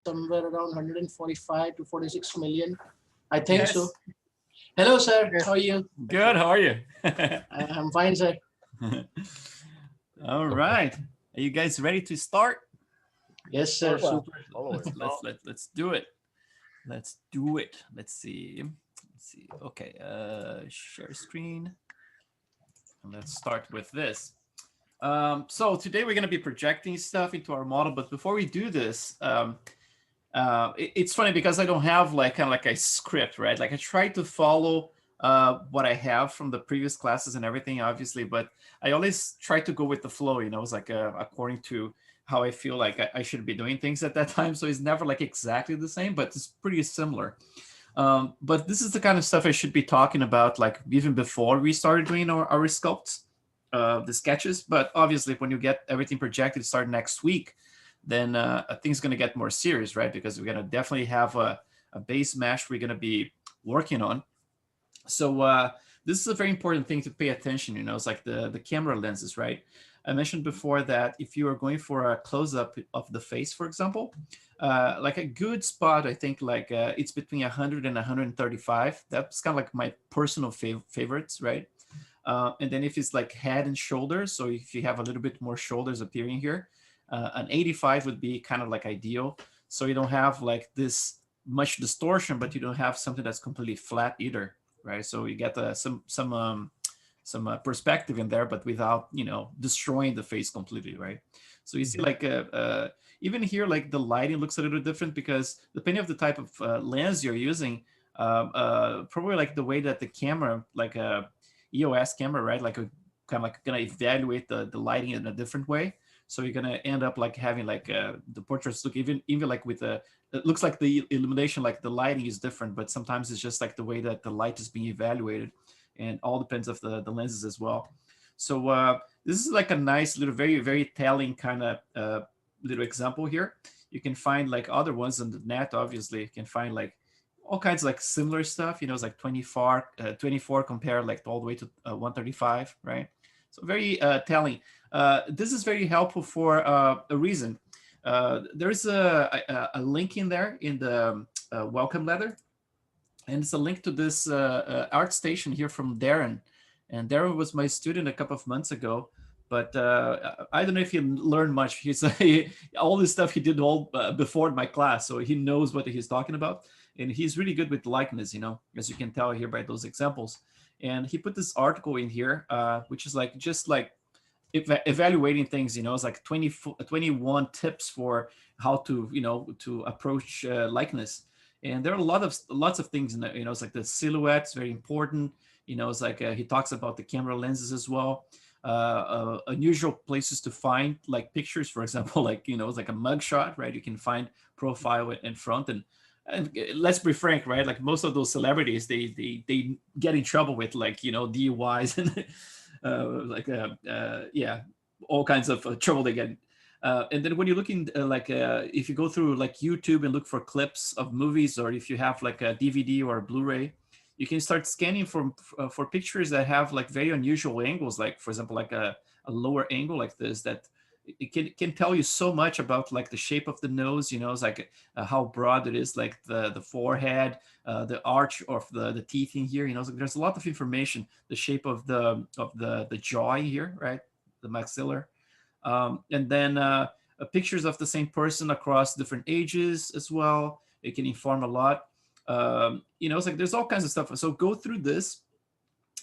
somewhere around 145 to 46 million. I think so. Yes. Hello, sir. Yes, How are you? yes, sir. Good. How are you? I'm fine, sir. All right. Are you guys ready to start? Yes, Oh sir. yeah, Super. always. Let's do it. Let's do it. Let's see. Let's see. Okay. Share screen. And let's start with this. So today we're going to be projecting stuff into our model, but before we do this, it's funny because I don't have like kind of like a script, right? Like I try to follow what I have from the previous classes and everything, obviously, but I always try to go with the flow, you know, it's like according to how I feel like I should be doing things at that time. So it's never like exactly the same, but it's pretty similar. But this is the kind of stuff I should be talking about, like even before we started doing our sculpts, the sketches. But obviously, when you get everything projected, start next week, then things going to get more serious, right? Because we're going to definitely have a base mesh we're going to be working on. So this is a very important thing to pay attention. You know, it's like the camera lenses, right? I mentioned before that if you are going for a close-up of the face, for example, like a good spot, I think like it's between 100 and 135. That's kind of like my personal favorites, right? And then if it's like head and shoulders, so if you have a little bit more shoulders appearing here, an 85 would be kind of like ideal. So you don't have like this much distortion, but you don't have something that's completely flat either, right? So you get some perspective in there, but without destroying the face completely, right? So you see like even here, like the lighting looks a little different because depending of the type of lens you're using, probably like the way that the camera, like a EOS camera, right, like a kind of like gonna evaluate the lighting in a different way. So you're gonna end up like having like the portraits look even like with a it looks like the illumination, like the lighting is different, but sometimes it's just like the way that the light is being evaluated, and all depends of the lenses as well. So this is like a nice little, very telling kind of little example here. You can find like other ones on the net. Obviously, you can find like all kinds of like similar stuff. You know, it's like 24 compared like all the way to 135, right? So very telling. This is very helpful for a reason. There's a link in there in the welcome letter, and it's a link to this Artstation here from Darren. And Darren was my student a couple of months ago, but I don't know if he learned much. All this stuff he did all before my class, so he knows what he's talking about, and he's really good with likeness, you know, as you can tell here by those examples. And he put this article in here, which is like just like evaluating things, you know. It's like 21 tips for how to, to approach likeness. And there are lots of things in there, you know. It's like the silhouette's very important, you know. It's like he talks about the camera lenses as well, unusual places to find like pictures, for example, like, you know, it's like a mugshot, right? You can find profile and front, and let's be frank, right? Like most of those celebrities, they get in trouble with, like, you know, DUIs and yeah, all kinds of trouble they get. And then when you're looking if you go through like YouTube and look for clips of movies, or if you have like a DVD or a Blu-ray, you can start scanning for pictures that have like very unusual angles, like for example like a lower angle like this, that it can tell you so much about like the shape of the nose, you know. It's like how broad it is, like the forehead, the arch of the teeth in here, you know. So there's a lot of information, the shape of the jaw here, right, the maxilla. And then pictures of the same person across different ages as well. It can inform a lot. You know, it's like there's all kinds of stuff. So go through this,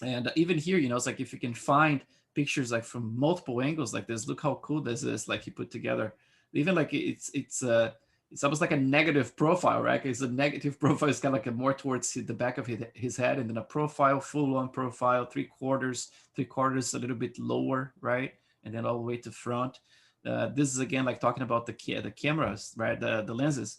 and even here, you know, it's like if you can find pictures like from multiple angles like this, look how cool this is. Like he put together, even like it's almost like a negative profile, right? It's a negative profile. It's kind of like a more towards the back of his head, and then a profile, full on profile, three quarters, a little bit lower, right? And then all the way to front. This is again like talking about the cameras, right? The lenses.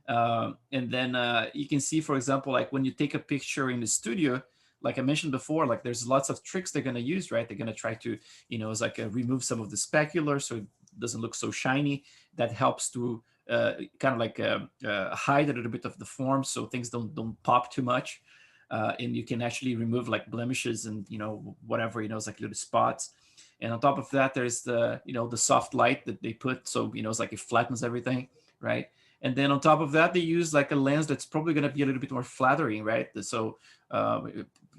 And then you can see, for example, like when you take a picture in the studio, like I mentioned before, like there's lots of tricks they're going to use, right? They're going to try to, you know, it's like remove some of the specular so it doesn't look so shiny. That helps to kind of like hide a little bit of the form so things don't pop too much. And you can actually remove like blemishes and, you know, whatever, you know, it's like little spots. And on top of that, there's the, you know, the soft light that they put. So, you know, it's like it flattens everything, right? And then on top of that, they use like a lens that's probably going to be a little bit more flattering, right? So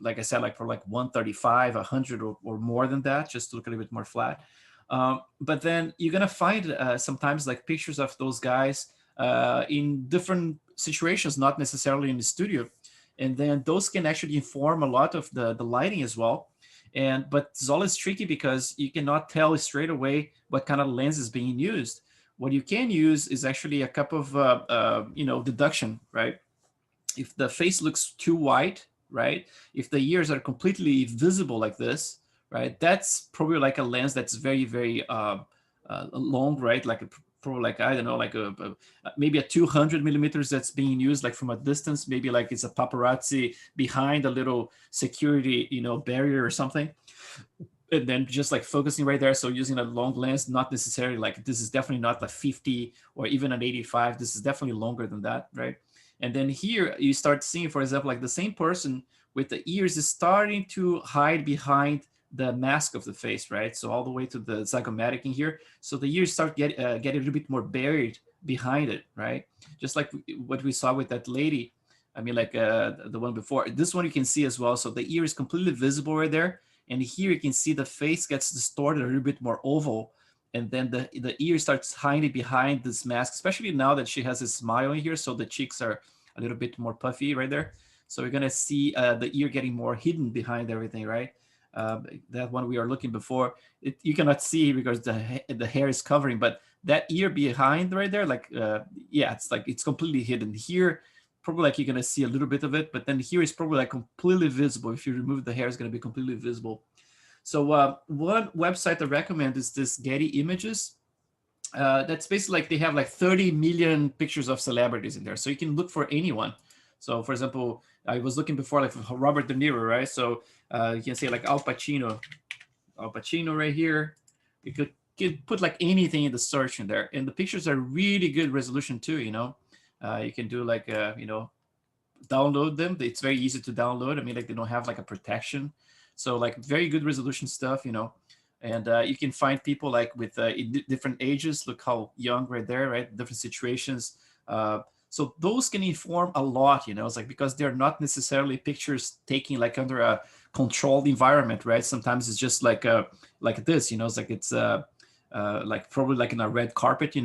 like I said, like for like 135, 100 or more than that, just to look a little bit more flat. But then you're going to find sometimes like pictures of those guys in different situations, not necessarily in the studio. And then those can actually inform a lot of the lighting as well. But it's always tricky because you cannot tell straight away what kind of lens is being used. What you can use is actually a couple of deduction, right? If the face looks too white, right? If the ears are completely visible like this, right? That's probably like a lens that's very, very long, right? Like probably like, I don't know, like maybe a 200 millimeters that's being used like from a distance, maybe like it's a paparazzi behind a little security, barrier or something. And then just like focusing right there. So using a long lens, not necessarily like, this is definitely not like 50 or even an 85. This is definitely longer than that, right? And then here you start seeing, for example, like the same person with the ears is starting to hide behind the mask of the face, right? So all the way to the zygomatic in here. So the ears start get a little bit more buried behind it, right? Just like what we saw with that lady. I mean, like the one before. This one you can see as well. So the ear is completely visible right there. And here you can see the face gets distorted a little bit more oval. And then the ear starts hiding behind this mask, especially now that she has a smile in here. So the cheeks are a little bit more puffy right there. So we're going to see the ear getting more hidden behind everything, right? That one we are looking before, you cannot see because the hair is covering, but that ear behind right there, like, yeah, it's like it's completely hidden. Here, probably like you're going to see a little bit of it, but then here is probably like completely visible. If you remove the hair, it's going to be completely visible. So one website I recommend is this Getty Images. That's basically like they have like 30 million pictures of celebrities in there. So you can look for anyone. So for example, I was looking before like for Robert De Niro, right? So you can say like Al Pacino right here. You could put like anything in the search in there. And the pictures are really good resolution too, you can do like, download them. It's very easy to download. I mean, like they don't have like a protection. So like very good resolution stuff, and you can find people like with different ages. Look how young right there, right? Different situations. So those can inform a lot, it's like, because they're not necessarily pictures taken like under a controlled environment, right? Sometimes it's just like this, it's like it's like probably like in a red carpet,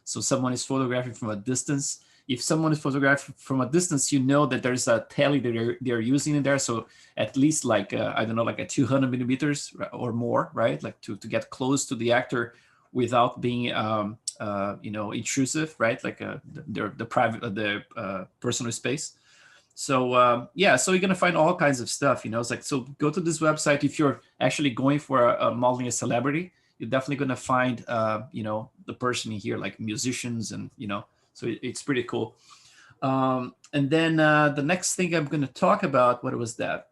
so someone is photographing from a distance. If someone is photographed from a distance, that there's a tele that they're using in there. So at least like, I don't know, like a 200 millimeters or more, right? Like to get close to the actor without being, intrusive, right? Like the private, the personal space. So yeah, so you're gonna find all kinds of stuff, It's like, so go to this website. If you're actually going for a modeling a celebrity, you're definitely gonna find, the person in here, like musicians and, so it's pretty cool. And then the next thing I'm going to talk about, what was that?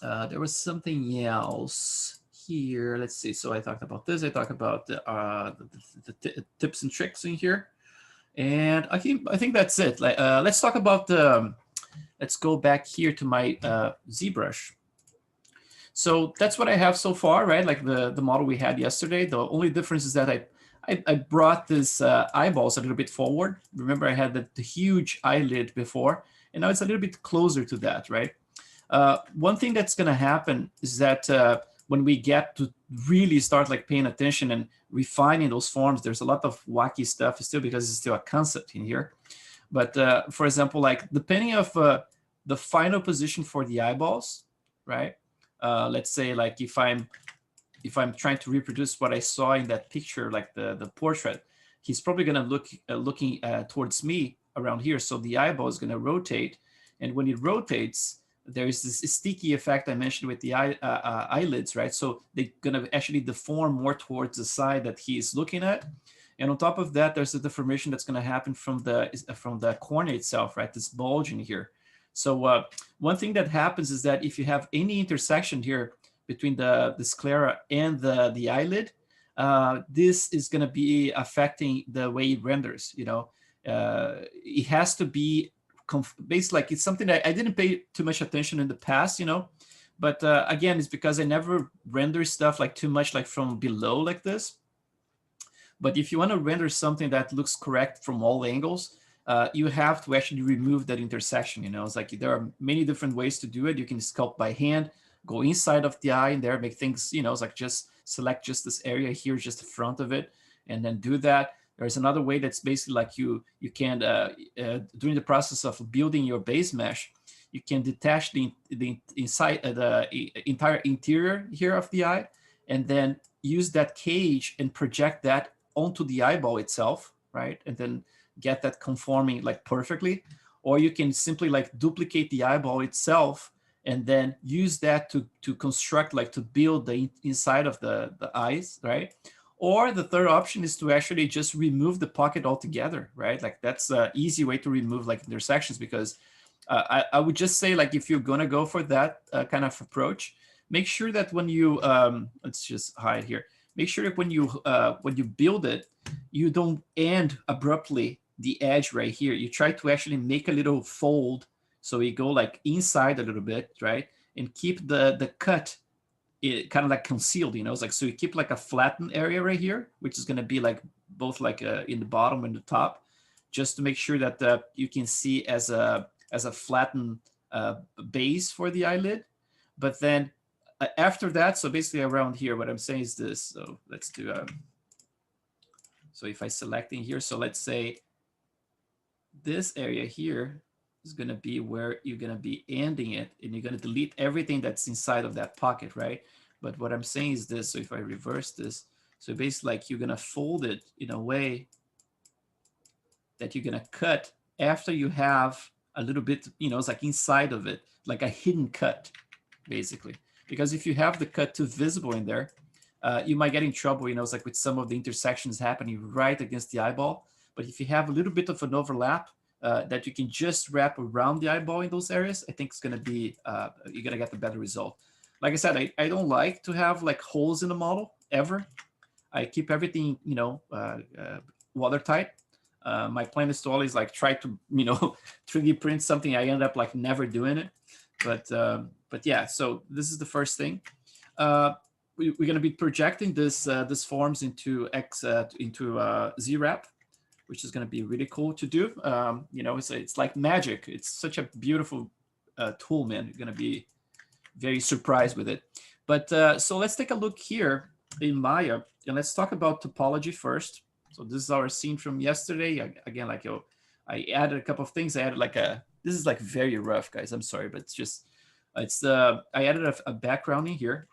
There was something else here. Let's see. So I talked about this. I talked about the tips and tricks in here. And I think that's it. Like, let's talk about let's go back here to my ZBrush. So that's what I have so far, right? Like the model we had yesterday. The only difference is that I brought this eyeballs a little bit forward. Remember, I had the huge eyelid before, and now it's a little bit closer to that, right? One thing that's going to happen is that when we get to really start like paying attention and refining those forms, there's a lot of wacky stuff still because it's still a concept in here. But for example, like depending of the final position for the eyeballs, right? Let's say like if I'm trying to reproduce what I saw in that picture, like the portrait, he's probably going to looking towards me around here. So the eyeball is going to rotate. And when it rotates, there's this sticky effect I mentioned with the eyelids, right? So they're going to actually deform more towards the side that he is looking at. And on top of that, there's a deformation that's going to happen from the cornea itself, right? This bulge in here. So one thing that happens is that if you have any intersection here between the sclera and the eyelid, this is going to be affecting the way it renders. It has to be based, like it's something that I didn't pay too much attention in the past, but again, it's because I never render stuff like too much like from below like this. But if you want to render something that looks correct from all angles, you have to actually remove that intersection. It's like there are many different ways to do it. You can sculpt by hand, go inside of the eye and there, make things, it's like just select just this area here, just the front of it, and then do that. There's another way that's basically like you can, during the process of building your base mesh, you can detach the inside, the entire interior here of the eye, and then use that cage and project that onto the eyeball itself, right? And then get that conforming like perfectly. Or you can simply like duplicate the eyeball itself and then use that to construct, like to build the inside of the eyes, right? Or the third option is to actually just remove the pocket altogether, right? Like that's an easy way to remove like intersections, because I would just say, like, if you're gonna go for that kind of approach, make sure that when you, let's just hide here. Make sure that when you build it, you don't end abruptly the edge right here. You try to actually make a little fold, so you go like inside a little bit, right? And keep the cut kind of like concealed, It's like, so you keep like a flattened area right here, which is gonna be like both like in the bottom and the top, just to make sure that you can see as a flattened base for the eyelid. But then after that, so basically around here, what I'm saying is this. So let's do, so if I select in here, so let's say this area here is gonna be where you're gonna be ending it, and you're gonna delete everything that's inside of that pocket, right? But what I'm saying is this, so if I reverse this, so basically like you're gonna fold it in a way that you're gonna cut after you have a little bit, it's like inside of it, like a hidden cut, basically. Because if you have the cut too visible in there, you might get in trouble, it's like with some of the intersections happening right against the eyeball. But if you have a little bit of an overlap that you can just wrap around the eyeball in those areas, I think it's gonna be, you're gonna get the better result. Like I said, I don't like to have like holes in the model ever. I keep everything, watertight. My plan is to always like try to, 3D print something. I end up like never doing it. But yeah, so this is the first thing. We're going to be projecting this forms into ZWrap, which is going to be really cool to do. It's like magic. It's such a beautiful tool, man. You're going to be very surprised with it. But so let's take a look here in Maya, and let's talk about topology first. So this is our scene from yesterday. Again, like I added a couple of things. I added like this is like very rough, guys. I'm sorry, but I added a background in here,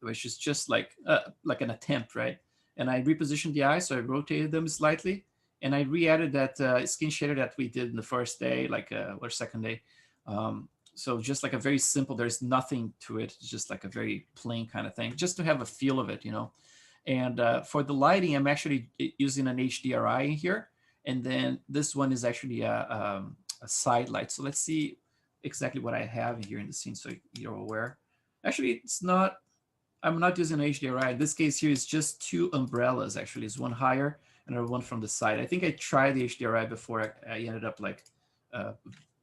which is just like an attempt, right? And I repositioned the eyes, so I rotated them slightly, and I re-added that skin shader that we did in the first day, or second day. So just like a very simple, there's nothing to it. It's just like a very plain kind of thing, just to have a feel of it, And for the lighting, I'm actually using an HDRI in here. And then this one is actually a side light. So let's see exactly what I have here in the scene, so you're aware. Actually, I'm not using an HDRI. In this case here, it's just two umbrellas, actually. It's one higher and another one from the side. I think I tried the HDRI before. I ended up like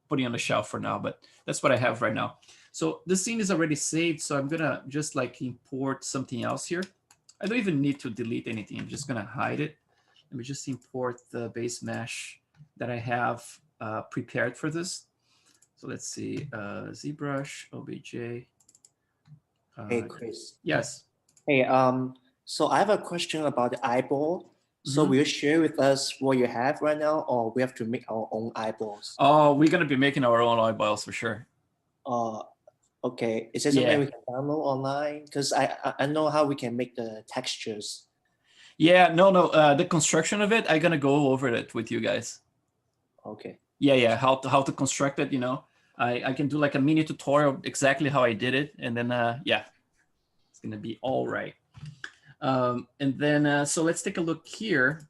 putting on the shelf for now, but that's what I have right now. So this scene is already saved, so I'm gonna just like import something else here. I don't even need to delete anything. I'm just gonna hide it. Let me just import the base mesh that I have prepared for this. So let's see, ZBrush, OBJ. Hey, Chris. Yes. Hey, so I have a question about the eyeball. So will you share with us what you have right now, or we have to make our own eyeballs? Oh, we're gonna be making our own eyeballs for sure. Okay. Is there something we can download online? Because I know how we can make the textures. Yeah, no. The construction of it, I'm gonna go over it with you guys. Okay. Yeah. How to construct it, I can do like a mini tutorial exactly how I did it, and then yeah, it's gonna be all right. And then so let's take a look here.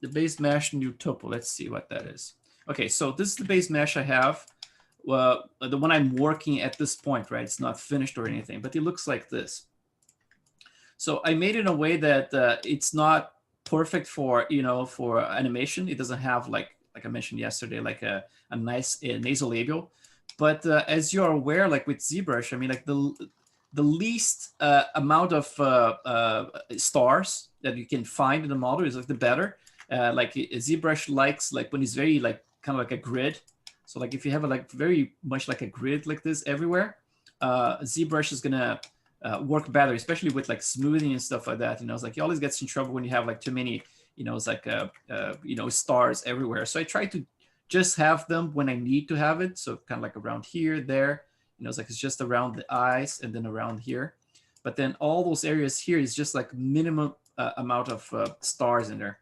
The base mesh new topo. Let's see what that is. Okay, so this is the base mesh I have. The one I'm working at this point, right? It's not finished or anything, but it looks like this. So I made it in a way that it's not perfect for for animation. It doesn't have like I mentioned yesterday, like a nice nasolabial. But as you're aware, like with ZBrush, I mean, like the least amount of stars that you can find in the model is like the better. Like ZBrush likes like when it's very like kind of like a grid. So like if you have a like very much like a grid like this everywhere, ZBrush is gonna work better, especially with like smoothing and stuff like that. You know, it's like you always get in trouble when you have like too many, you know, it's like you know, stars everywhere. So I try to just have them when I need to have it. So kind of like around here, there, you know, it's like it's just around the eyes and then around here. But then all those areas here is just like minimum amount of stars in there.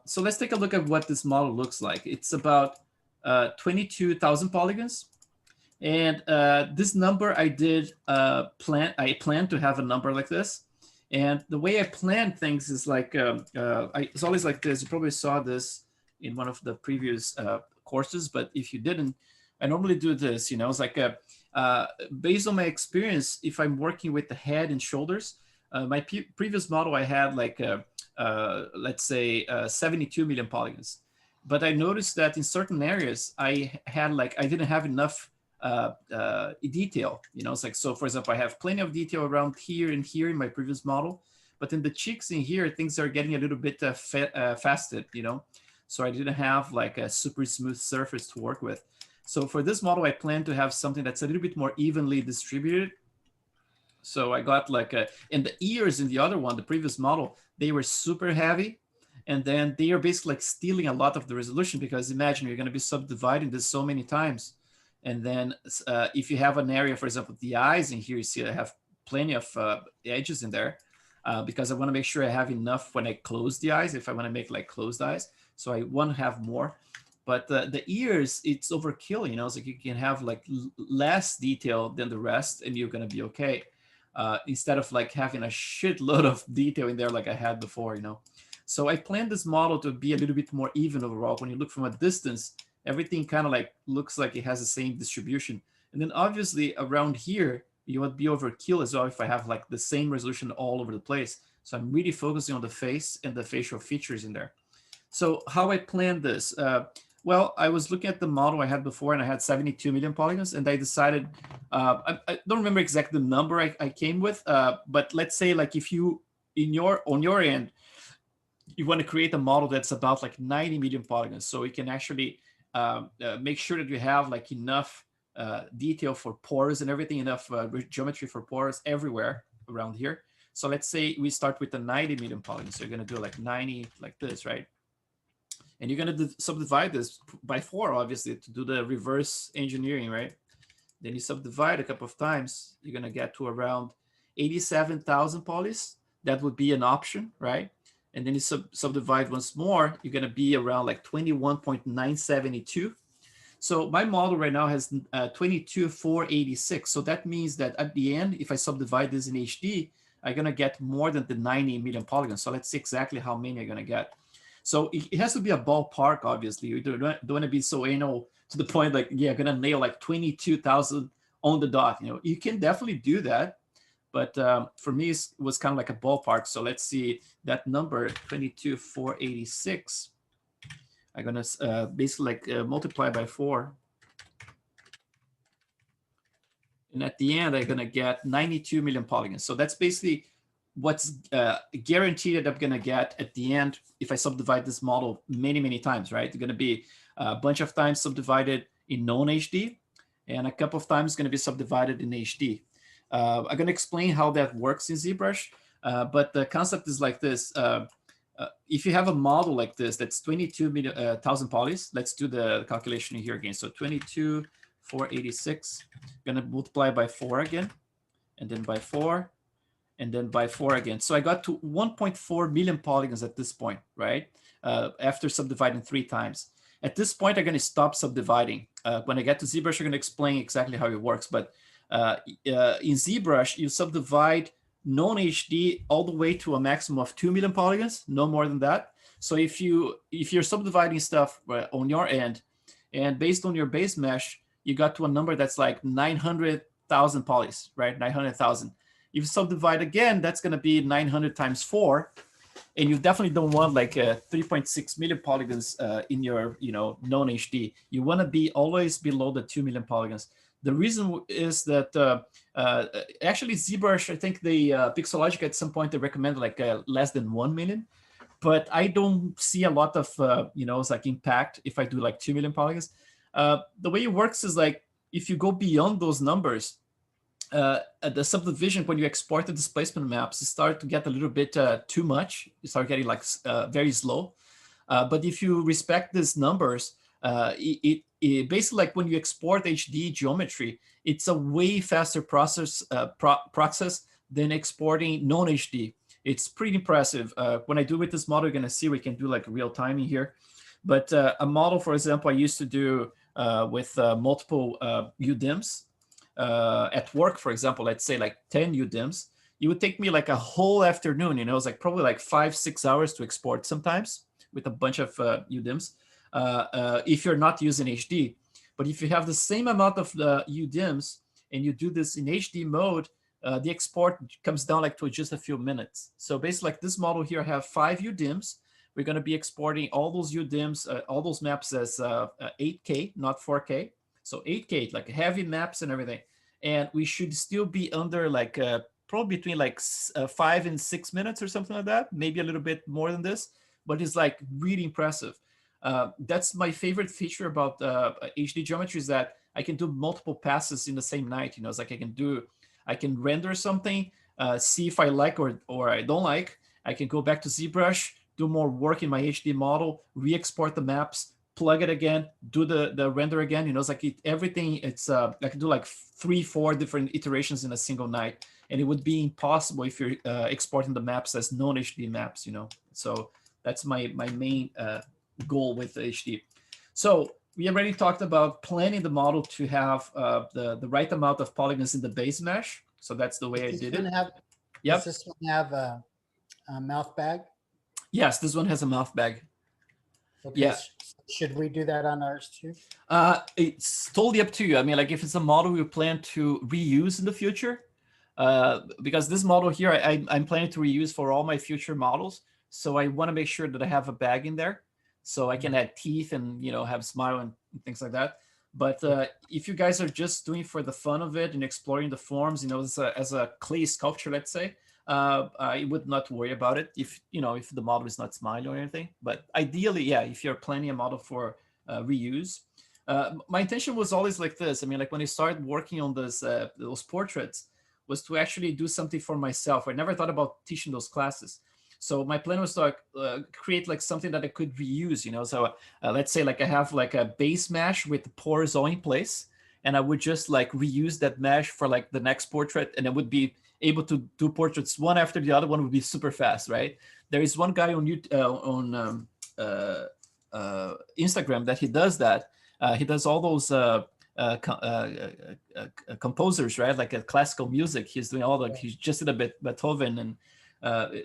So let's take a look at what this model looks like. It's about 22,000 polygons. And this number I did I planned to have a number like this. And the way I plan things is like, it's always like this. You probably saw this in one of the previous courses, but if you didn't, I normally do this, you know, it's like based on my experience, if I'm working with the head and shoulders, my previous model, I had like, let's say 72 million polygons. But I noticed that in certain areas, I didn't have enough detail, you know, it's like, so for example, I have plenty of detail around here and here in my previous model, but in the cheeks in here, things are getting a little bit faceted, you know, so I didn't have like a super smooth surface to work with. So for this model, I plan to have something that's a little bit more evenly distributed. So I got like and the ears in the other one, the previous model, they were super heavy. And then they are basically like stealing a lot of the resolution, because imagine you're going to be subdividing this so many times. And then if you have an area, for example, the eyes in here, you see I have plenty of edges in there because I want to make sure I have enough when I close the eyes, if I want to make like closed eyes. So I want to have more. But the ears, it's overkill, you know, it's like you can have like less detail than the rest and you're going to be okay. Instead of like having a shitload of detail in there like I had before, you know. So I planned this model to be a little bit more even overall. When you look from a distance, everything kind of like looks like it has the same distribution. And then obviously around here, you would be overkill as well if I have like the same resolution all over the place. So I'm really focusing on the face and the facial features in there. So how I planned this? Well, I was looking at the model I had before and I had 72 million polygons, and I decided, I don't remember exactly the number I came with, but let's say like if you, on your end, you want to create a model that's about like 90 million polygons. So you can actually make sure that you have like enough detail for pores and everything, enough geometry for pores everywhere around here. So let's say we start with the 90 million polygons. So you're going to do like 90 like this, right? And you're going to subdivide this by 4, obviously, to do the reverse engineering, right? Then you subdivide a couple of times. You're going to get to around 87,000 polys. That would be an option, right? And then you subdivide once more, you're going to be around like 21.972. So my model right now has 22,486. So that means that at the end, if I subdivide this in HD, I'm going to get more than the 90 million polygons. So let's see exactly how many I'm going to get. So it has to be a ballpark, obviously. You don't want to be so anal to the point like, yeah, I'm going to nail like 22,000 on the dot. You know, you can definitely do that. But for me, it was kind of like a ballpark. So let's see that number, 22,486. I'm going to basically like multiply by 4. And at the end, I'm going to get 92 million polygons. So that's basically what's guaranteed that I'm going to get at the end if I subdivide this model many, many times, right? It's going to be a bunch of times subdivided in non-HD, and a couple of times going to be subdivided in HD. I'm going to explain how that works in ZBrush, but the concept is like this. If you have a model like this, that's 22,000 polys, let's do the calculation here again. So 22,486, going to multiply by 4 again, and then by 4, and then by 4 again. So I got to 1.4 million polygons at this point, right? After subdividing 3 times. At this point, I'm going to stop subdividing. When I get to ZBrush, I'm going to explain exactly how it works. But in ZBrush, you subdivide non-HD all the way to a maximum of 2 million polygons, no more than that. So if you're subdividing stuff on your end, and based on your base mesh, you got to a number that's like 900,000 polys, right? 900,000. If you subdivide again, that's going to be 900 times 4. And you definitely don't want like 3.6 million polygons in your non-HD. You want to be always below the 2 million polygons. The reason is that actually ZBrush, I think the Pixelogic at some point they recommended like less than 1 million, but I don't see a lot of it's like impact if I do like 2 million polygons. The way it works is like if you go beyond those numbers, the subdivision when you export the displacement maps, you start to get a little bit too much. You start getting like very slow. But if you respect these numbers, it basically like when you export HD geometry, it's a way faster process than exporting non-HD. It's pretty impressive. When I do with this model, you're gonna see we can do like real timing here. But a model, for example, I used to do with multiple UDIMs at work, for example, let's say like 10 UDIMs, it would take me like a whole afternoon. It's like probably like 5-6 hours to export sometimes with a bunch of UDIMs if you're not using HD. But if you have the same amount of UDIMs and you do this in HD mode, the export comes down like to just a few minutes. So basically like this model here, I have 5 UDIMs. We're going to be exporting all those UDIMs, all those maps as 8K, not 4K. So 8K, like heavy maps and everything. And we should still be under like probably between like 5 and 6 minutes or something like that. Maybe a little bit more than this, but it's like really impressive. That's my favorite feature about HD geometry is that I can do multiple passes in the same night. It's like I can render something, see if I like or I don't like. I can go back to ZBrush, do more work in my HD model, re-export the maps, plug it again, do the render again. It's like everything. It's I can do like 3-4 different iterations in a single night, and it would be impossible if you're exporting the maps as non-HD maps. So that's my main goal with the HD. So we already talked about planning the model to have the right amount of polygons in the base mesh. So that's the way I did it. Does this one have a mouth bag? Yes, this one has a mouth bag. Okay. Yeah. Should we do that on ours too? It's totally up to you. I mean, like if it's a model we plan to reuse in the future, because this model here, I'm planning to reuse for all my future models. So I want to make sure that I have a bag in there, so I can add teeth and have smile and things like that. But if you guys are just doing for the fun of it and exploring the forms, as a clay sculpture, let's say, I would not worry about it if the model is not smiling or anything. But ideally, yeah, if you're planning a model for reuse, my intention was always like this. I mean, like when I started working on those portraits, was to actually do something for myself. I never thought about teaching those classes. So my plan was to create like something that I could reuse. So let's say like I have like a base mesh with the pores all in place, and I would just like reuse that mesh for like the next portrait, and I would be able to do portraits one after the other. One would be super fast, right? There is one guy on Instagram that he does that. He does all those composers, right? Like a classical music. He's doing all he just did a bit Beethoven and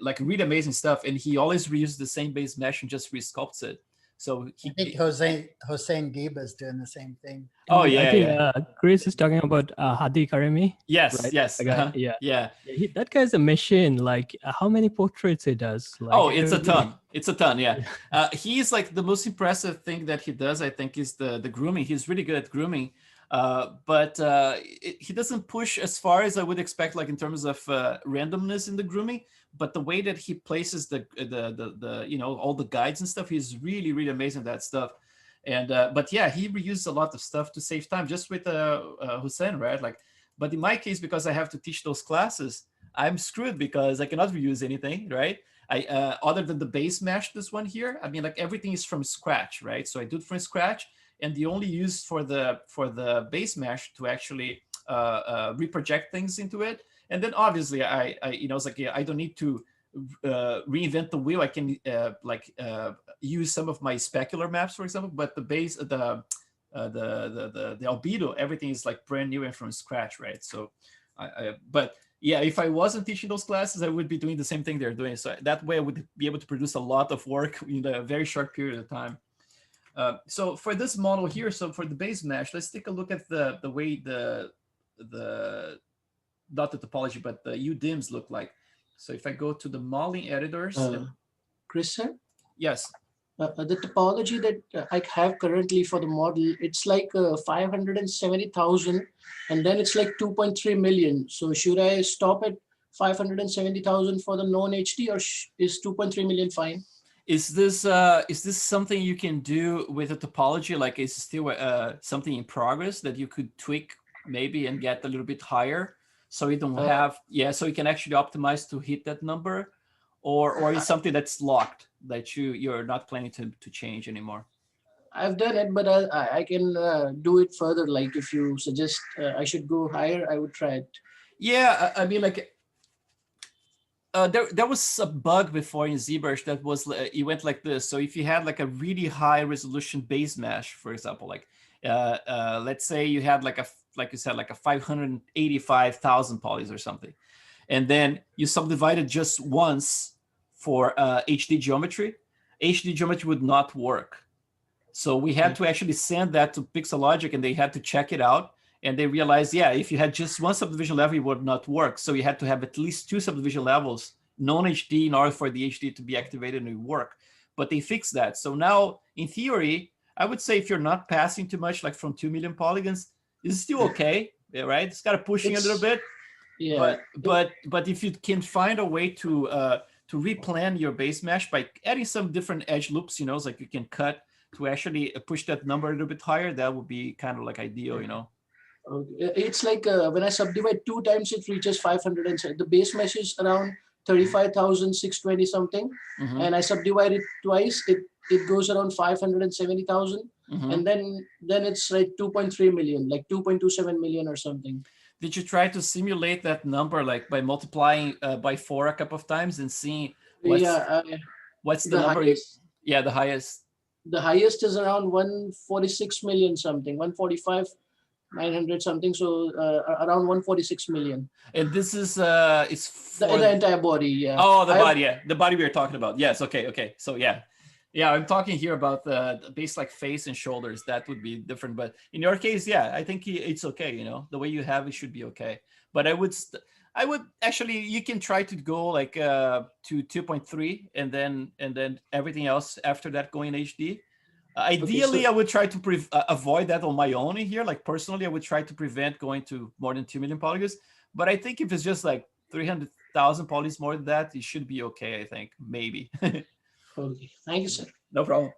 like really amazing stuff. And he always reuses the same base mesh and just resculpts it. So I think Hossein Giba is doing the same thing. Oh yeah, I think Chris is talking about Hadi Karimi. Yes, right? yes, Yeah. That guy's a machine. Like how many portraits he does? Like, it's a ton. It's a ton. Yeah, he's like the most impressive thing that he does. I think is the grooming. He's really good at grooming, but he doesn't push as far as I would expect, like in terms of randomness in the grooming. But the way that he places the all the guides and stuff, he's really, really amazing at that stuff. And but yeah, he reuses a lot of stuff to save time, just with Hussein, right? Like, but in my case, because I have to teach those classes, I'm screwed because I cannot reuse anything, right? I other than the base mesh, this one here, I mean, like everything is from scratch, right? So I do it from scratch, and the only use for the base mesh to actually reproject things into it. And then obviously I it's like I don't need to reinvent the wheel. I can use some of my specular maps, for example, but the base, the albedo, everything is like brand new and from scratch, right? So, but yeah, if I wasn't teaching those classes, I would be doing the same thing they're doing. So that way I would be able to produce a lot of work in a very short period of time. So for this model here, so for the base mesh, let's take a look at the way the not the topology, but the UDIMs look like. So if I go to the modeling editors, Chris, sir? yes. The topology that I have currently for the model, it's like 570,000, and then it's like 2.3 million. So should I stop at 570,000 for the non-HD, or is 2.3 million fine? Is this something you can do with a topology? Like, is still something in progress that you could tweak maybe and get a little bit higher, so you don't have so you can actually optimize to hit that number, or is something that's locked that you're not planning to change anymore? I've done it, but I can do it further. Like if you suggest I should go higher, I would try it. Yeah, I mean, like, there was a bug before in ZBrush that was it went like this. So if you had like a really high resolution base mesh, for example, like let's say you had like you said, like a 585,000 polys or something, and then you subdivided just once for HD geometry, HD geometry would not work. So we had to actually send that to Pixelogic, and they had to check it out. And they realized, yeah, if you had just one subdivision level, it would not work. So you had to have at least 2 subdivision levels, non-HD, in order for the HD to be activated and it would work. But they fixed that. So now, in theory, I would say if you're not passing too much, like from 2 million polygons, it's still okay, right? It's got to pushing a little bit. Yeah. But if you can find a way to replan your base mesh by adding some different edge loops, you know, it's like you can cut to actually push that number a little bit higher, that would be kind of like ideal, you know. It's like when I subdivide 2 times, it reaches 500, and the base mesh is around 35,620 something, and I subdivide it twice, it goes around 570,000, and then it's like 2.3 million, like 2.27 million or something. Did you try to simulate that number, like by multiplying by 4 a couple of times and seeing what's the number? Highest, the highest. The highest is around 146 million something, 145. 900 something, so around 146 million. And this is it's the entire body, yeah. Oh, the body, yeah, the body we were talking about. Yes, okay. So yeah, I'm talking here about the base, like face and shoulders. That would be different, but in your case, yeah, I think it's okay. You know, the way you have it should be okay. But I would actually, you can try to go like to 2.3, and then everything else after that going HD. Ideally, okay, so I would try to avoid that on my own in here. Like personally, I would try to prevent going to more than 2 million polygons. But I think if it's just like 300,000 polys more than that, it should be okay, I think, maybe. Okay, thank you, sir. No problem.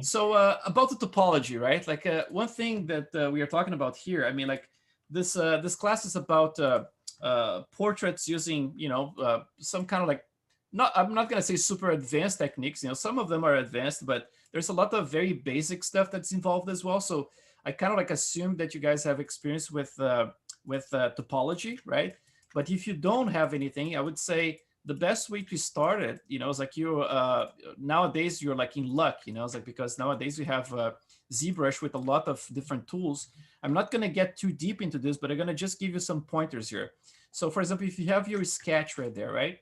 So about the topology, right? Like one thing that we are talking about here, I mean, like this class is about portraits using, you know, some kind of like, I'm not going to say super advanced techniques. You know, some of them are advanced, but there's a lot of very basic stuff that's involved as well. So I kind of like assume that you guys have experience with topology, right? But if you don't have anything, I would say the best way to start it, you know, is like you nowadays you're like in luck, you know, it's like because nowadays we have ZBrush with a lot of different tools. I'm not going to get too deep into this, but I'm going to just give you some pointers here. So for example, if you have your sketch right there, right?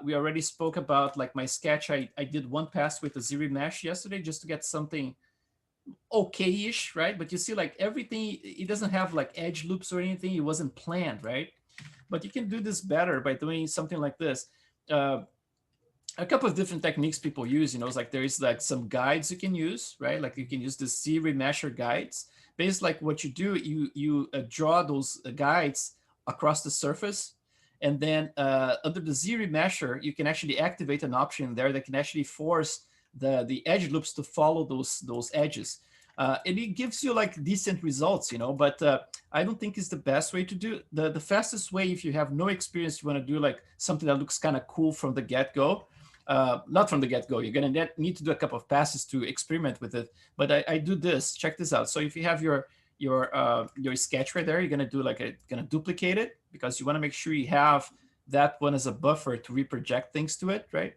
We already spoke about like my sketch. I did one pass with a zero mesh yesterday just to get something okay-ish, right? But you see like everything, it doesn't have like edge loops or anything. It wasn't planned, right? But you can do this better by doing something like this. A couple of different techniques people use, you know, it's like there is like some guides you can use, right? Like you can use the Z-remesher guides. Basically, like what you do, you draw those guides across the surface. And then under the Z-remesher, you can actually activate an option there that can actually force the edge loops to follow those edges. And it gives you like decent results, you know, but I don't think it's the best way to do. The fastest way, if you have no experience, you want to do like something that looks kind of cool from the get-go. Not from the get-go, you're going to need to do a couple of passes to experiment with it. But I do this, check this out. So if you have your sketch right there, you're going to do like going to duplicate it because you want to make sure you have that one as a buffer to reproject things to it, right?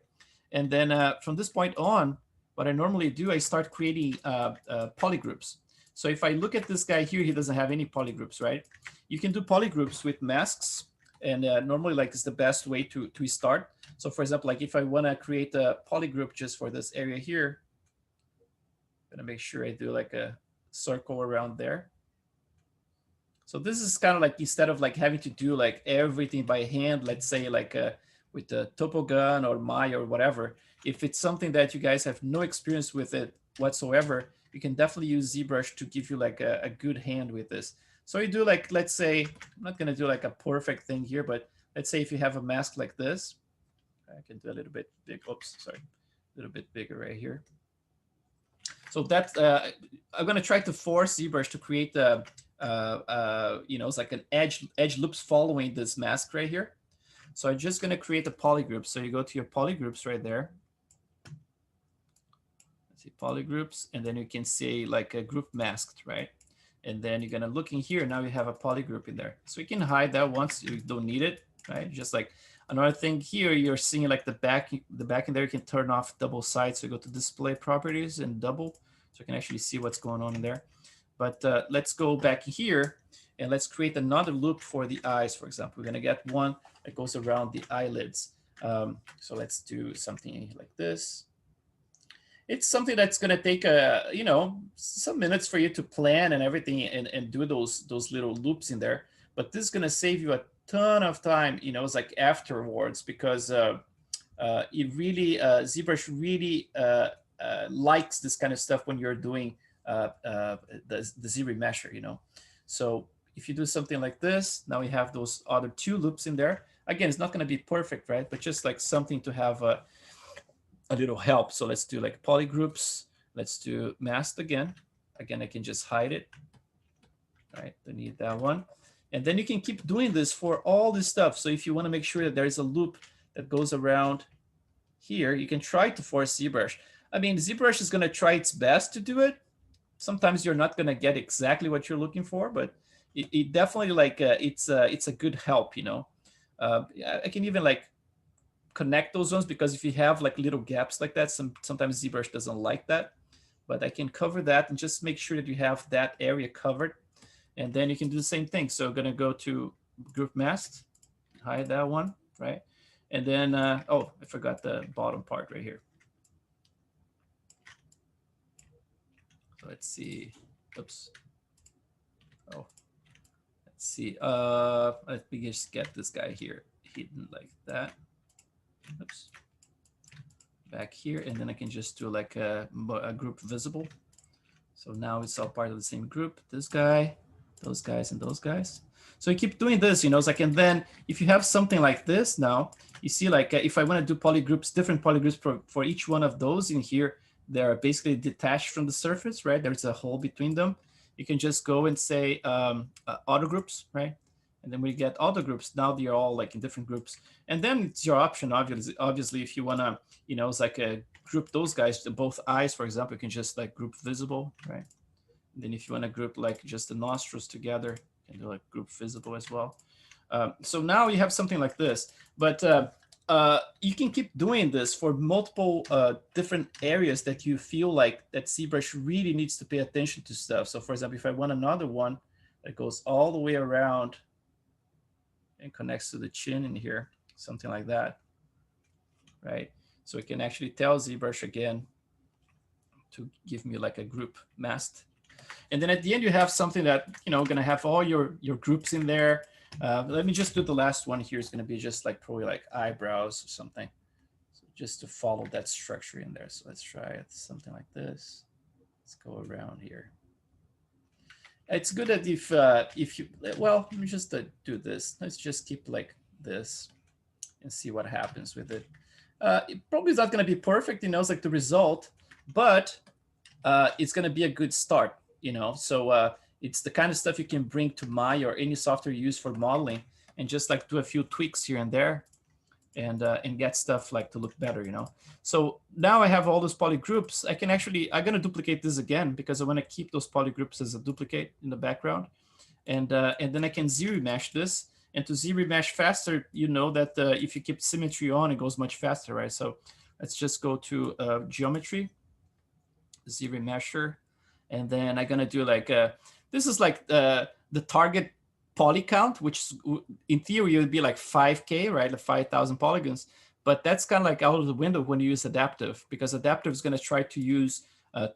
And then from this point on, what I normally do, I start creating polygroups. So if I look at this guy here, he doesn't have any polygroups, right? You can do polygroups with masks, and normally like it's the best way to start. So for example, like if I want to create a polygroup just for this area here, I'm gonna make sure I do like a circle around there. So this is kind of like, instead of like having to do like everything by hand, let's say like with the Topogun or Maya or whatever, if it's something that you guys have no experience with it whatsoever, you can definitely use ZBrush to give you like a good hand with this. So you do like, let's say, I'm not gonna do like a perfect thing here, but let's say if you have a mask like this, I can do a little bit big, oops, sorry, a little bit bigger right here. So that's, I'm gonna try to force ZBrush to create the, you know, it's like an edge loops following this mask right here. So I'm just gonna create a polygroup. So you go to your polygroups right there. Let's see, polygroups, and then you can see like a group masked, right? And then you're gonna look in here, now you have a polygroup in there. So you can hide that once you don't need it, right? Just like another thing here, you're seeing like the back in there, you can turn off double sides. So you go to display properties and double, so you can actually see what's going on in there. But let's go back here and let's create another loop for the eyes, for example. We're gonna get one that goes around the eyelids. So let's do something like this. It's something that's going to take you know, some minutes for you to plan and everything and do those little loops in there. But this is going to save you a ton of time, you know, it's like afterwards, because it really, ZBrush really likes this kind of stuff when you're doing the Z-remesher, you know. So if you do something like this, now we have those other two loops in there. Again, it's not going to be perfect, right? But just like something to have a little help. So let's do like polygroups. Let's do masked again. Again, I can just hide it. All right, don't need that one. And then you can keep doing this for all this stuff. So if you want to make sure that there is a loop that goes around here, you can try to force ZBrush. I mean, ZBrush is going to try its best to do it. Sometimes you're not going to get exactly what you're looking for, but it definitely like it's a good help, you know. I can even like connect those ones, because if you have like little gaps like that, sometimes ZBrush doesn't like that. But I can cover that and just make sure that you have that area covered. And then you can do the same thing. So I'm going to go to group masked, hide that one, right? And then, oh, I forgot the bottom part right here. So let's see. Oops. Oh, let's see. Let me just get this guy here hidden like that. Oops. Back here, and then I can just do like a group visible. So now it's all part of the same group. This guy, those guys, and those guys. So you keep doing this, you know, it's like, and then if you have something like this now, you see like if I want to do polygroups, different polygroups for each one of those in here, they're basically detached from the surface, right? There's a hole between them. You can just go and say auto groups, right? And then we get auto groups. Now they're all like in different groups. And then it's your option, obviously, if you want to, you know, it's like a group those guys, both eyes, for example, you can just like group visible, right? And then if you want to group like just the nostrils together, you can do like group visible as well. So now you have something like this, but you can keep doing this for multiple different areas that you feel like that ZBrush really needs to pay attention to stuff. So for example, if I want another one that goes all the way around and connects to the chin in here, something like that, right? So we can actually tell ZBrush again to give me like a group masked. And then at the end, you have something that, you know, gonna have all your groups in there. Let me just do the last one here. It's gonna be just like probably like eyebrows or something. So just to follow that structure in there. So let's try it, something like this. Let's go around here. It's good that if you, well, let me just do this. Let's just keep like this and see what happens with it. It probably is not going to be perfect, you know, it's like the result, but it's going to be a good start, you know. So it's the kind of stuff you can bring to Maya or any software you use for modeling and just like do a few tweaks here and there and get stuff like to look better, you know. So now I have all those polygroups. I can actually, I'm going to duplicate this again because I want to keep those polygroups as a duplicate in the background. And then I can Z-remesh this. And to Z-remesh faster, you know that if you keep symmetry on, it goes much faster, right? So let's just go to geometry, Z-remesher. And then I'm going to do like, this is like the target poly count, which in theory would be like 5K, right? Like 5,000 polygons. But that's kind of like out of the window when you use adaptive, because adaptive is going to try to use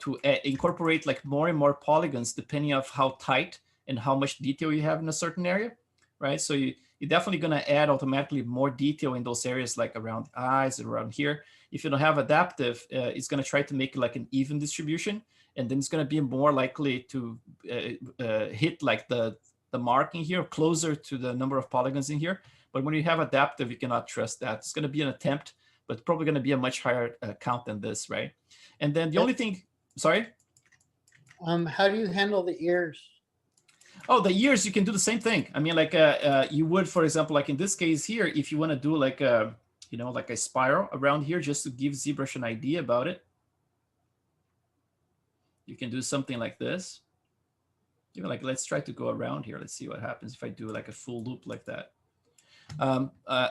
to incorporate like more and more polygons depending on how tight and how much detail you have in a certain area, right? So you're definitely going to add automatically more detail in those areas, like around eyes and around here. If you don't have adaptive, it's going to try to make it like an even distribution, and then it's going to be more likely to hit like the marking here, closer to the number of polygons in here. But when you have adaptive, you cannot trust that. It's going to be an attempt, but probably going to be a much higher count than this, right? And then the only thing, sorry? How do you handle the ears? Oh, the ears, you can do the same thing. I mean, like you would, for example, like in this case here, if you want to do like a, you know, like a spiral around here, just to give ZBrush an idea about it, you can do something like this. Even like, let's try to go around here. Let's see what happens if I do like a full loop like that.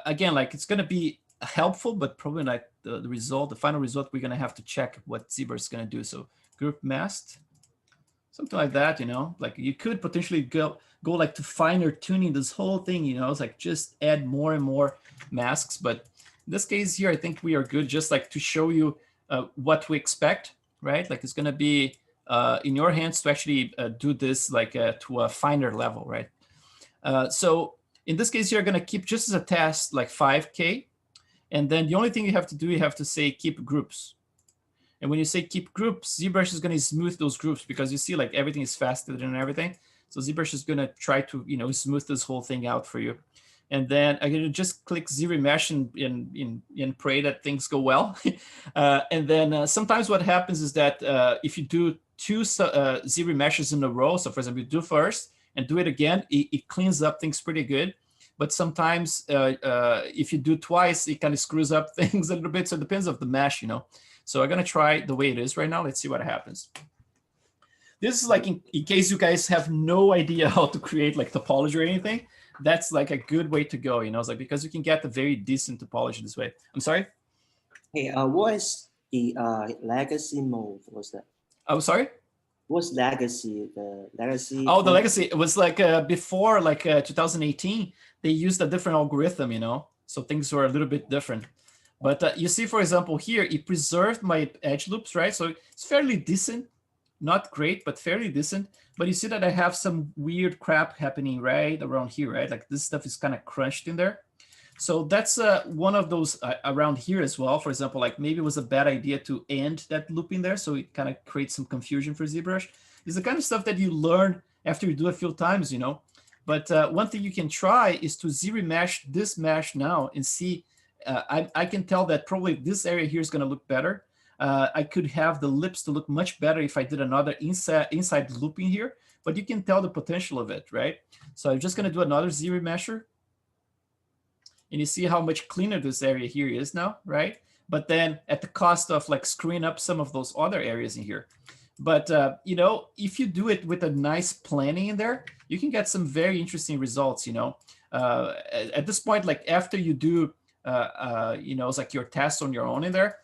Again, like it's going to be helpful, but probably like the result, the final result, we're going to have to check what ZBrush is going to do. So group masked, something like that, you know, like you could potentially go like to finer tuning this whole thing, you know, it's like just add more and more masks. But in this case here, I think we are good just like to show you what we expect, right? Like it's going to be in your hands to actually do this like to a finer level, right? So in this case, you're going to keep just as a test like 5K. And then the only thing you have to do, you have to say keep groups. And when you say keep groups, ZBrush is going to smooth those groups, because you see like everything is faceted and everything. So ZBrush is going to try to, you know, smooth this whole thing out for you. And then I'm going to just click Z-remesh and pray that things go well. And then sometimes what happens is that if you do two Z-remeshes in a row, so for example, you do first and do it again, it cleans up things pretty good. But sometimes if you do twice, it kind of screws up things a little bit. So it depends on the mesh, you know. So I'm going to try the way it is right now. Let's see what happens. This is like in case you guys have no idea how to create like topology or anything, that's like a good way to go, you know. It's like, because you can get a very decent topology this way. I'm sorry? Hey, what is the legacy mode? What's that? I'm sorry? What's legacy? The legacy? Oh, the legacy. It was like before like 2018, they used a different algorithm, you know. So things were a little bit different. But you see, for example, here, it preserved my edge loops, right? So it's fairly decent. Not great, but fairly decent. But you see that I have some weird crap happening right around here, right? Like this stuff is kind of crunched in there. So that's one of those around here as well. For example, like maybe it was a bad idea to end that loop in there. So it kind of creates some confusion for ZBrush. It's the kind of stuff that you learn after you do a few times, you know. But one thing you can try is to Z-remesh this mesh now and see. I can tell that probably this area here is going to look better. I could have the lips to look much better if I did another inside looping here, but you can tell the potential of it, right? So I'm just going to do another Z-remesher. And you see how much cleaner this area here is now, right? But then at the cost of like screwing up some of those other areas in here. But, you know, if you do it with a nice planning in there, you can get some very interesting results, you know. At this point, like after you do, you know, it's like your tests on your own in there,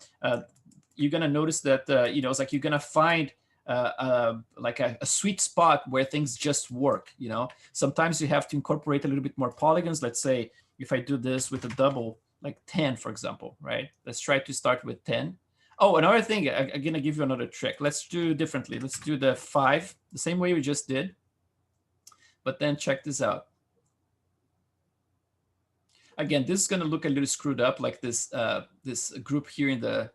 you're going to notice that, you know, it's like you're going to find like a sweet spot where things just work, you know. Sometimes you have to incorporate a little bit more polygons. Let's say if I do this with a double, like 10, for example, right? Let's try to start with 10. Oh, another thing, I'm going to give you another trick. Let's do differently. Let's do the 5, the same way we just did. But then check this out. Again, this is going to look a little screwed up, like this this group here in the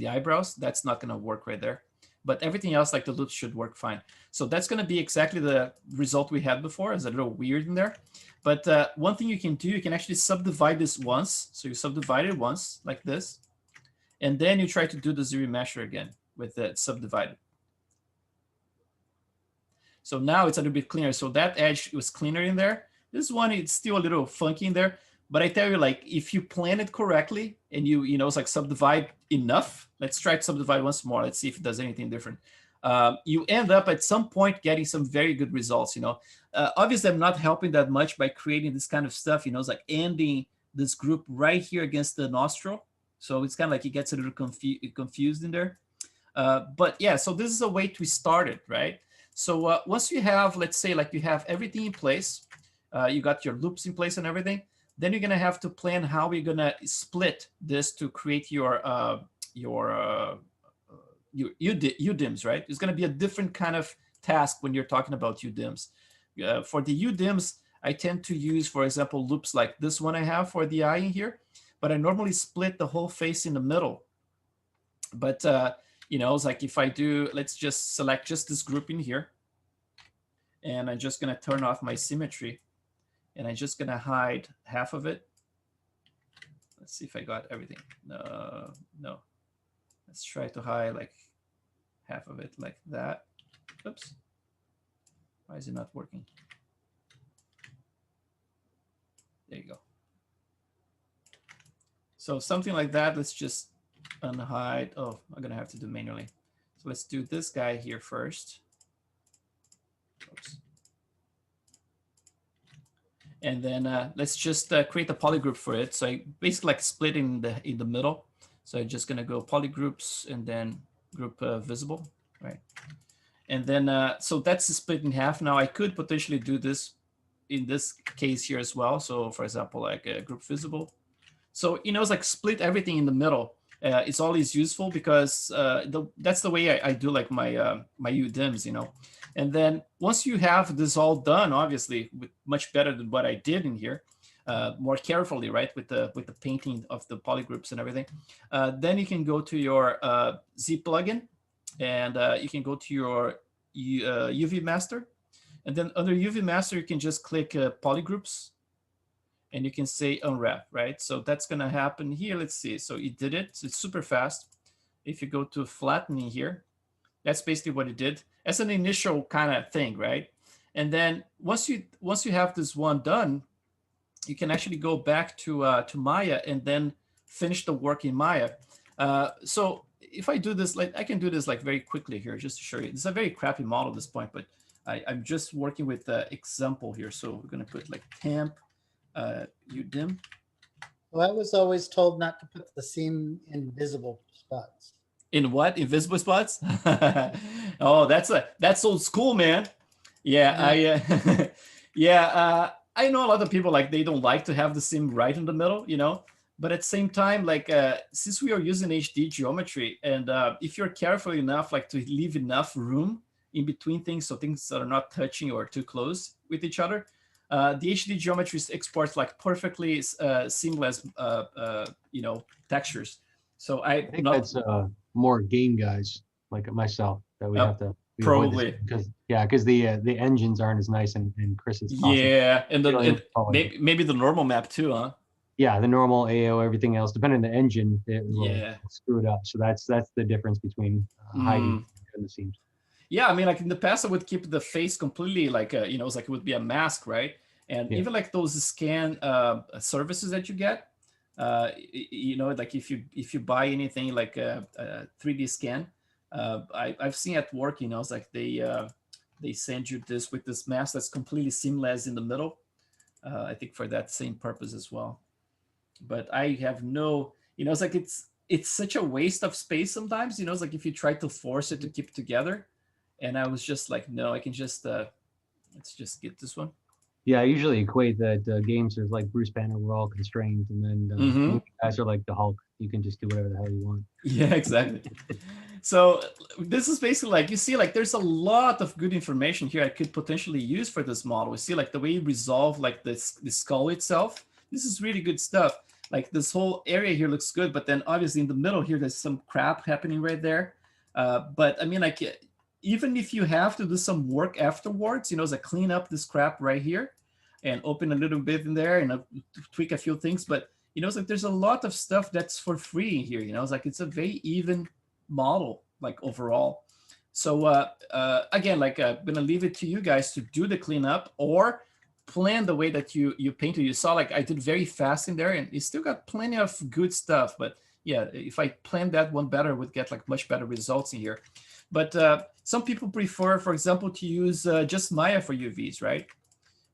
eyebrows. That's not going to work right there. But everything else, like the loops, should work fine. So that's going to be exactly the result we had before. It's a little weird in there. But one thing you can do, you can actually subdivide this once. So you subdivide it once, like this. And then you try to do the Z-remesher again with the subdivided. So now it's a little bit cleaner. So that edge was cleaner in there. This one, it's still a little funky in there. But I tell you, like, if you plan it correctly and you know, it's like subdivide enough. Let's try to subdivide once more. Let's see if it does anything different. You end up at some point getting some very good results, you know. Obviously, I'm not helping that much by creating this kind of stuff, you know. It's like ending this group right here against the nostril. So it's kind of like it gets a little confused in there. But yeah, so this is a way to start it, right? So once you have, let's say, like you have everything in place, you got your loops in place and everything, then you're going to have to plan how you're going to split this to create your UDIMs, right? It's going to be a different kind of task when you're talking about UDIMs. For the UDIMs, I tend to use, for example, loops like this one I have for the eye in here, but I normally split the whole face in the middle. But, you know, it's like if I do, let's just select just this group in here, and I'm just going to turn off my symmetry, and I'm just going to hide half of it. Let's see if I got everything. No, no. Let's try to hide like half of it like that. Oops. Why is it not working? There you go. So something like that. Let's just unhide. Oh, I'm going to have to do manually. So let's do this guy here first. Oops. And then let's just create a polygroup for it. So I basically like split in the middle. So I'm just gonna go polygroups and then group visible, right? And then so that's split in half. Now I could potentially do this in this case here as well. So for example, like group visible. So you know, it's like split everything in the middle. It's always useful because that's the way I do like my my UDIMs, you know. And then once you have this all done, obviously much better than what I did in here, more carefully, right, with the painting of the polygroups and everything, then you can go to your Z plugin, and you can go to your UV master, and then under UV master you can just click polygroups, and you can say unwrap, right? So that's gonna happen here. Let's see. So it did it. So it's super fast. If you go to flattening here, that's basically what it did as an initial kind of thing, right? And then once you have this one done, you can actually go back to Maya and then finish the work in Maya. So if I do this, like I can do this like very quickly here, just to show you. It's a very crappy model at this point, but I'm just working with the example here. So we're gonna put like temp UDIM. Well, I was always told not to put the seam in visible spots. In what? Invisible spots? Oh, that's old school, man. Yeah, Yeah. yeah, I know a lot of people like they don't like to have the seam right in the middle, you know. But at the same time, like since we are using HD geometry, and if you're careful enough, like to leave enough room in between things, so things are not touching or too close with each other, the HD geometry exports like perfectly seamless, you know, textures. So I think that's more game guys like myself that we have to probably because the engines aren't as nice and crisp as possible. Yeah, and maybe the normal map too, huh? Yeah, the normal AO, everything else, depending on the engine, it will Yeah. screw it up. So that's the difference between hiding and the seams. Yeah, I mean, like in the past, I would keep the face completely like you know, it's like it would be a mask, right? And even like those scan services that you get, you know, like if you buy anything like a 3D scan, I've seen at work, you know, it's like they send you this with this mask that's completely seamless in the middle. I think for that same purpose as well. But I have no, you know, it's like it's such a waste of space sometimes, you know, it's like if you try to force it to keep together. And I was just like, no, I can just let's just get this one. Yeah, I usually equate that games are like Bruce Banner, we're all constrained, and then you guys are like the Hulk. You can just do whatever the hell you want. Yeah, exactly. So this is basically like, you see, like there's a lot of good information here I could potentially use for this model. We see like the way you resolve like the skull itself. This is really good stuff. Like this whole area here looks good, but then obviously in the middle here, there's some crap happening right there. But I mean, like, even if you have to do some work afterwards, you know, like clean up this crap right here and open a little bit in there and tweak a few things. But, you know, it's like there's a lot of stuff that's for free here, you know, it's like it's a very even model, like overall. So again, like I'm going to leave it to you guys to do the cleanup or plan the way that you painted. You saw like I did very fast in there and you still got plenty of good stuff. But yeah, if I planned that one better, would get like much better results in here. But some people prefer, for example, to use just Maya for UVs, right?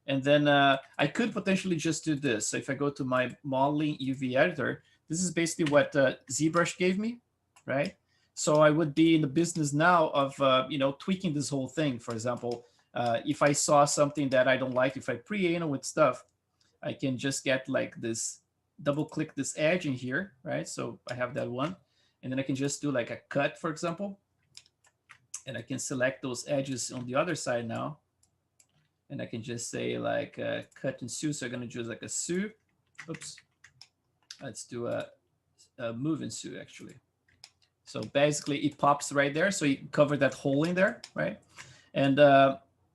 And then I could potentially just do this. So if I go to my modeling UV editor, this is basically what ZBrush gave me, right? So I would be in the business now of, you know, tweaking this whole thing. For example, if I saw something that I don't like, if I pre-anal with stuff, I can just get like this, double click this edge in here, right? So I have that one. And then I can just do like a cut, for example. And I can select those edges on the other side now. And I can just say like cut and sew. So I'm gonna do like a sew. Oops. Let's do a move and sew actually. So basically it pops right there. So you cover that hole in there, right? And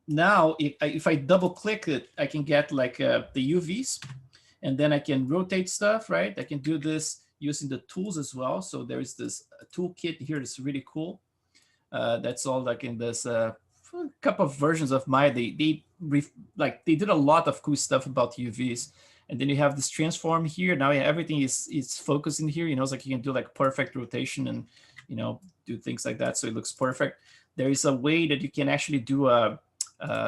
now if I double click it, I can get like the UVs, and then I can rotate stuff, right? I can do this using the tools as well. So there's this toolkit here that's really cool. That's all like in this couple of versions of Maya. They did a lot of cool stuff about UVs. And then you have this transform here. Now everything is focused in here. You know, it's like you can do like perfect rotation and, you know, do things like that. So it looks perfect. There is a way that you can actually do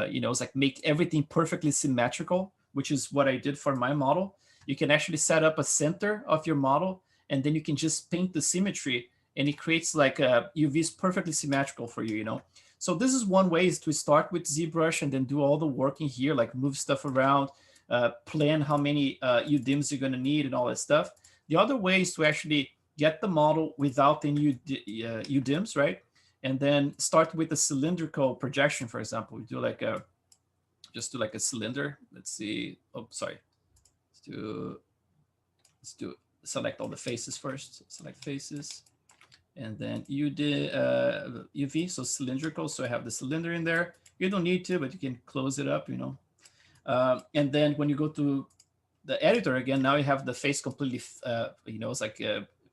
you know, it's like make everything perfectly symmetrical, which is what I did for my model. You can actually set up a center of your model, and then you can just paint the symmetry, and it creates like UVs perfectly symmetrical for you, you know. So this is one way, is to start with ZBrush and then do all the work in here, like move stuff around, plan how many UDIMs you're going to need and all that stuff. The other way is to actually get the model without any UDIMs, right? And then start with a cylindrical projection, for example. We do like just do like a cylinder. Let's see. Oh, sorry. Let's do select all the faces first. Select faces. And then UV, so cylindrical. So I have the cylinder in there. You don't need to, but you can close it up, you know. And then when you go to the editor again, now you have the face completely, you know, it's like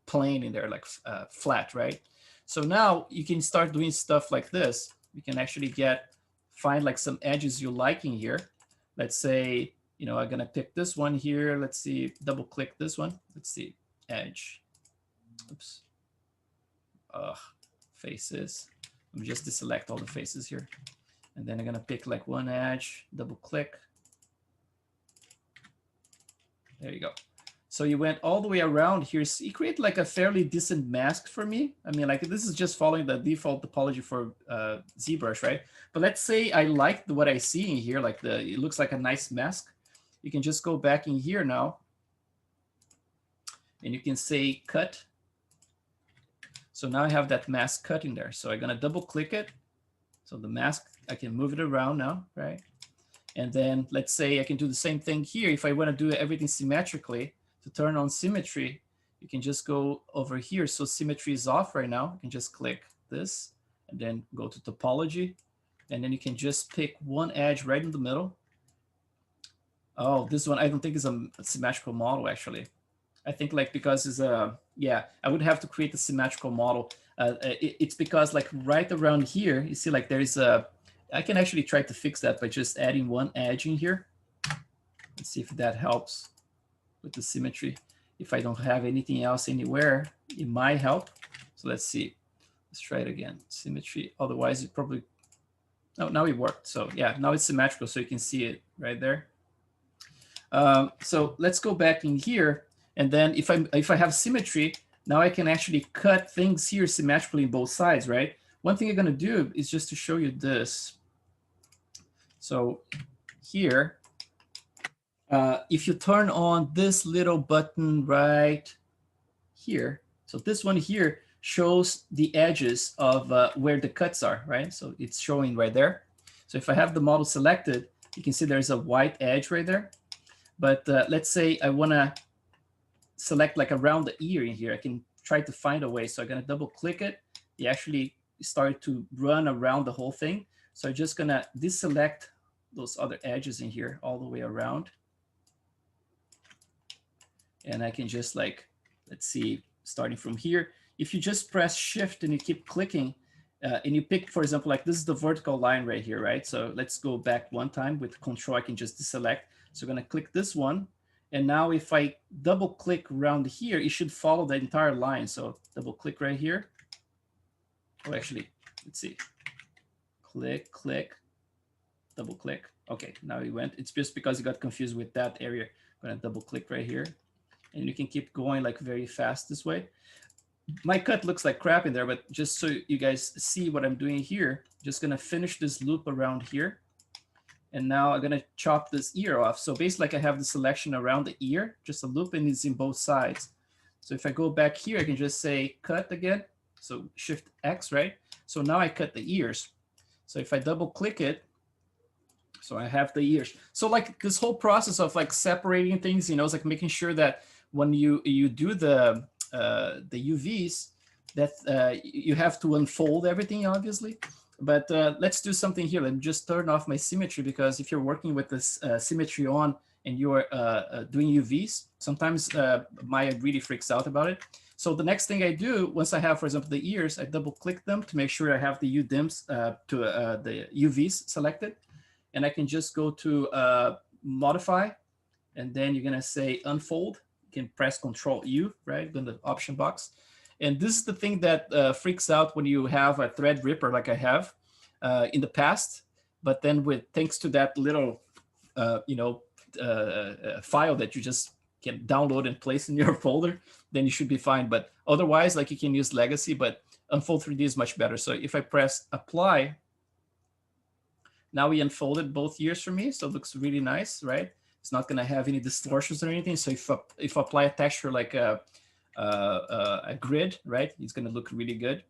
plain in there, like flat, right? So now you can start doing stuff like this. You can actually find like some edges you like in here. Let's say, you know, I'm gonna pick this one here. Let's see, double click this one. Let's see, edge. Oops. Faces. Let me just deselect all the faces here. And then I'm gonna pick like one edge, double click. There you go. So you went all the way around here. So you create like a fairly decent mask for me. I mean, like this is just following the default topology for ZBrush, right? But let's say I like what I see in here, like it looks like a nice mask. You can just go back in here now, and you can say cut. So now I have that mask cut in there. So I'm gonna double click it. So the mask, I can move it around now, right? And then let's say I can do the same thing here. If I want to do everything symmetrically, to turn on symmetry, you can just go over here. So symmetry is off right now. You can just click this and then go to topology. And then you can just pick one edge right in the middle. Oh, this one I don't think is a symmetrical model actually. I think like because it's yeah, I would have to create a symmetrical model. It's because like right around here, you see like there is I can actually try to fix that by just adding one edge in here. Let's see if that helps with the symmetry. If I don't have anything else anywhere, it might help. So let's see. Let's try it again. Symmetry. Otherwise, it probably. No, now it worked. So yeah, now it's symmetrical, so you can see it right there. So let's go back in here, and then if I have symmetry, now I can actually cut things here symmetrically in both sides, right? One thing I'm gonna do is just to show you this. So here. If you turn on this little button right here, so this one here shows the edges of where the cuts are, right? So it's showing right there. So if I have the model selected, you can see there's a white edge right there. But let's say I want to select like around the ear in here. I can try to find a way. So I'm going to double click it. It actually started to run around the whole thing. So I'm just going to deselect those other edges in here all the way around. And I can just like, let's see, starting from here. If you just press shift and you keep clicking and you pick, for example, like this is the vertical line right here, right? So let's go back one time with control, I can just deselect. So I'm gonna click this one. And now if I double click around here, it should follow the entire line. So double click right here. Oh, actually, let's see. Click, click, double click. Okay, now it went. It's just because you got confused with that area. I'm gonna double click right here. And you can keep going like very fast this way. My cut looks like crap in there, but just so you guys see what I'm doing here, just gonna finish this loop around here. And now I'm gonna chop this ear off. So basically like I have the selection around the ear, just a loop, and it's in both sides. So if I go back here, I can just say cut again. So Shift X, right? So now I cut the ears. So if I double click it, So I have the ears. So like this whole process of like separating things, you know, it's like making sure that when you do the UVs, that you have to unfold everything, obviously. But let's do something here. Let me just turn off my symmetry, because if you're working with this symmetry on and you're doing UVs, sometimes Maya really freaks out about it. So the next thing I do, once I have, for example, the ears, I double click them to make sure I have the UDIMs the UVs selected. And I can just go to modify, and then you're gonna say unfold. You can press Control U, right, in the option box. And this is the thing that freaks out when you have a Threadripper like I have in the past. But then thanks to that little, file that you just can download and place in your folder, then you should be fine. But otherwise, like you can use Legacy, but Unfold 3D is much better. So if I press Apply, now we unfolded both ears for me. So it looks really nice, right? It's not gonna have any distortions or anything. So if I apply a texture like a grid, right, it's gonna look really good.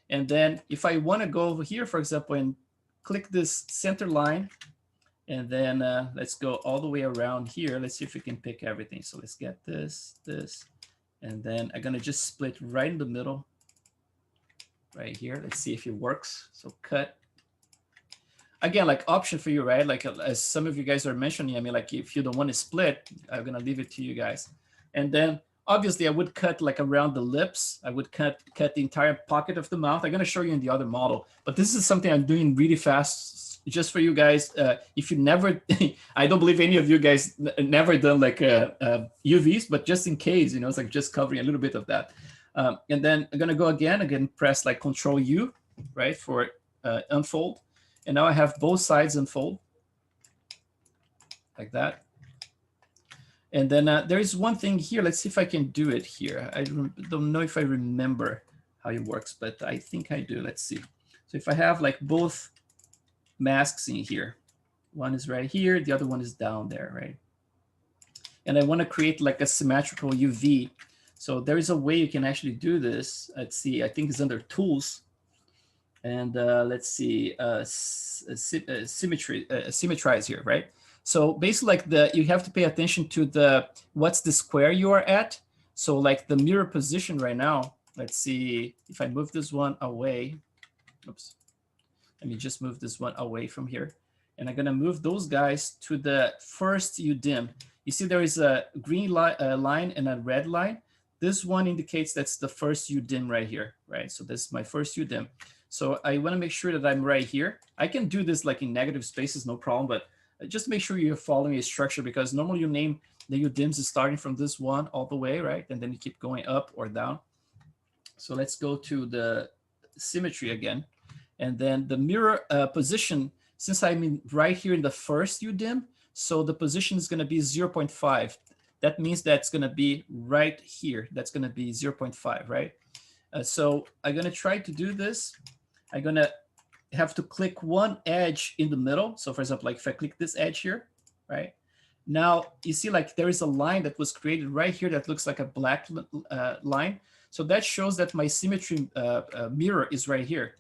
And then if I wanna go over here, for example, and click this center line, and then let's go all the way around here. Let's see if we can pick everything. So let's get this, and then I'm gonna just split right in the middle, right here. Let's see if it works. So cut. Again, like option for you, right? Like as some of you guys are mentioning, I mean, like if you don't want to split, I'm gonna leave it to you guys. And then obviously I would cut like around the lips. I would cut the entire pocket of the mouth. I'm gonna show you in the other model, but this is something I'm doing really fast just for you guys. If you never, I don't believe any of you guys never done like UVs, but just in case, you know, it's like just covering a little bit of that. And then I'm gonna go again, press like Control U, right, for unfold. And now I have both sides unfold like that. And then there is one thing here. Let's see if I can do it here. I don't know if I remember how it works, but I think I do. Let's see. So if I have like both masks in here, one is right here, the other one is down there, right? And I want to create like a symmetrical UV. So there is a way you can actually do this. Let's see, I think it's under Tools. And let's see, symmetrize here, right? So basically, like you have to pay attention to what's the square you are at. So like the mirror position right now. Let's see if I move this one away. Oops. Let me just move this one away from here, and I'm gonna move those guys to the first UDIM. You see, there is a green line and a red line. This one indicates that's the first UDIM right here, right? So this is my first UDIM. So I want to make sure that I'm right here. I can do this like in negative spaces, no problem, but just make sure you're following a structure, because normally you name the UDIMs is starting from this one all the way, right? And then you keep going up or down. So let's go to the symmetry again. And then the mirror position, since I'm right here in the first UDIM, so the position is going to be 0.5. That means that's going to be right here. That's going to be 0.5, right? So I'm going to try to do this. I'm going to have to click one edge in the middle. So for example, like if I click this edge here, right? Now you see like there is a line that was created right here that looks like a black line. So that shows that my symmetry mirror is right here.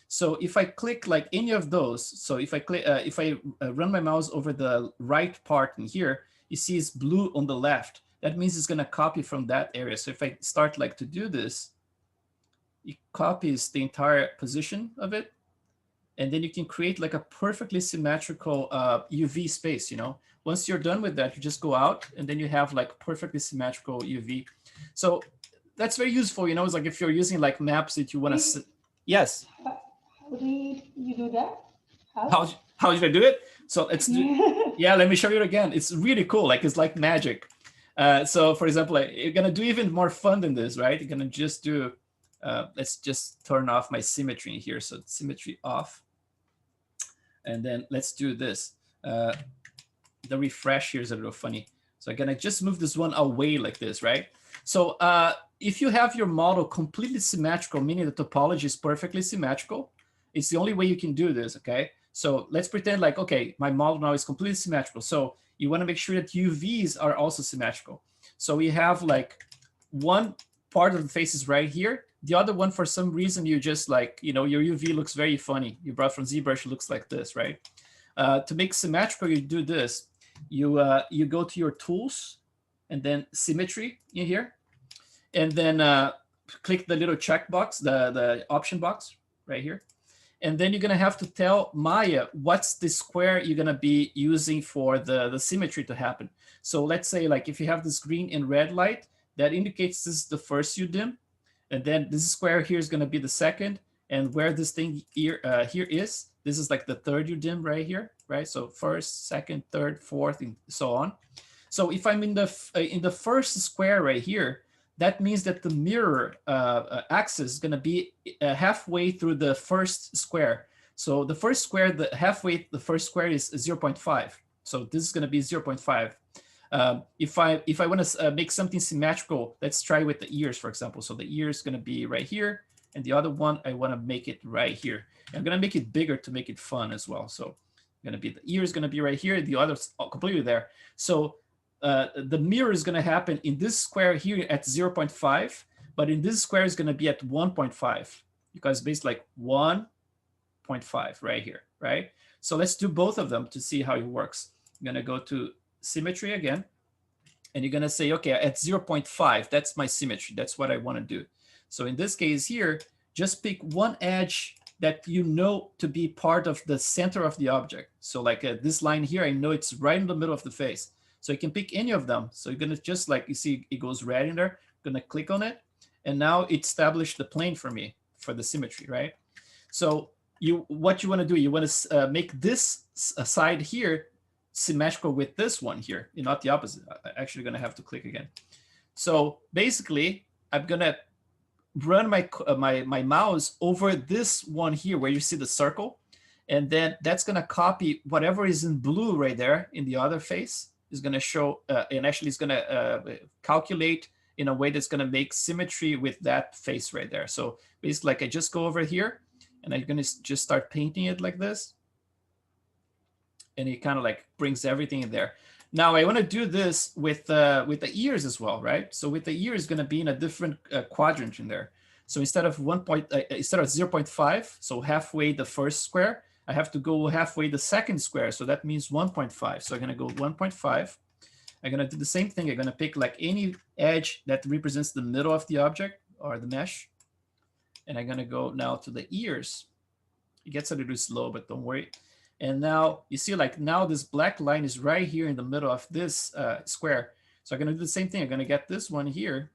So if I click like any of those, so if I click, if I run my mouse over the right part in here, you see it's blue on the left. That means it's going to copy from that area. So if I start like to do this, it copies the entire position of it. And then you can create like a perfectly symmetrical UV space, you know. Once you're done with that, you just go out and then you have like perfectly symmetrical UV. So that's very useful, you know. It's like if you're using like maps that you want to, yes. How do you do that? How did I do it? So it's, yeah, let me show you it again. It's really cool. Like it's like magic. So for example, like, you're going to do even more fun than this, right? You're going to just do, let's just turn off my symmetry in here. So symmetry off. And then let's do this. The refresh here is a little funny. So I'm gonna just move this one away like this, right? So if you have your model completely symmetrical, meaning the topology is perfectly symmetrical, it's the only way you can do this, okay? So let's pretend like, okay, my model now is completely symmetrical. So you wanna make sure that UVs are also symmetrical. So we have like one part of the face is right here. The other one, for some reason, you just like, you know, your UV looks very funny. You brought from ZBrush, it looks like this, right? To make symmetrical, you do this. You go to your tools, and then symmetry in here, and then click the little checkbox, the option box right here. And then you're gonna have to tell Maya what's the square you're gonna be using for the symmetry to happen. So let's say like if you have this green and red light, that indicates this is the first UDIM, and then this square here is gonna be the second, and where this thing here is, this is like the third UDIM right here, right? So first, second, third, fourth, and so on. So if I'm in the first square right here, that means that the mirror axis is going to be halfway through the first square. So the first square, the first square is 0.5. So this is going to be 0.5. If I want to make something symmetrical, let's try with the ears, for example. So the ear is going to be right here, and the other one I want to make it right here. And I'm going to make it bigger to make it fun as well. So the ear is going to be right here, the other's completely there. So the mirror is going to happen in this square here at 0.5, but in this square is going to be at 1.5, because it's basically like 1.5 right here, right? So let's do both of them to see how it works. I'm going to go to symmetry again, and you're going to say, okay, at 0.5, that's my symmetry. That's what I want to do. So in this case here, just pick one edge that you know to be part of the center of the object. So like this line here, I know it's right in the middle of the face. So you can pick any of them. So you're gonna just like, you see it goes red in there, I'm gonna click on it. And now it established the plane for me for the symmetry, right? So what you wanna do, you wanna make this side here symmetrical with this one here, and not the opposite. I'm actually gonna have to click again. So basically, I'm gonna run my mouse over this one here where you see the circle, and then that's gonna copy whatever is in blue right there in the other face. Is going to show, and actually it's going to calculate in a way that's going to make symmetry with that face right there. So basically, like I just go over here, and I'm going to just start painting it like this. And it kind of like brings everything in there. Now I want to do this with the ears as well, right? So with the ears, going to be in a different quadrant in there. So instead of 0.5, so halfway the first square, I have to go halfway the second square. So that means 1.5. So I'm going to go 1.5. I'm going to do the same thing. I'm going to pick like any edge that represents the middle of the object or the mesh. And I'm going to go now to the ears. It gets a little slow, but don't worry. And now you see like now this black line is right here in the middle of this square. So I'm going to do the same thing. I'm going to get this one here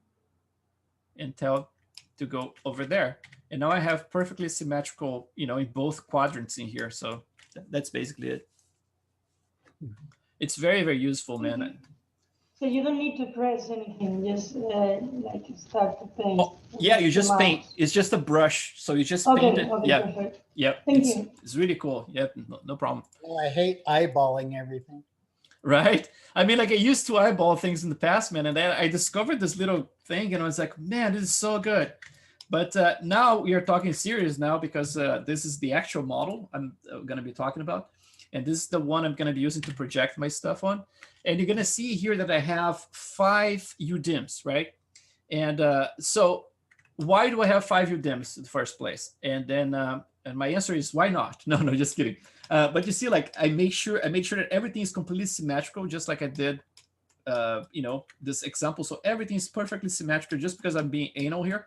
and tell to go over there. And now I have perfectly symmetrical, in both quadrants in here. So that's basically it. It's very, very useful, man. So you don't need to press anything, just like start to paint. Oh, yeah, you just paint. It's just a brush. So you just paint it. Okay, yeah. Perfect. Yep. Thank you. It's really cool. Yep. No problem. Oh, I hate eyeballing everything. Right? I mean, like I used to eyeball things in the past, man. And then I discovered this little thing and I was like, man, this is so good. But now we are talking serious now because this is the actual model I'm going to be talking about. And this is the one I'm going to be using to project my stuff on. And you're going to see here that I have 5 UDIMs, right? And so why do I have 5 UDIMs in the first place? And then and my answer is why not? No, just kidding. But you see, like I made sure that everything is completely symmetrical, just like I did, this example. So everything is perfectly symmetrical just because I'm being anal here.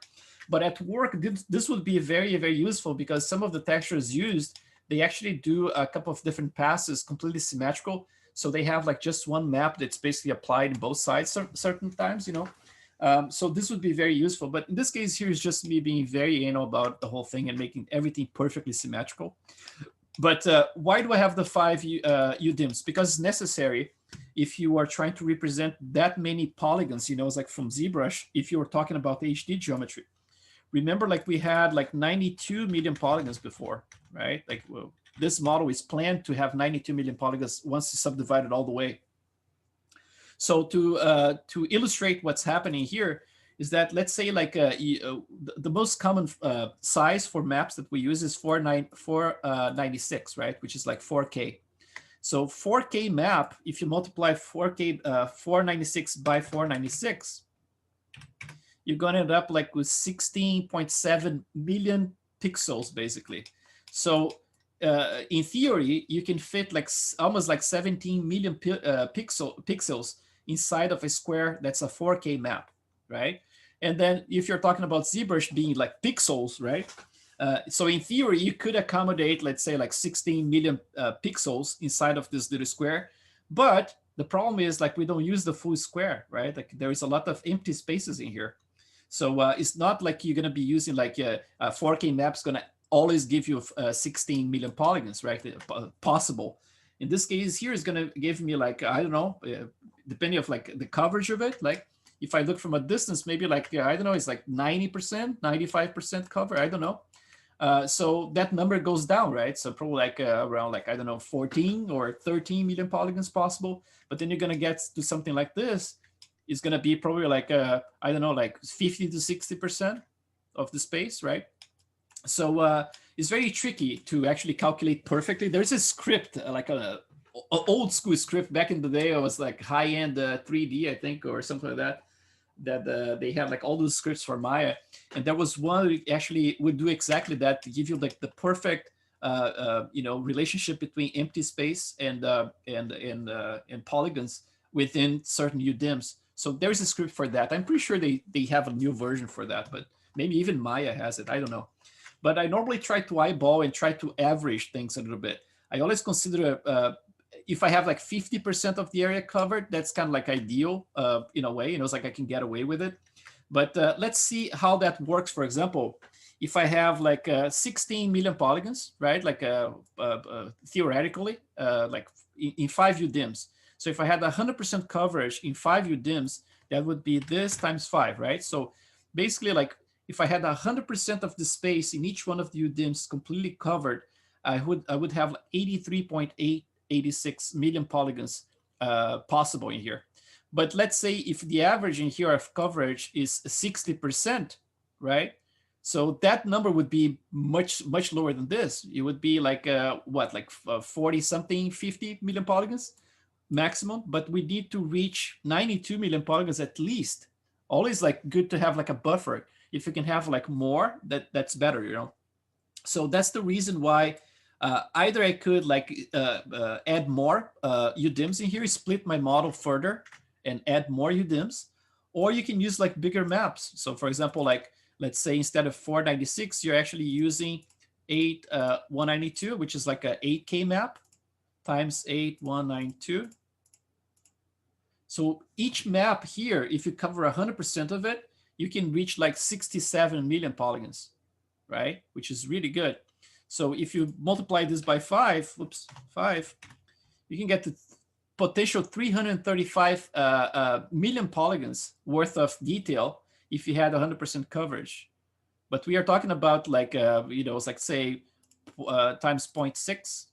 But at work, this would be very, very useful because some of the textures used, they actually do a couple of different passes completely symmetrical. So they have like just one map that's basically applied in both sides certain times, So this would be very useful. But in this case here is just me being very anal about the whole thing and making everything perfectly symmetrical. But why do I have the 5 UDIMs? Because it's necessary if you are trying to represent that many polygons, it's like from ZBrush, if you were talking about HD geometry. Remember, like we had like 92 million polygons before, right? Like this model is planned to have 92 million polygons once it's subdivided all the way. So to illustrate what's happening here is that let's say like the most common size for maps that we use is 496, right? Which is like 4K. So 4K map, if you multiply 4K 496 by 496, you're going to end up like with 16.7 million pixels, basically. So in theory, you can fit like almost like 17 million pixels inside of a square that's a 4K map, right? And then if you're talking about ZBrush being like pixels, right? So in theory, you could accommodate, let's say, like 16 million pixels inside of this little square. But the problem is, like, we don't use the full square, right? Like, there is a lot of empty spaces in here. So it's not like you're going to be using like a 4K map's going to always give you 16 million polygons, right? Possible. In this case here, is going to give me like, I don't know, depending of like the coverage of it. Like if I look from a distance, maybe like, I don't know, it's like 90%, 95% cover. I don't know. So that number goes down, right? So probably like around like, I don't know, 14 or 13 million polygons possible. But then you're going to get to something like this. It's going to be probably like, I don't know, like 50 to 60% of the space, right? So it's very tricky to actually calculate perfectly. There's a script, like a old school script back in the day. It was like high-end 3D, I think, or something like that. That they had like all those scripts for Maya, and there was one that actually would do exactly that to give you like the perfect, relationship between empty space and polygons within certain UDIMs. So there's a script for that. I'm pretty sure they have a new version for that, but maybe even Maya has it. I don't know. But I normally try to eyeball and try to average things a little bit. I always consider if I have like 50% of the area covered, that's kind of like ideal in a way. It's like I can get away with it. But let's see how that works. For example, if I have like 16 million polygons, right? Like theoretically, like in 5 UDIMs. So if I had 100% coverage in 5 UDIMs, that would be this times 5, right? So basically, like if I had 100% of the space in each one of the UDIMs completely covered, I would have 83.886 million polygons possible in here. But let's say if the average in here of coverage is 60%, right? So that number would be much lower than this. It would be like what, like 40 something, 50 million polygons maximum. But we need to reach 92 million polygons at least. Always like good to have like a buffer. If you can have like more, that's better, So that's the reason why either I could like add more UDIMs in here, split my model further and add more UDIMs, or you can use like bigger maps. So for example, like let's say instead of 496, you're actually using 8192, which is like a 8K map times 8192. So each map here, if you cover 100% of it, you can reach like 67 million polygons, right? Which is really good. So if you multiply this by 5, you can get to potential 335 million polygons worth of detail if you had 100% coverage. But we are talking about like, it's like say times 0.6,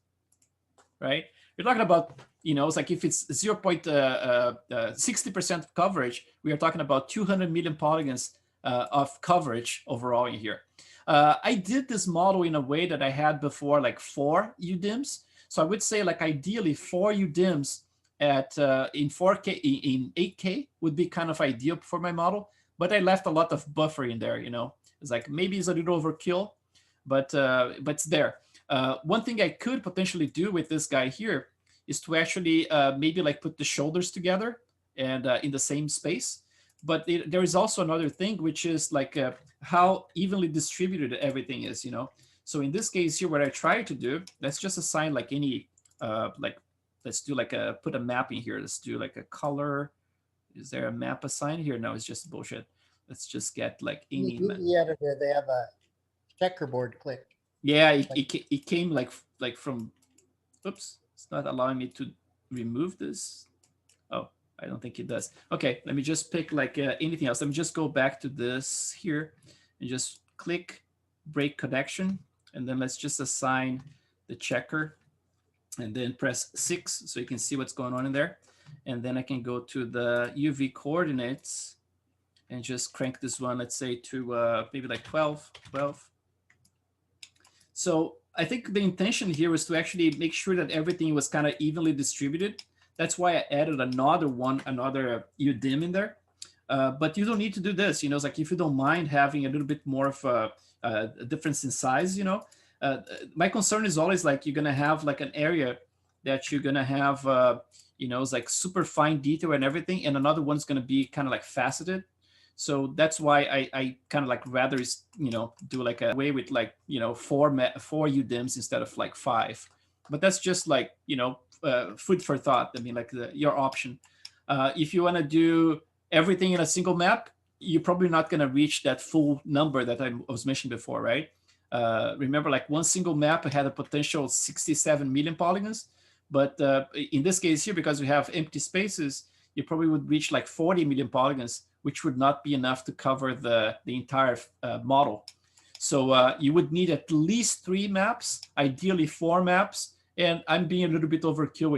right? You're talking about, it's like if it's 0.60% coverage, we are talking about 200 million polygons of coverage overall in here. I did this model in a way that I had before, like 4 UDIMs. So I would say like ideally 4 UDIMs at in 4K, in 8K would be kind of ideal for my model. But I left a lot of buffer in there, It's like maybe it's a little overkill, but it's there. One thing I could potentially do with this guy here is to actually maybe like put the shoulders together and in the same space. But there is also another thing, which is like how evenly distributed everything is, So in this case here, what I try to do, let's just assign like any, let's do like put a map in here. Let's do like a color. Is there a map assigned here? No, it's just bullshit. Let's just get like any. In the editor, they have a checkerboard click. Yeah, it came like from, oops, it's not allowing me to remove this. Oh, I don't think it does. Okay, let me just pick like anything else. Let me just go back to this here and just click break connection. And then let's just assign the checker and then press 6 so you can see what's going on in there. And then I can go to the UV coordinates and just crank this one, let's say to maybe like 12. So I think the intention here was to actually make sure that everything was kind of evenly distributed. That's why I added another UDIM in there. But you don't need to do this, It's like if you don't mind having a little bit more of a difference in size, my concern is always like you're gonna have like an area that you're gonna have, it's like super fine detail and everything, and another one's gonna be kind of like faceted. So that's why I kind of like rather do like a way with like 4 UDIMs instead of like 5. But that's just like food for thought. I mean, like your option. If you want to do everything in a single map, you're probably not going to reach that full number that I was mentioning before, right? Remember, like one single map had a potential 67 million polygons, but in this case here, because we have empty spaces, you probably would reach like 40 million polygons, which would not be enough to cover the entire model. So you would need at least 3 maps, ideally 4 maps. And I'm being a little bit overkill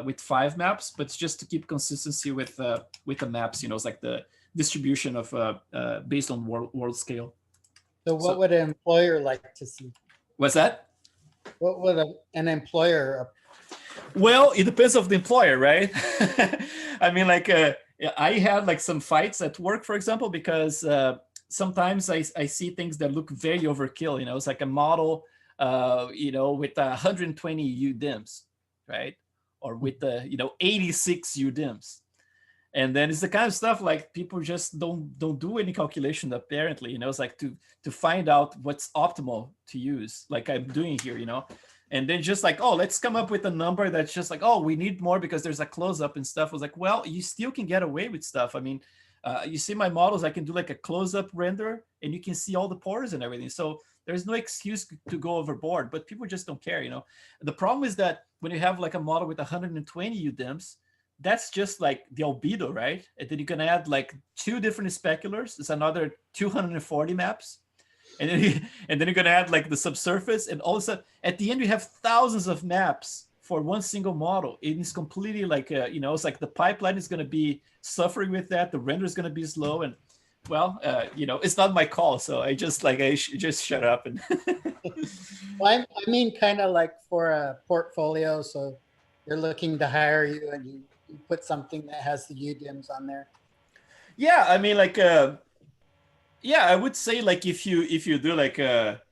with 5 maps, but it's just to keep consistency with the maps. It's like the distribution of based on world scale. So what would an employer like to see? What's that? What would an employer? Well, it depends of the employer, right? I mean, like I had like some fights at work, for example, because sometimes I see things that look very overkill. It's like a model, with 120 UDIMs, right? Or with 86 UDIMs. And then it's the kind of stuff like people just don't do any calculation apparently. It's like to find out what's optimal to use, like I'm doing here, and then just like, oh, let's come up with a number that's just like, oh, we need more because there's a close-up and stuff. I was like, well, you still can get away with stuff. I mean, you see my models, I can do like a close-up render and you can see all the pores and everything. So there's no excuse to go overboard, but people just don't care, The problem is that when you have like a model with 120 UDIMs, that's just like the albedo, right? And then you can add like 2 different speculars. It's another 240 maps. And then you're gonna add like the subsurface, and all of a sudden, at the end, you have thousands of maps for one single model. It is completely like, it's like the pipeline is gonna be suffering with that. The render is gonna be slow, and well, it's not my call, so I just just shut up and. Well, I mean, kind of like for a portfolio. So they're looking to hire you, and you put something that has the UDIMs on there. Yeah, I mean, like. Yeah, I would say like if you do like a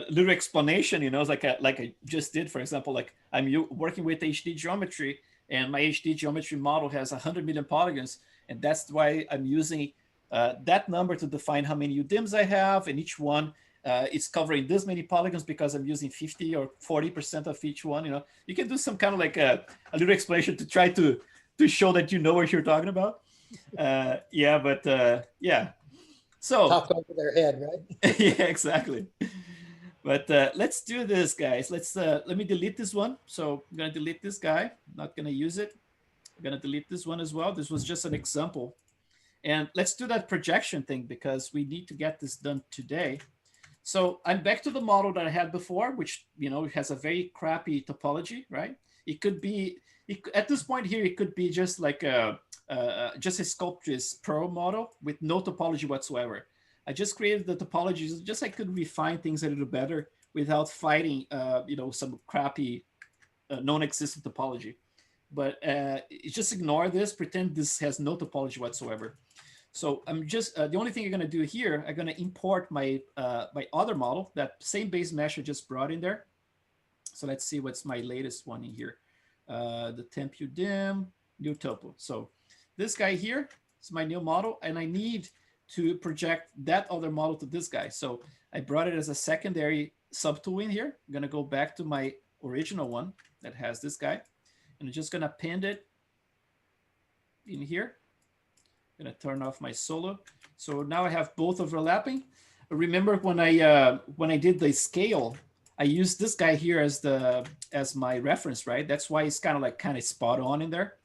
little explanation, it's like I just did, for example, like I'm working with HD geometry, and my HD geometry model has 100 million polygons, and that's why I'm using that number to define how many UDIMs I have, and each one is covering this many polygons because I'm using 50 or 40% of each one. You can do some kind of like a little explanation to try to show that you know what you're talking about. Yeah. So talk over their head, right? Yeah, exactly. But let's do this, guys. Let me delete this one. So I'm gonna delete this guy. I'm not gonna use it. I'm gonna delete this one as well. This was just an example. And let's do that projection thing because we need to get this done today. So I'm back to the model that I had before, which has a very crappy topology, right? It could be at this point here, it could be just like just a Sculptris Pro model with no topology whatsoever. I just created the topologies just so I could refine things a little better without fighting, some crappy non-existent topology. But just ignore this, pretend this has no topology whatsoever. So I'm just, the only thing I'm gonna do here, I'm gonna import my my other model, that same base mesh I just brought in there. So let's see what's my latest one in here. The temp UDIM, new topo. So this guy here is my new model, and I need to project that other model to this guy. So I brought it as a secondary subtool in here. I'm gonna go back to my original one that has this guy, and I'm just gonna append it in here. I'm gonna turn off my solo. So now I have both overlapping. Remember when I did the scale, I used this guy here as my reference, right? That's why it's kind of spot on in there.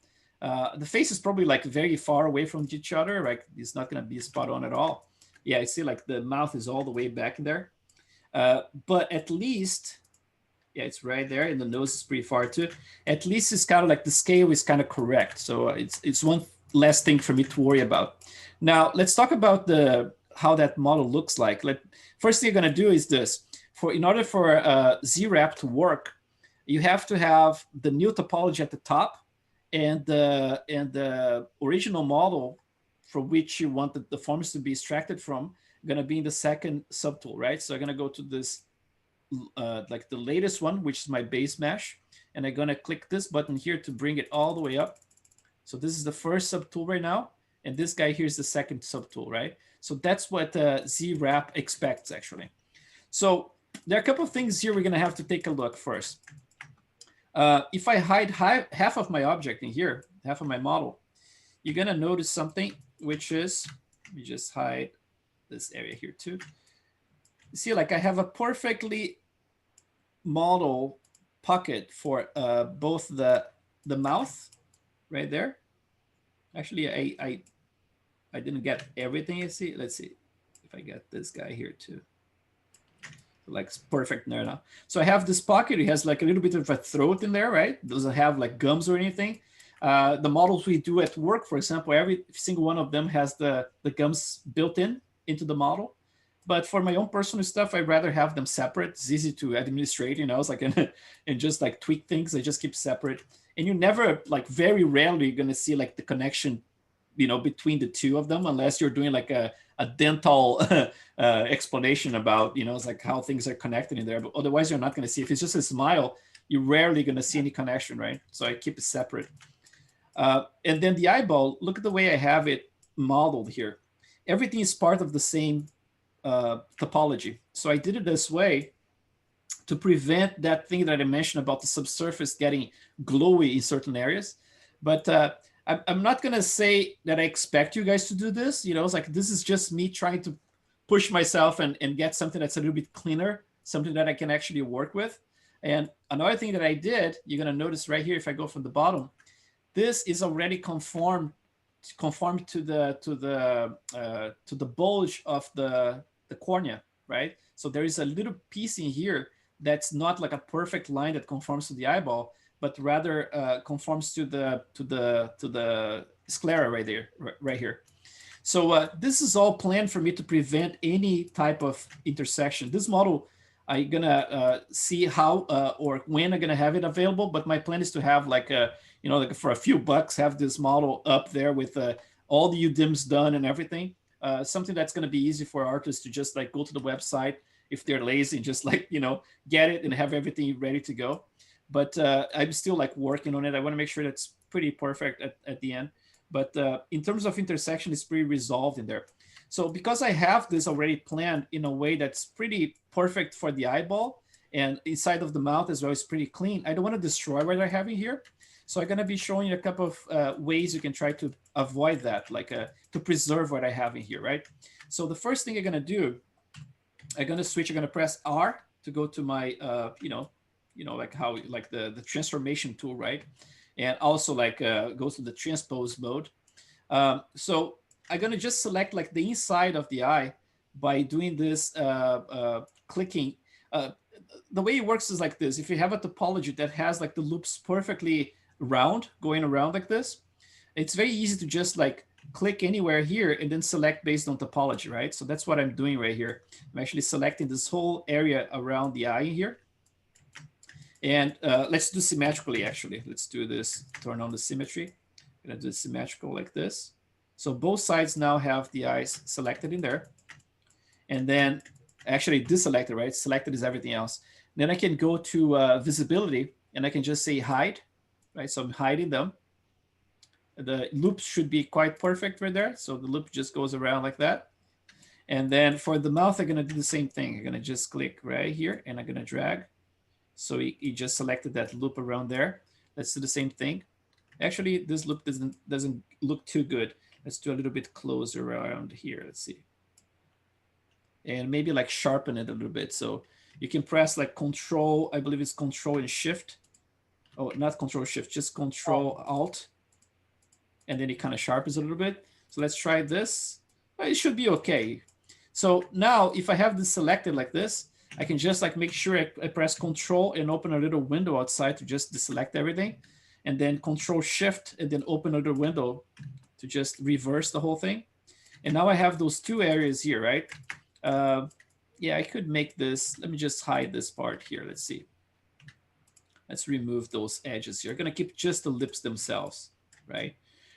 The face is probably like very far away from each other, right? It's not gonna be spot on at all. Yeah, I see like the mouth is all the way back in there. But at least, yeah, it's right there, and the nose is pretty far too. At least it's kind of like the scale is kind of correct. So it's one less thing for me to worry about. Now let's talk about how that model looks like. First thing you're gonna do is this. In order for ZRAP to work, you have to have the new topology at the top, and the original model for which you want the forms to be extracted from going to be in the second subtool, right? So I'm going to go to this like the latest one, which is my base mesh. And I'm gonna click this button here to bring it all the way up. So this is the first subtool right now. And this guy here is the second subtool, right? So that's what ZWrap expects actually. So there are a couple of things here we're gonna have to take a look first. If I hide half of my object in here, half of my model, you're gonna notice something, which is, let me just hide this area here too. You see, like I have a perfectly model pocket for both the mouth right there. Actually, I didn't get everything. You see, let's see if I get this guy here too. Like perfect there now. So I have this pocket. It has like a little bit of a throat in there, right? It doesn't have like gums or anything. The models we do at work, for example, every single one of them has the gums built into the model. But for my own personal stuff, I'd rather have them separate. It's easy to administrate, you know, it's like, and just like tweak things. I just keep separate. And you never, like very rarely, you're gonna see like the connection, you know, between the two of them, unless you're doing like a dental explanation about, you know, it's like how things are connected in there. But otherwise, you're not gonna see. If it's just a smile, you're rarely gonna see any connection, right? So I keep it separate. And then the eyeball, look at the way I have it modeled here. Everything is part of the same topology. So I did it this way to prevent that thing that I mentioned about the subsurface getting glowy in certain areas. But I'm not going to say that I expect you guys to do this. You know, it's like, this is just me trying to push myself and get something that's a little bit cleaner, something that I can actually work with. And another thing that I did, you're going to notice right here, if I go from the bottom, this is already conformed to the bulge of the cornea, right? So there is a little piece in here that's not like a perfect line that conforms to the eyeball, but rather conforms to the sclera right there, right here. So this is all planned for me to prevent any type of intersection. This model, I'm gonna see how or when I'm gonna have it available, but my plan is to have like a, you know, like for a few bucks, have this model up there with all the UDIMs done and everything. Something that's going to be easy for artists to just like go to the website if they're lazy and just like, you know, get it and have everything ready to go. But I'm still like working on it. I want to make sure that's pretty perfect at the end. But in terms of intersection, it's pretty resolved in there. So because I have this already planned in a way that's pretty perfect for the eyeball and inside of the mouth as well is pretty clean, I don't want to destroy what I have in here. So I'm going to be showing you a couple of ways you can try to avoid that, like to preserve what I have in here, right? So the first thing I'm going to do, I'm going to press R to go to my, like how, like the transformation tool, right? And also like go to the transpose mode. So I'm going to just select like the inside of the eye by doing this clicking. The way it works is like this. If you have a topology that has like the loops perfectly round, going around like this, it's very easy to just like click anywhere here and then select based on topology, right? So that's what I'm doing right here. I'm actually selecting this whole area around the eye here. And let's do symmetrically, actually. Let's do this, turn on the symmetry. I'm gonna do symmetrical like this. So both sides now have the eyes selected in there. And then actually deselected, right? Selected is everything else. Then I can go to visibility and I can just say hide, right? So I'm hiding them. The loop should be quite perfect right there. So the loop just goes around like that. And then for the mouth, I'm gonna do the same thing. I'm gonna just click right here and I'm gonna drag. So he just selected that loop around there. Let's do the same thing. Actually, this loop doesn't look too good. Let's do a little bit closer around here. Let's see. And maybe like sharpen it a little bit. So you can press like Control, I believe it's Control and Shift. Oh, not Control Shift, just Control Alt. And then it kind of sharpens a little bit. So let's try this. It should be okay. So now if I have this selected like this, I can just like make sure I press Control and open a little window outside to just deselect everything. And then Control Shift and then open another window to just reverse the whole thing. And now I have those two areas here, right? Yeah, I could make this. Let me just hide this part here. Let's see. Let's remove those edges here. I'm going to keep just the lips themselves, right?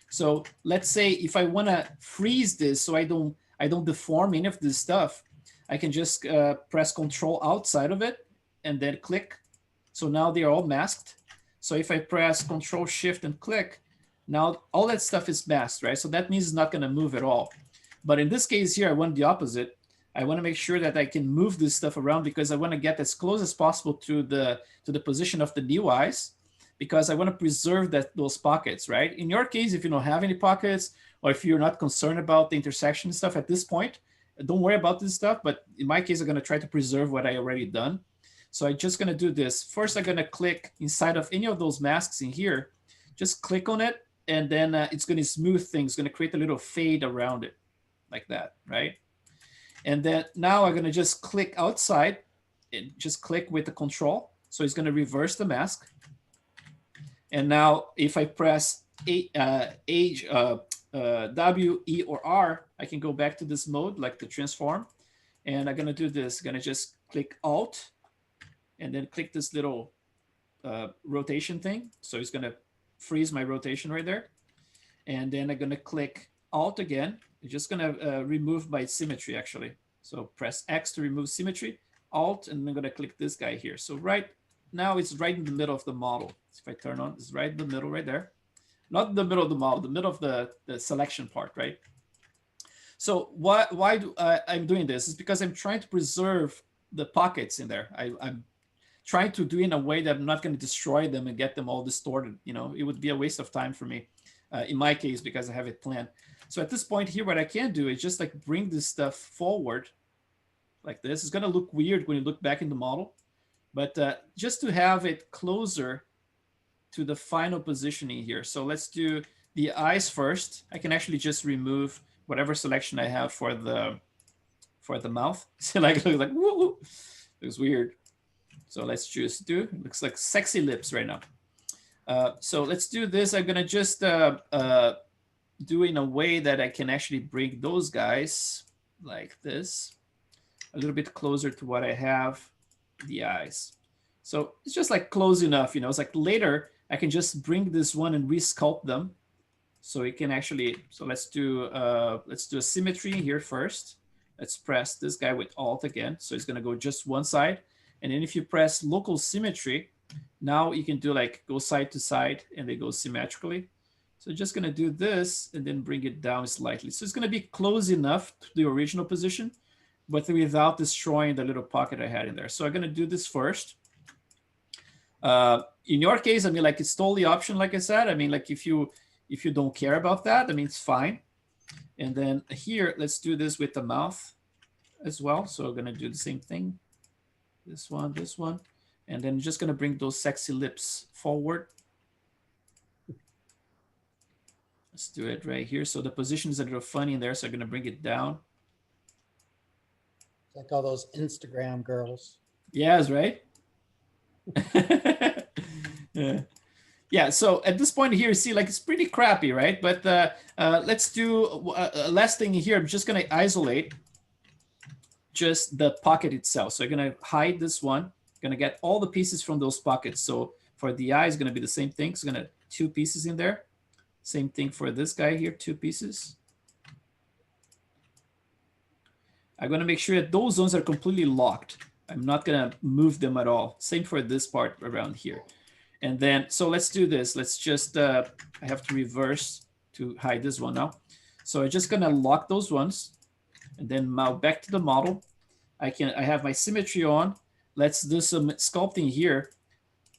So let's say if I want to freeze this so I don't deform any of this stuff, I can just press Control outside of it and then click. So now they are all masked. So if I press Control Shift and click, now all that stuff is masked, right? So that means it's not going to move at all. But in this case here, I want the opposite. I want to make sure that I can move this stuff around because I want to get as close as possible to the position of the new eyes, because I want to preserve those pockets, right? In your case, if you don't have any pockets, or if you're not concerned about the intersection stuff at this point, don't worry about this stuff. But in my case, I'm going to try to preserve what I already done. So I'm just going to do this. First, I'm going to click inside of any of those masks in here. Just click on it, and then it's going to smooth things. It's going to create a little fade around it like that, right? And then now I'm going to just click outside and just click with the control. So it's going to reverse the mask. And now if I press W, E, or R, I can go back to this mode, like the transform. And I'm going to do this. I'm going to just click Alt and then click this little rotation thing. So it's going to freeze my rotation right there. And then I'm going to click Alt again. It's just going to remove my symmetry, actually. So press X to remove symmetry, Alt, and I'm going to click this guy here. So right now it's right in the middle of the model. So if I turn on, it's right in the middle right there. Not the middle of the model, the middle of the selection part, right? So why I'm doing this is because I'm trying to preserve the pockets in there. I'm trying to do it in a way that I'm not going to destroy them and get them all distorted. You know, it would be a waste of time for me in my case, because I have it planned. So at this point here, what I can do is just like bring this stuff forward like this. It's going to look weird when you look back in the model, but just to have it closer to the final positioning here. So let's do the eyes first. I can actually just remove whatever selection I have for the mouth. So like woo, looks weird. So let's just do, it looks like sexy lips right now. So let's do this. I'm gonna just do in a way that I can actually bring those guys like this, a little bit closer to what I have, the eyes. So it's just like close enough, you know, it's like later I can just bring this one and resculpt them. So it can actually, so let's do a symmetry here first. Let's press this guy with Alt again. So it's gonna go just one side. And then if you press local symmetry, now you can do like go side to side and they go symmetrically. So just gonna do this and then bring it down slightly. So it's gonna be close enough to the original position, but without destroying the little pocket I had in there. So I'm gonna do this first. In your case, I mean, like it's totally optional, like I said. I mean, like if you don't care about that, I mean, it's fine. And then here, let's do this with the mouth as well. So I'm gonna do the same thing. This one, and then just gonna bring those sexy lips forward. Let's do it right here. So the position is a little funny in there, so I'm gonna bring it down. It's like all those Instagram girls. Yes, right? Yeah, so at this point here, you see, like it's pretty crappy, right? But let's do a last thing here. I'm just gonna isolate just the pocket itself. So I'm gonna hide this one, gonna get all the pieces from those pockets. So for the eye, it's gonna be the same thing. So gonna 2 pieces in there. Same thing for this guy here, 2 pieces. I'm gonna make sure that those zones are completely locked. I'm not gonna move them at all. Same for this part around here. And then, so let's do this. Let's just, I have to reverse to hide this one now. So I'm just gonna lock those ones. And then now back to the model. I have my symmetry on. Let's do some sculpting here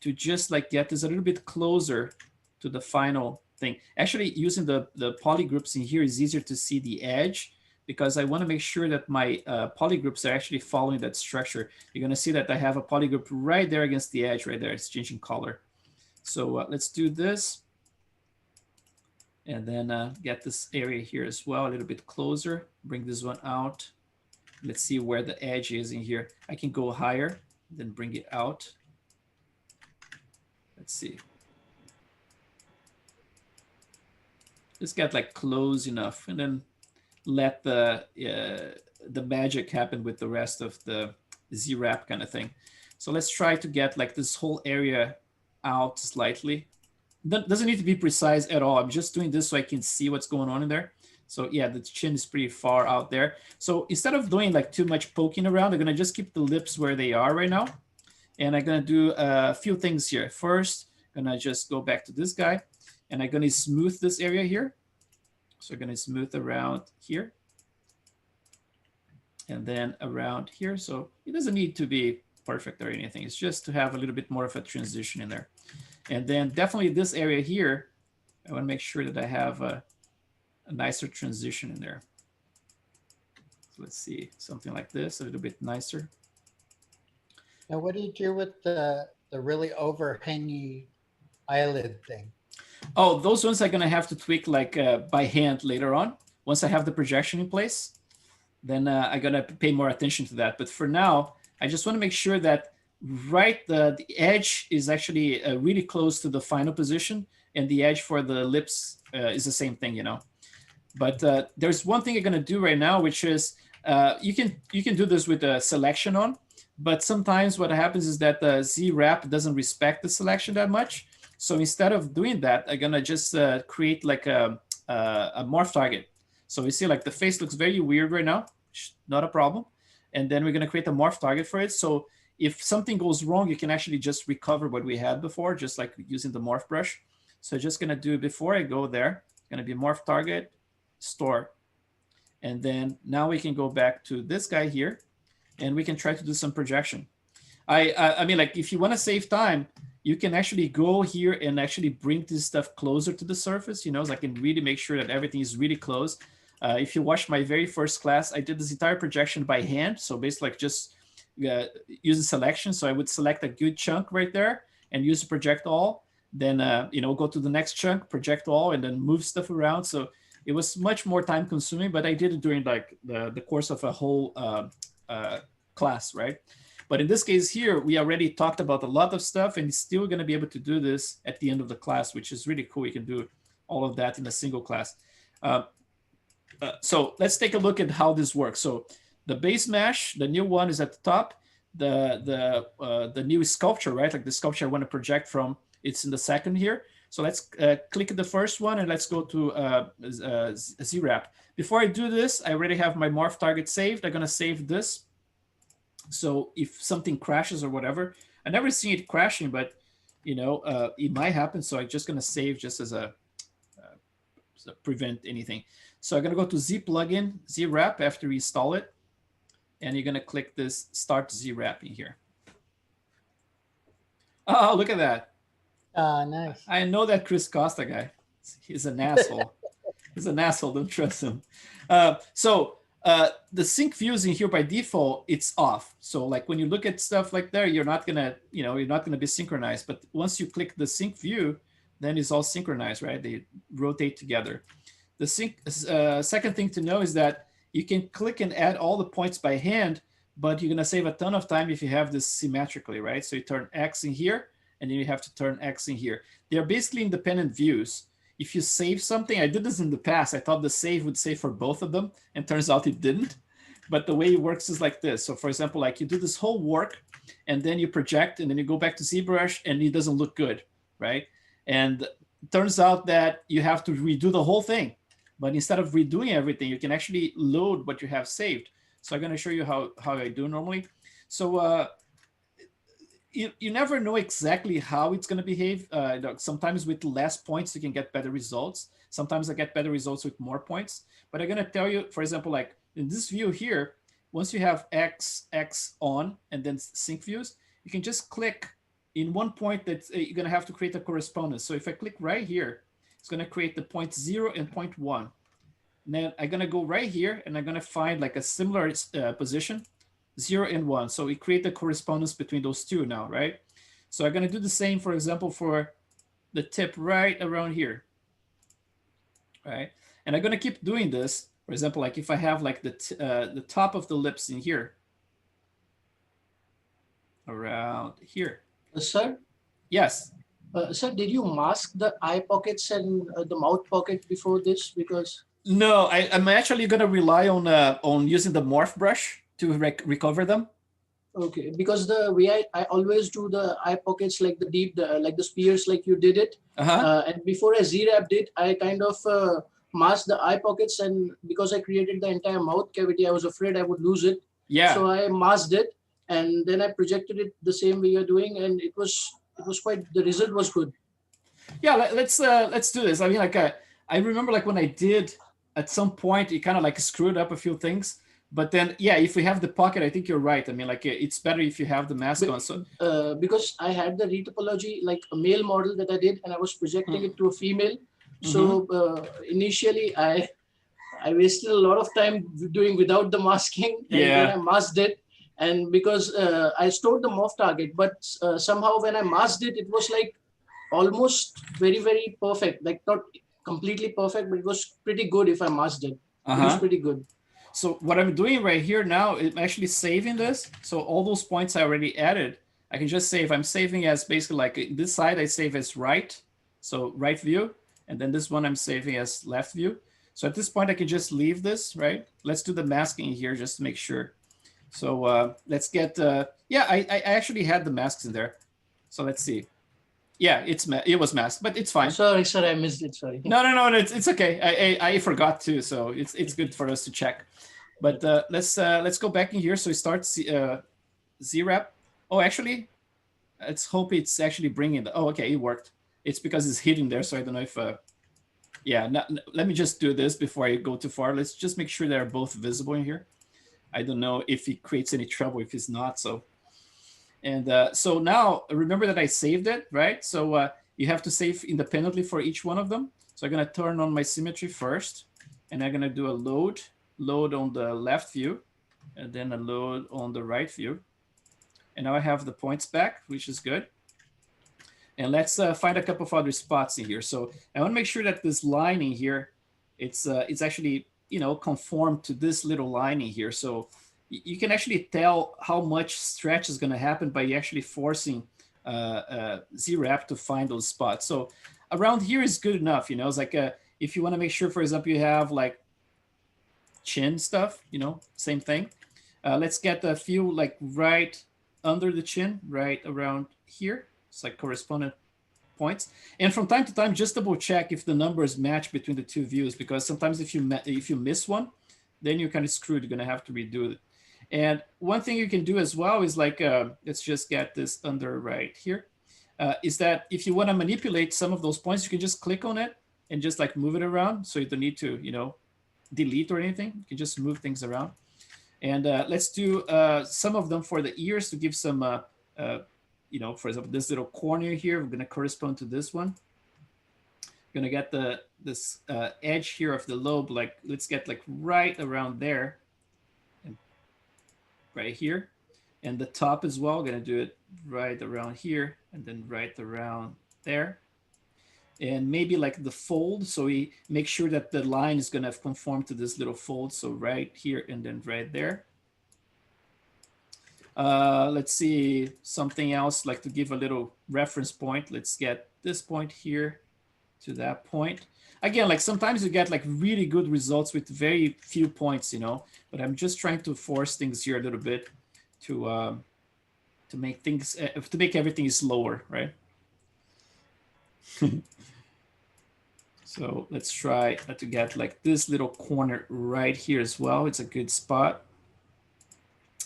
to just like get this a little bit closer to the final thing. Actually, using the polygroups in here is easier to see the edge, because I want to make sure that my polygroups are actually following that structure. You're going to see that I have a polygroup right there against the edge right there. It's changing color. So let's do this. And then get this area here as well, a little bit closer. Bring this one out. Let's see where the edge is in here. I can go higher, then bring it out. Let's see. Just get like close enough, and then let the magic happen with the rest of the Z-wrap kind of thing. So let's try to get like this whole area out slightly. Doesn't need to be precise at all. I'm just doing this so I can see what's going on in there. So yeah, the chin is pretty far out there. So instead of doing like too much poking around, I'm gonna just keep the lips where they are right now. And I'm gonna do a few things here. First, I'm gonna just go back to this guy, and I'm gonna smooth this area here. So I'm gonna smooth around here, and then around here. So it doesn't need to be perfect or anything. It's just to have a little bit more of a transition in there. And then definitely this area here, I want to make sure that I have a nicer transition in there. So let's see, something like this, a little bit nicer. Now, what do you do with the really overhangy eyelid thing? Oh, those ones I'm gonna have to tweak like by hand later on. Once I have the projection in place, then I'm gonna pay more attention to that. But for now, I just want to make sure that the edge is actually really close to the final position, and the edge for the lips is the same thing, you know. But there's one thing I'm gonna do right now, which is you can do this with a selection on, but sometimes what happens is that the Z wrap doesn't respect the selection that much. So instead of doing that, I'm gonna just create like a morph target. So we see like the face looks very weird right now, not a problem. And then we're gonna create a morph target for it. So if something goes wrong, you can actually just recover what we had before, just like using the morph brush. So just gonna do, before I go there, gonna be morph target, store. And then now we can go back to this guy here, and we can try to do some projection. I mean, like if you wanna save time, you can actually go here and actually bring this stuff closer to the surface, you know, so I can really make sure that everything is really close. If you watched my very first class, I did this entire projection by hand. So basically like just using selection. So I would select a good chunk right there and use project all. Then, you know, go to the next chunk, project all, and then move stuff around. So it was much more time consuming, but I did it during like the course of a whole class, right? But in this case here, we already talked about a lot of stuff, and still going to be able to do this at the end of the class, which is really cool. You can do all of that in a single class. So let's take a look at how this works. So the base mesh, the new one is at the top. The new sculpture, right? Like the sculpture I want to project from, it's in the second here. So let's click the first one, and let's go to Z-Wrap. Before I do this, I already have my morph target saved. I'm going to save this. So if something crashes or whatever, I never seen it crashing, but you know, it might happen. So I'm just gonna save just as a prevent anything. So I'm gonna go to Z plugin, Z wrap after you install it, and you're gonna click this start Z wrapping here. Oh, look at that! Nice. I know that Chris Costa guy. He's an asshole. He's an asshole. Don't trust him. The sync views in here by default, it's off. So like when you look at stuff like there, you're not gonna be synchronized. But once you click the sync view, then it's all synchronized, right? They rotate together. The second thing to know is that you can click and add all the points by hand, but you're gonna save a ton of time if you have this symmetrically, right? So you turn X in here, and then you have to turn X in here. They're basically independent views. If you save something, I did this in the past. I thought the save would save for both of them, and turns out it didn't. But the way it works is like this. So for example, like you do this whole work, and then you project, and then you go back to ZBrush, and it doesn't look good, right? And it turns out that you have to redo the whole thing. But instead of redoing everything, you can actually load what you have saved. So I'm going to show you how I do normally. So you never know exactly how it's going to behave. Sometimes with less points, you can get better results. Sometimes I get better results with more points. But I'm going to tell you, for example, like in this view here, once you have X on and then sync views, you can just click in one point that you're going to have to create a correspondence. So if I click right here, it's going to create the point 0 and point 1. And then I'm going to go right here, and I'm going to find like a similar position, 0 and 1. So we create the correspondence between those two now, right? So I'm going to do the same, for example, for the tip right around here, right? And I'm going to keep doing this. For example, like if I have like the top of the lips in here, around here. Sir? Yes. Sir, did you mask the eye pockets and the mouth pocket before this? Because no, I'm actually going to rely on using the morph brush to recover them. Okay, because the way I always do the eye pockets, like the deep, like the spears, like you did it. And before I Z-wrapped it, I kind of masked the eye pockets, and because I created the entire mouth cavity, I was afraid I would lose it. Yeah. So I masked it. and then I projected it the same way you're doing, and it was quite, the result was good. Yeah, let's do this. I mean, like I remember like when I did at some point, it kind of like screwed up a few things. But then, yeah, if we have the pocket, I think you're right. I mean, like it's better if you have the mask on. So because I had the retopology, like a male model that I did, and I was projecting it to a female. So initially, I wasted a lot of time doing without the masking, and then I masked it. And because I stored the morph target, but somehow when I masked it, it was like almost very, very perfect. Like not completely perfect, but it was pretty good if I masked it. It was pretty good. So what I'm doing right here now, I'm actually saving this. So all those points I already added, I can just save. I'm saving as basically like this side I save as right. So right view. And then this one I'm saving as left view. So at this point I can just leave this, right? Let's do the masking here just to make sure. So let's get, yeah, I actually had the masks in there. So let's see. Yeah, it was masked, but it's fine. Sorry, I missed it. Sorry. No, it's okay. I forgot to, so it's good for us to check. But let's go back in here. So we start ZWrap. Oh, actually, let's hope it's actually bringing the. Oh, okay, it worked. It's because it's hidden there, so I don't know if. Yeah, let me just do this before I go too far. Let's just make sure they're both visible in here. I don't know if it creates any trouble if it's not. So. And so now remember that I saved it, right? So you have to save independently for each one of them. So I'm going to turn on my symmetry first, and I'm going to do a load on the left view, and then a load on the right view. And now I have the points back, which is good. And let's find a couple of other spots in here. So I want to make sure that this line in here, it's actually, you know, conformed to this little line in here. So you can actually tell how much stretch is going to happen by actually forcing ZWrap to find those spots. So around here is good enough, you know. It's like if you want to make sure, for example, you have like chin stuff, you know, same thing. Let's get a few like right under the chin, right around here. It's like correspondent points. And from time to time, just double check if the numbers match between the two views, because sometimes if you miss one, then you're kind of screwed. You're going to have to redo it. And one thing you can do as well is like, let's just get this under right here, is that if you want to manipulate some of those points, you can just click on it and just like move it around. So you don't need to, you know, delete or anything. You can just move things around. And let's do some of them for the ears to give some, you know, for example, this little corner here, we're going to correspond to this one. Going to get this edge here of the lobe, like let's get like right around there. Right here, and the top as well. Gonna do it right around here, and then right around there, and maybe like the fold. So we make sure that the line is gonna conform to this little fold. So right here and then right there. Let's see something else, like to give a little reference point. Let's get this point here to that point. Again, like sometimes you get like really good results with very few points, you know, but I'm just trying to force things here a little bit to make things, to make everything slower, right? So let's try to get like this little corner right here as well. It's a good spot.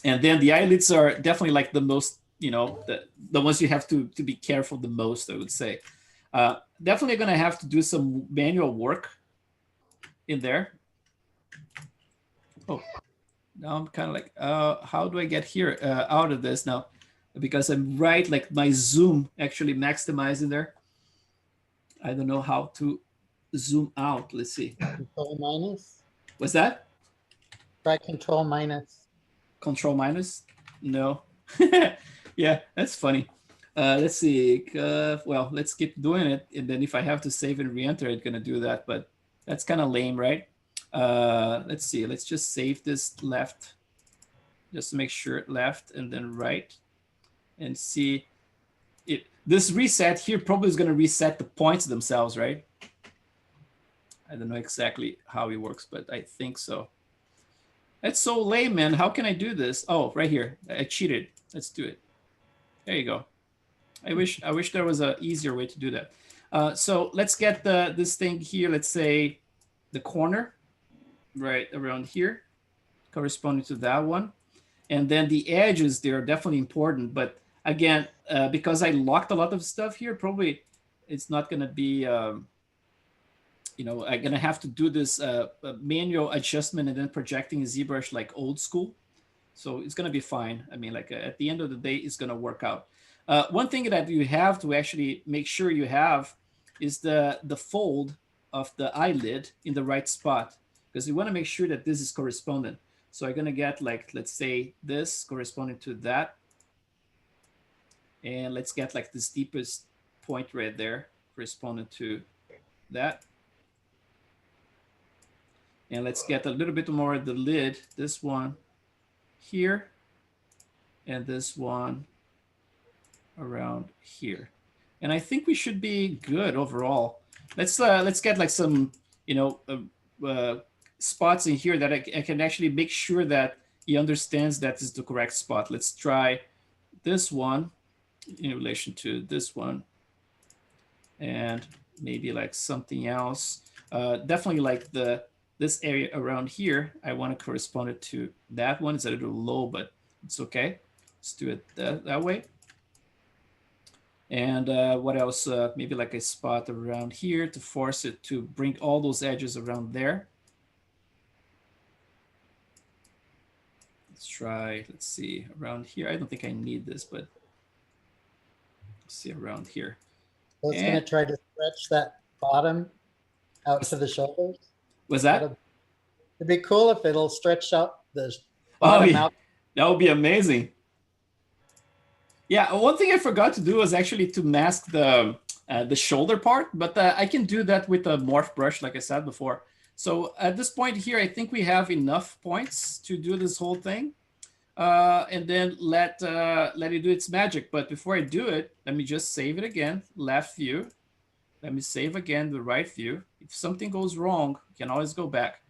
And then the eyelids are definitely like the most, you know, the ones you have to be careful the most, I would say. Definitely going to have to do some manual work in there. Oh, now I'm kind of like, how do I get here out of this now? Because I'm right, like my zoom actually maximizing there. I don't know how to zoom out. Let's see. Control minus. What's that? Try control minus. Control minus? No. Yeah, that's funny. Let's see. Well, let's keep doing it. And then if I have to save and re-enter, it's going to do that. But that's kind of lame, right? Let's see. Let's just save this left. Just to make sure left and then right. And see. This reset here probably is going to reset the points themselves, right? I don't know exactly how it works, but I think so. That's so lame, man. How can I do this? Oh, right here. I cheated. Let's do it. There you go. I wish there was an easier way to do that. So let's get this thing here. Let's say the corner right around here, corresponding to that one. And then the edges, they're definitely important. But again, because I locked a lot of stuff here, probably it's not going to be, you know, I'm going to have to do this manual adjustment and then projecting ZBrush like old school. So it's going to be fine. I mean, like at the end of the day, it's going to work out. One thing that you have to actually make sure you have is the fold of the eyelid in the right spot, because you want to make sure that this is correspondent. So I'm going to get like, let's say this corresponding to that. And let's get like this deepest point right there corresponding to that. And let's get a little bit more of the lid, this one here, and this one around here. And I think we should be good overall. Let's get like some, you know, spots in here that I can actually make sure that he understands that is the correct spot. Let's try this one in relation to this one, and maybe like something else. Definitely like this area around here, I want to correspond it to that one. It's a little low, but it's okay. Let's do it that way. And what else? Maybe like a spot around here to force it to bring all those edges around there. Let's try, let's see, around here. I don't think I need this, but let's see around here. So it's going to try to stretch that bottom out to the shoulders. Was that? It'd be cool if it'll stretch out the bottom out. That would be amazing. Yeah, one thing I forgot to do was actually to mask the shoulder part, but I can do that with a morph brush, like I said before. So at this point here, I think we have enough points to do this whole thing, and then let it do its magic. But before I do it, let me just save it again, left view. Let me save again the right view. If something goes wrong, you can always go back.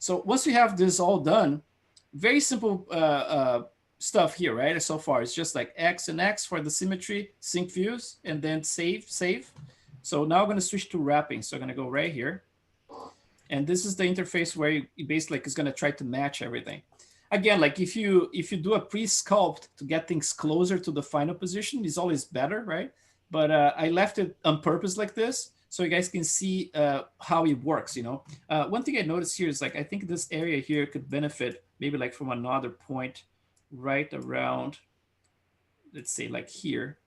So once you have this all done, very simple stuff here, right? So far, it's just like X and X for the symmetry, sync views, and then save. So now I'm going to switch to wrapping. So I'm going to go right here. And this is the interface where you basically is going to try to match everything. Again, like if you do a pre-sculpt to get things closer to the final position, is always better, right? But I left it on purpose like this, so you guys can see how it works, you know. One thing I noticed here is like, I think this area here could benefit maybe like from another point right around, let's say like here,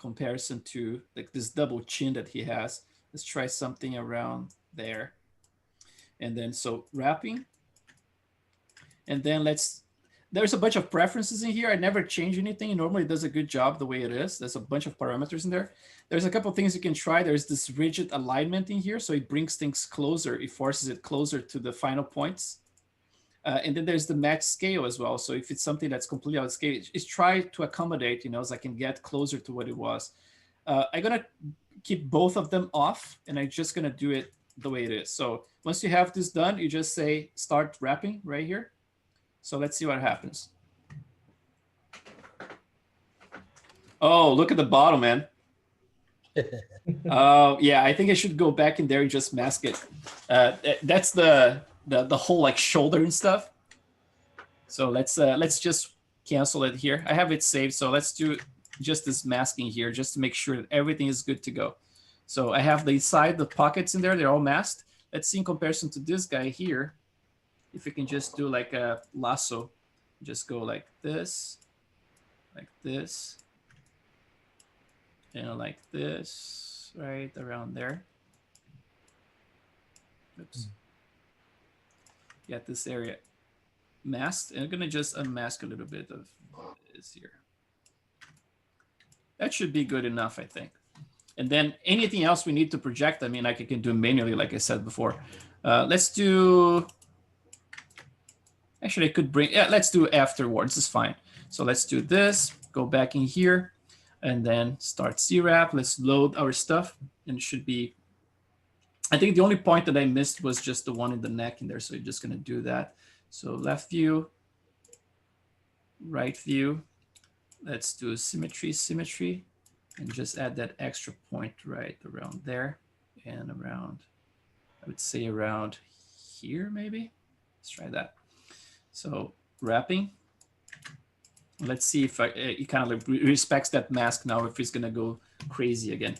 comparison to like this double chin that he has. Let's try something around there. And then so wrapping. And then there's a bunch of preferences in here. I never change anything. It normally does a good job the way it is. There's a bunch of parameters in there. There's a couple of things you can try. There's this rigid alignment in here. So it brings things closer. It forces it closer to the final points. And then there's the match scale as well. So if it's something that's completely out of scale, it's try to accommodate, you know, so I can get closer to what it was. I'm going to keep both of them off, and I'm just going to do it the way it is. So once you have this done, you just say start wrapping right here. So let's see what happens. Oh, look at the bottom, man. Yeah, I think I should go back in there and just mask it. That's the whole like shoulder and stuff. So let's just cancel it here. I have it saved, so let's do just this masking here just to make sure that everything is good to go. So I have the side, the pockets in there, they're all masked. Let's see in comparison to this guy here, if we can just do like a lasso, just go like this, and like this, right around there. Oops. Get this area masked, and I'm gonna just unmask a little bit of this here. That should be good enough, I think. And then anything else we need to project, I mean, like I can do manually, like I said before. Let's do, actually I could bring, yeah, let's do afterwards, it's fine. So let's do this, go back in here, and then start CWrap. Let's load our stuff, and it should be, I think the only point that I missed was just the one in the neck in there. So you're just gonna do that. So left view, right view. Let's do symmetry, and just add that extra point right around there and around, I would say around here maybe. Let's try that. So wrapping, Let's see if he kind of like respects that mask now, if he's gonna go crazy again.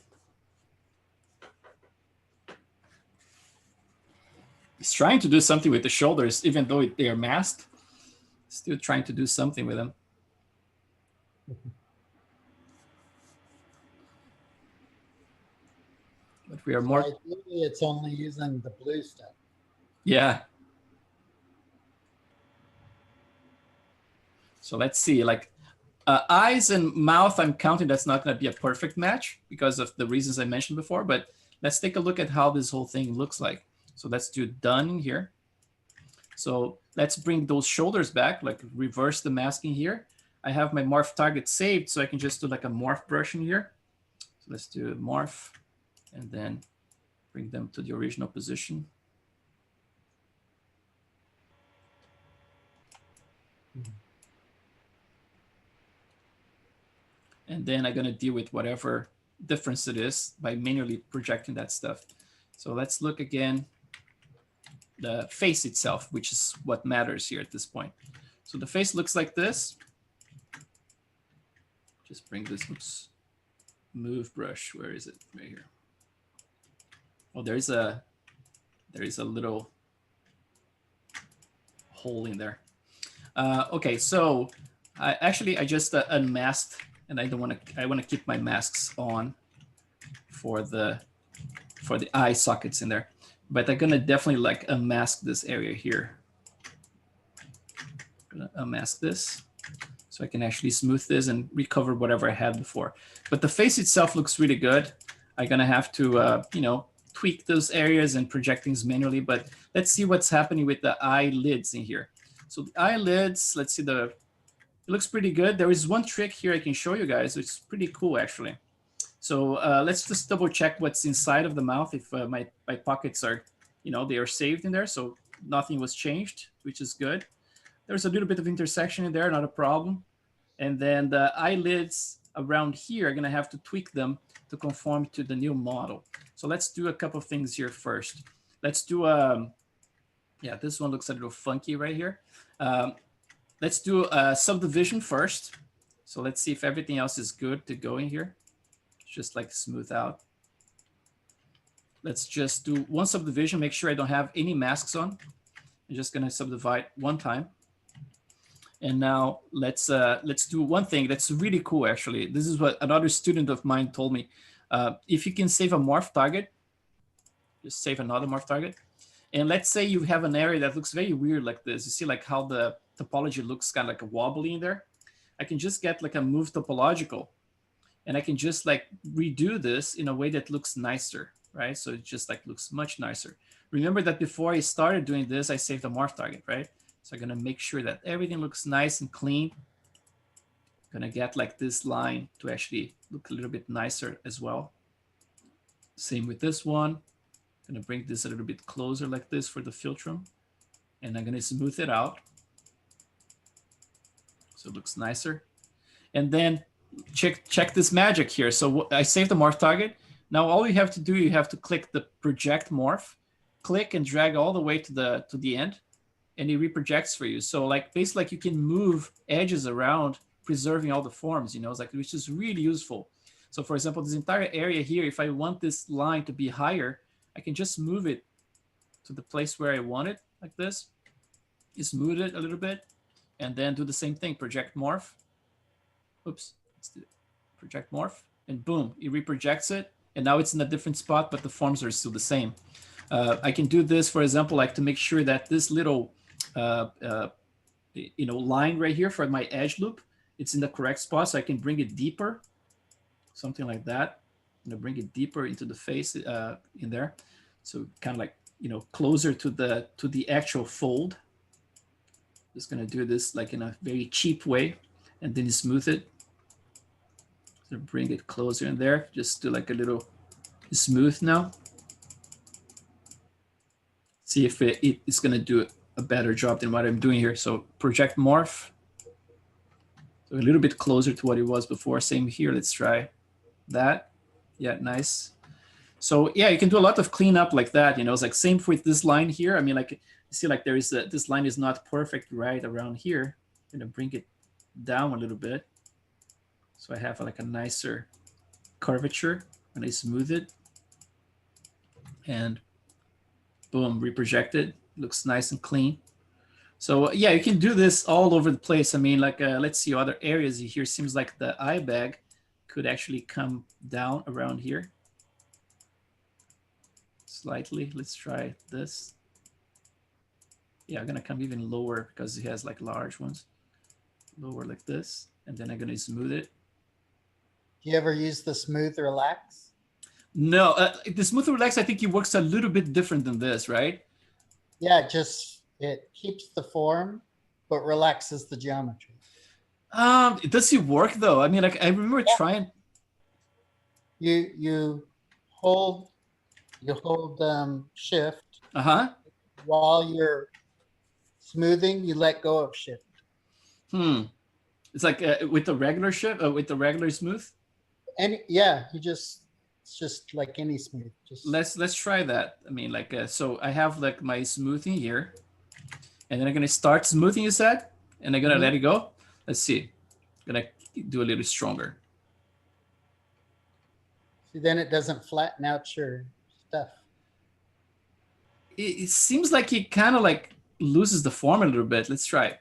He's trying to do something with the shoulders, even though they are masked. Still trying to do something with them. But we are more. Ideally, it's only using the blue stuff. Yeah. So let's see, like eyes and mouth, I'm counting that's not going to be a perfect match because of the reasons I mentioned before, but let's take a look at how this whole thing looks like. So let's do done in here. So let's bring those shoulders back, like reverse the masking here. I have my morph target saved, so I can just do like a morph brush in here. So let's do morph and then bring them to the original position. And then I'm going to deal with whatever difference it is by manually projecting that stuff. So let's look again, the face itself, which is what matters here at this point. So the face looks like this. Just bring this, oops, move brush. Where is it? Right here. Oh, there is a little hole in there. Okay, so I just unmasked, and I want to keep my masks on for the eye sockets in there, but I'm gonna definitely like unmask this area here. I'm gonna unmask this so I can actually smooth this and recover whatever I had before. But the face itself looks really good. I'm gonna have to tweak those areas and project things manually, but let's see what's happening with the eyelids in here. So the eyelids, let's see, it looks pretty good. There is one trick here I can show you guys, which is pretty cool actually. So let's just double check what's inside of the mouth. If my pockets are, they are saved in there, so nothing was changed, which is good. There's a little bit of intersection in there, not a problem. And then the eyelids around here, I'm gonna have to tweak them to conform to the new model. So let's do a couple of things here first. Let's do, yeah, this one looks a little funky right here. Let's do a subdivision first. So let's see if everything else is good to go in here. Just like smooth out. Let's just do one subdivision, make sure I don't have any masks on. I'm just gonna subdivide one time. And now let's do one thing that's really cool actually. This is what another student of mine told me. If you can save a morph target, just save another morph target. And let's say you have an area that looks very weird like this. You see like how the topology looks kind of like a wobbly in there. I can just get like a move topological, and I can just like redo this in a way that looks nicer, right? So it just like looks much nicer. Remember that before I started doing this, I saved a morph target, right? So I'm gonna make sure that everything looks nice and clean. Gonna get like this line to actually look a little bit nicer as well. Same with this one. Gonna bring this a little bit closer like this for the philtrum. And I'm gonna smooth it out so it looks nicer. And then check this magic here. So I saved the morph target. Now all you have to do, you have to click the project morph, click and drag all the way to the end, and it reprojects for you. So like basically like you can move edges around, preserving all the forms, it's like, which is really useful. So for example, this entire area here, if I want this line to be higher, I can just move it to the place where I want it like this. Smooth it a little bit, and then do the same thing, project morph. Oops, let's do it. Project morph, and boom, it reprojects it. And now it's in a different spot, but the forms are still the same. I can do this, for example, like to make sure that this little line right here for my edge loop, it's in the correct spot, so I can bring it deeper, something like that. I'm gonna bring it deeper into the face in there, so kind of like closer to the actual fold. Just gonna do this like in a very cheap way, and then smooth it. So bring it closer in there. Just do like a little smooth now. See if it's gonna do a better job than what I'm doing here. So project morph. So a little bit closer to what it was before. Same here. Let's try that. Yeah, nice. So yeah, you can do a lot of cleanup like that. It's like same with this line here. I mean, like you see, like there is this line is not perfect right around here. I'm gonna bring it down a little bit. So I have like a nicer curvature when I smooth it. And boom, reproject it. Looks nice and clean. So yeah, you can do this all over the place. I mean, like, let's see other areas here. Seems like the eye bag could actually come down around here slightly. Let's try this. Yeah, I'm gonna come even lower because it has like large ones. Lower like this, and then I'm gonna smooth it. Do you ever use the smooth relax? No, the smooth relax, I think it works a little bit different than this, right? Yeah, it keeps the form, but relaxes the geometry. Does it work though? I mean, like I remember trying. You hold shift. While you're smoothing, you let go of shift. It's like with the regular shift, with the regular smooth. And yeah, it's just like any smooth. Just let's try that. I mean, like so I have like my smoothing here, and then I'm gonna start smoothing. You said, and I'm gonna let it go. Let's see. I'm gonna do a little stronger. See, then it doesn't flatten out your stuff. It seems like it kind of like loses the form a little bit. Let's try it.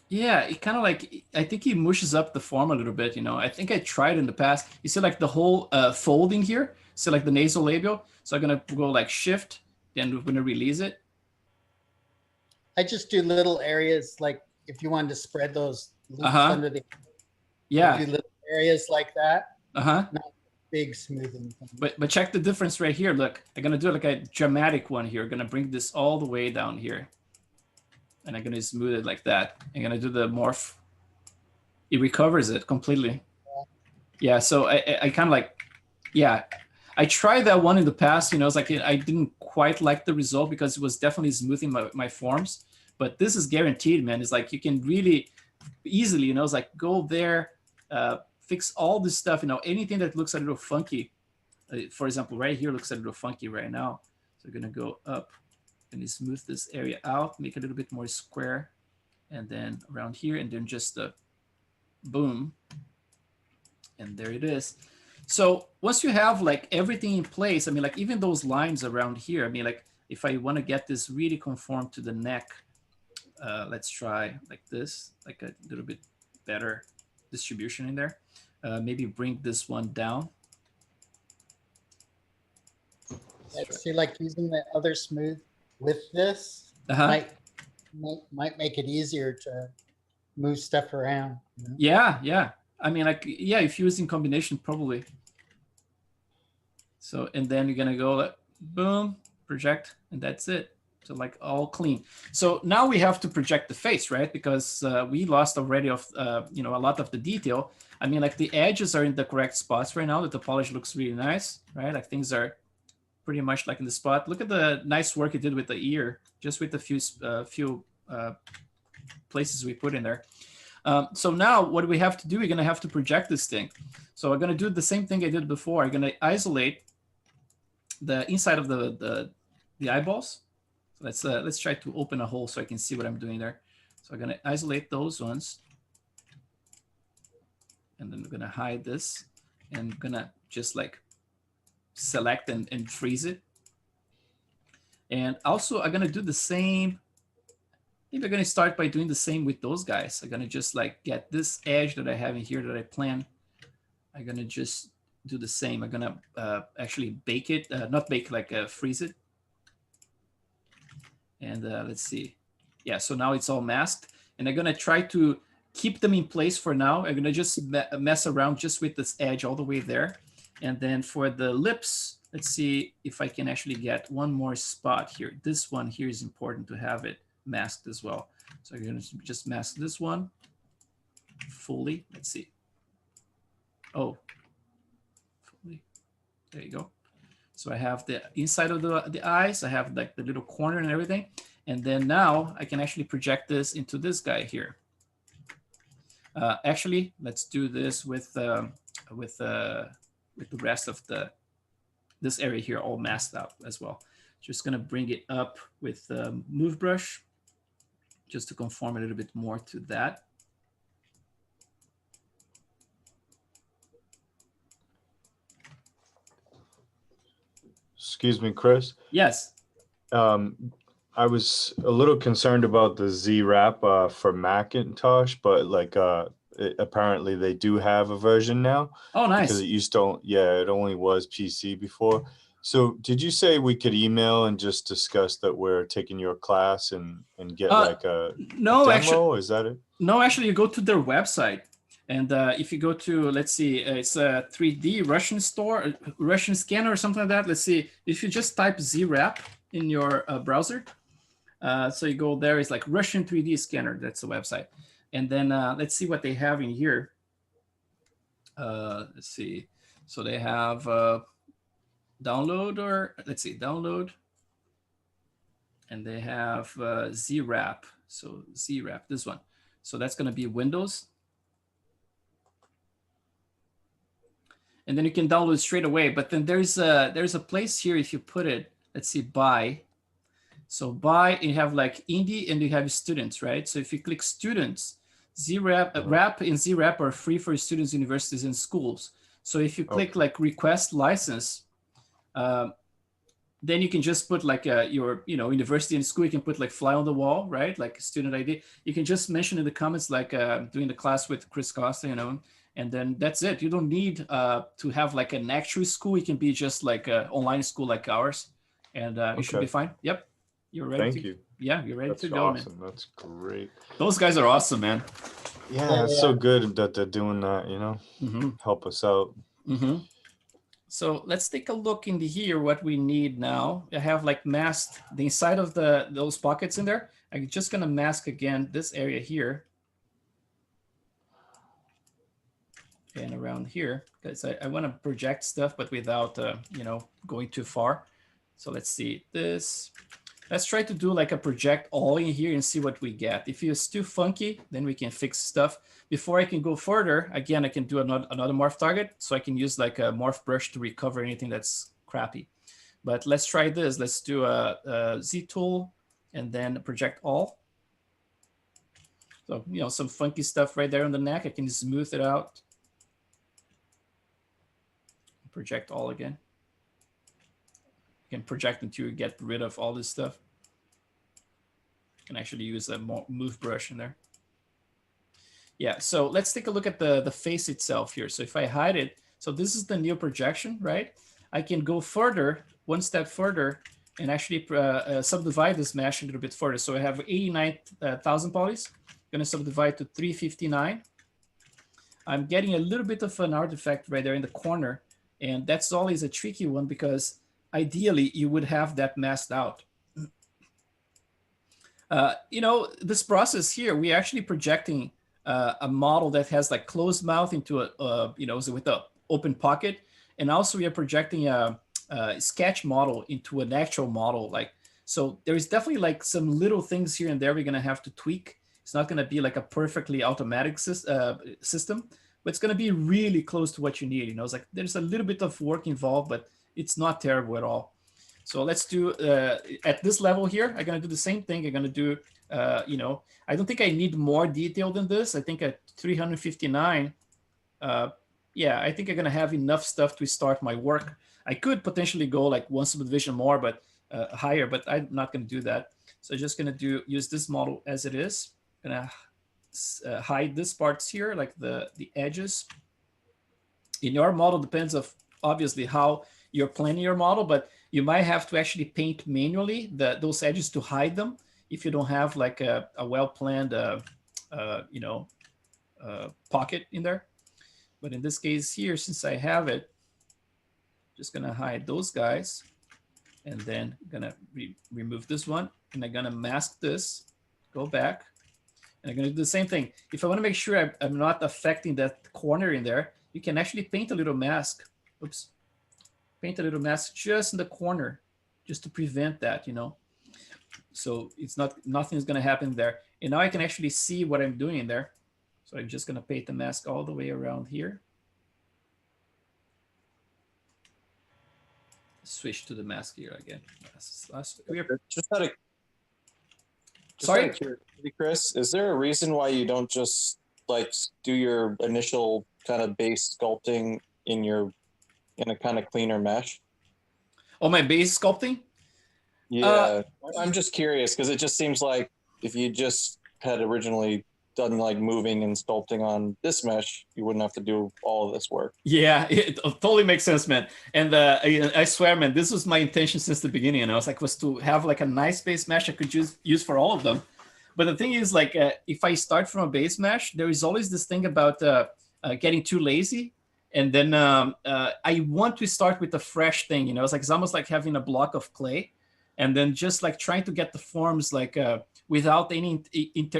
Yeah, it kind of like, I think it mushes up the form a little bit, you know. I think I tried in the past. You see like the whole folding here? So like the nasolabial. So I'm going to go like shift, then we're going to release it. I just do little areas, like if you wanted to spread those loops under the... Yeah. Do little areas like that. Not big smoothing thing. But check the difference right here. Look, I'm going to do like a dramatic one here. I'm going to bring this all the way down here. And I'm going to smooth it like that. I'm going to do the morph. It recovers it completely. Yeah, so I kind of like, yeah. I tried that one in the past, you know, it's like I didn't quite like the result because it was definitely smoothing my forms. But this is guaranteed, man. It's like you can really easily, you know, it's like go there, fix all this stuff, you know, anything that looks a little funky. For example, right here looks a little funky right now. So we're going to go up. And smooth this area out, make it a little bit more square, and then around here, and then just boom, and there it is. So once you have like everything in place, I mean, like even those lines around here, I mean, like if I want to get this really conform to the neck, let's try like this, like a little bit better distribution in there. Maybe bring this one down. Let's see, like using the other smooth with this might make it easier to move stuff around. You know? Yeah. I mean, like, yeah, if you're using combination, probably. So, and then you're gonna go like, boom, project, and that's it. So like all clean. So now we have to project the face, right? Because we lost already of, you know, a lot of the detail. I mean, like the edges are in the correct spots right now. The topology looks really nice, right? Like things are pretty much like in the spot. Look at the nice work it did with the ear, just with the few places we put in there. So now what do we have to do? We're gonna have to project this thing. So I'm gonna do the same thing I did before. I'm gonna isolate the inside of the eyeballs. So let's try to open a hole so I can see what I'm doing there. So I'm gonna isolate those ones. And then we're gonna hide this and I'm gonna just like select and freeze it. And also I'm gonna do the same. Maybe I'm gonna start by doing the same with those guys. I'm gonna just like get this edge that I have in here that I plan. I'm gonna just do the same. I'm gonna actually bake it, not bake, like freeze it. And let's see. Yeah, so now it's all masked. And I'm gonna try to keep them in place for now. I'm gonna just mess around just with this edge all the way there. And then for the lips, let's see if I can actually get one more spot here. This one here is important to have it masked as well. So I'm gonna just mask this one fully. Let's see. Oh, fully. There you go. So I have the inside of the eyes. I have like the little corner and everything. And then now I can actually project this into this guy here. Actually, let's do this with the rest of this area here all masked out as well. Just gonna bring it up with Move Brush. just to conform a little bit more to that. Excuse me, Chris. Yes. I was a little concerned about the Z wrap for Macintosh, but like apparently they do have a version now. Oh, nice. Because it used to, yeah, it only was PC before. So did you say we could email and just discuss that we're taking your class and get like a no, demo? actually, Is that it? No, actually, you go to their website. And if you go to, let's see, it's a 3D Russian store, Russian scanner or something like that. Let's see, if you just type ZWrap in your browser, so you go there, it's like Russian 3D scanner, that's the website. And then let's see what they have in here. Let's see, so they have download, or let's see, download. And they have ZWrap, so ZWrap, this one. So that's gonna be Windows. And then you can download it straight away. But then there's a place here, if you put it, let's see, buy. So buy, you have like indie and you have students, right? So if you click students, Wrap and ZWrap are free for students, universities, and schools. So if you click like request license, then you can just put like your university and school. You can put like fly on the wall, right? Like student ID. You can just mention in the comments like doing the class with Chris Costa, and then that's it. You don't need to have like an actual school. It can be just like an online school like ours, and you should be fine. Yep, you're ready. Thank you. Yeah, you're ready to go, awesome. Man. That's great. Those guys are awesome, man. Yeah, it's so good that they're doing that. Help us out. So let's take a look into here. What we need now, I have like masked the inside of those pockets in there. I'm just gonna mask again this area here. And around here, because I want to project stuff, but without, going too far. So let's see this. Let's try to do like a project all in here and see what we get. If it's too funky, then we can fix stuff. Before I can go further, again, I can do another morph target. So I can use like a morph brush to recover anything that's crappy. But let's try this. Let's do a Z tool and then project all. So, some funky stuff right there on the neck. I can smooth it out. Project all again. You can project until you get rid of all this stuff. You can actually use a move brush in there. Yeah, so let's take a look at the face itself here. So if I hide it, so this is the new projection, right? I can go further, one step further, and actually subdivide this mesh a little bit further. So I have 89,000 polys. I'm gonna subdivide to 359. I'm getting a little bit of an artifact right there in the corner. And that's always a tricky one because ideally you would have that masked out. This process here, we're actually projecting a model that has like closed mouth into with an open pocket. And also we are projecting a sketch model into an actual model. So there's definitely like some little things here and there we're gonna have to tweak. It's not gonna be like a perfectly automatic system. But it's going to be really close to what you need. It's like there's a little bit of work involved, but it's not terrible at all. So let's do at this level here. I'm going to do the same thing. I'm going to do, I don't think I need more detail than this. I think at 359, yeah, I think I'm going to have enough stuff to start my work. I could potentially go like one subdivision more, but higher, but I'm not going to do that. So I'm just going to use this model as it is. I'm going to hide this parts here, like the edges. In your model depends of obviously how you're planning your model, but you might have to actually paint manually those edges to hide them if you don't have like a well-planned pocket in there. But in this case here, since I have it, just gonna hide those guys, and then gonna remove this one, and I'm gonna mask this, go back. And I'm going to do the same thing. If I want to make sure I'm not affecting that corner in there, you can actually paint a little mask. Oops. Paint a little mask just in the corner, just to prevent that, So it's nothing's going to happen there. And now I can actually see what I'm doing in there. So I'm just going to paint the mask all the way around here. Switch to the mask here again. Just Sorry? out of curiosity, Chris, is there a reason why you don't just like do your initial kind of base sculpting in a kind of cleaner mesh? Oh, my base sculpting? Yeah, I'm just curious because it just seems like if you just had originally done like moving and sculpting on this mesh, you wouldn't have to do all of this work. Yeah, it totally makes sense, man. And I swear, man, this was my intention since the beginning. And I was like, was to have like a nice base mesh I could use for all of them. But the thing is, like, if I start from a base mesh, there is always this thing about getting too lazy. And then I want to start with a fresh thing, you know. It's almost like having a block of clay, and then just like trying to get the forms like without any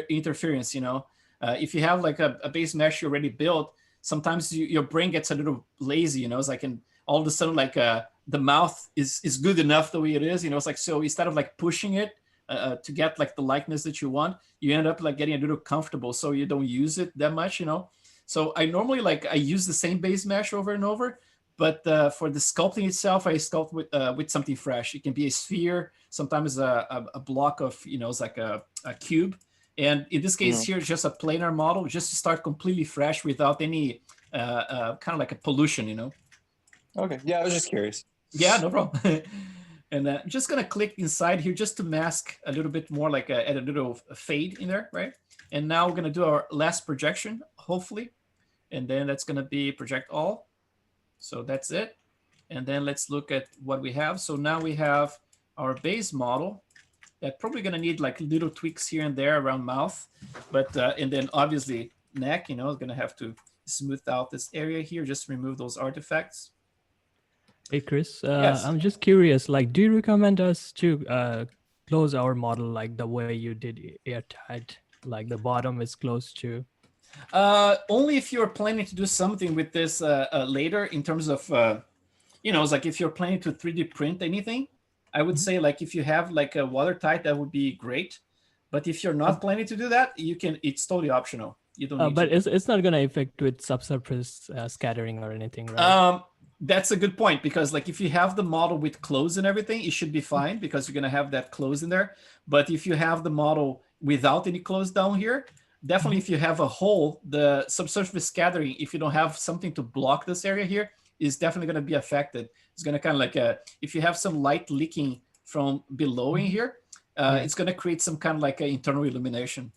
interference, you know. If you have like a base mesh you already built, sometimes your brain gets a little lazy, you know. It's like, and all of a sudden, like the mouth is good enough the way it is, you know. It's like, so instead of like pushing it to get like the likeness that you want, you end up like getting a little comfortable, so you don't use it that much, you know. So I normally like I use the same base mesh over and over, but for the sculpting itself, I sculpt with something fresh. It can be a sphere, sometimes a block of, you know, it's like a cube. And in this case here, it's just a planar model, just to start completely fresh without any kind of like a pollution, you know. Okay, yeah, I was just curious. Yeah, no problem. And I'm just gonna click inside here just to mask a little bit more, like add a little fade in there, right? And now we're gonna do our last projection, hopefully. And then that's gonna be project all. So that's it. And then let's look at what we have. So now we have our base model that probably gonna need like little tweaks here and there around mouth. But, and then obviously neck, you know, is gonna have to smooth out this area here, just remove those artifacts. Hey, Chris, Yes. I'm just curious, like, do you recommend us to close our model like the way you did airtight, like the bottom is close to? Only if you're planning to do something with this later in terms of, you know, it's like if you're planning to 3D print anything, I would say like if you have like a watertight, that would be great. But if you're not planning to do that, you can, it's totally optional. You don't need but to. it's not going to affect with subsurface scattering or anything, right? That's a good point, because like if you have the model with clothes and everything, it should be fine because you're going to have that clothes in there. But if you have the model without any clothes down here, definitely if you have a hole, the subsurface scattering, if you don't have something to block this area here, is definitely going to be affected. It's going to kind of like, if you have some light leaking from below in here, it's going to create some kind of like an internal illumination.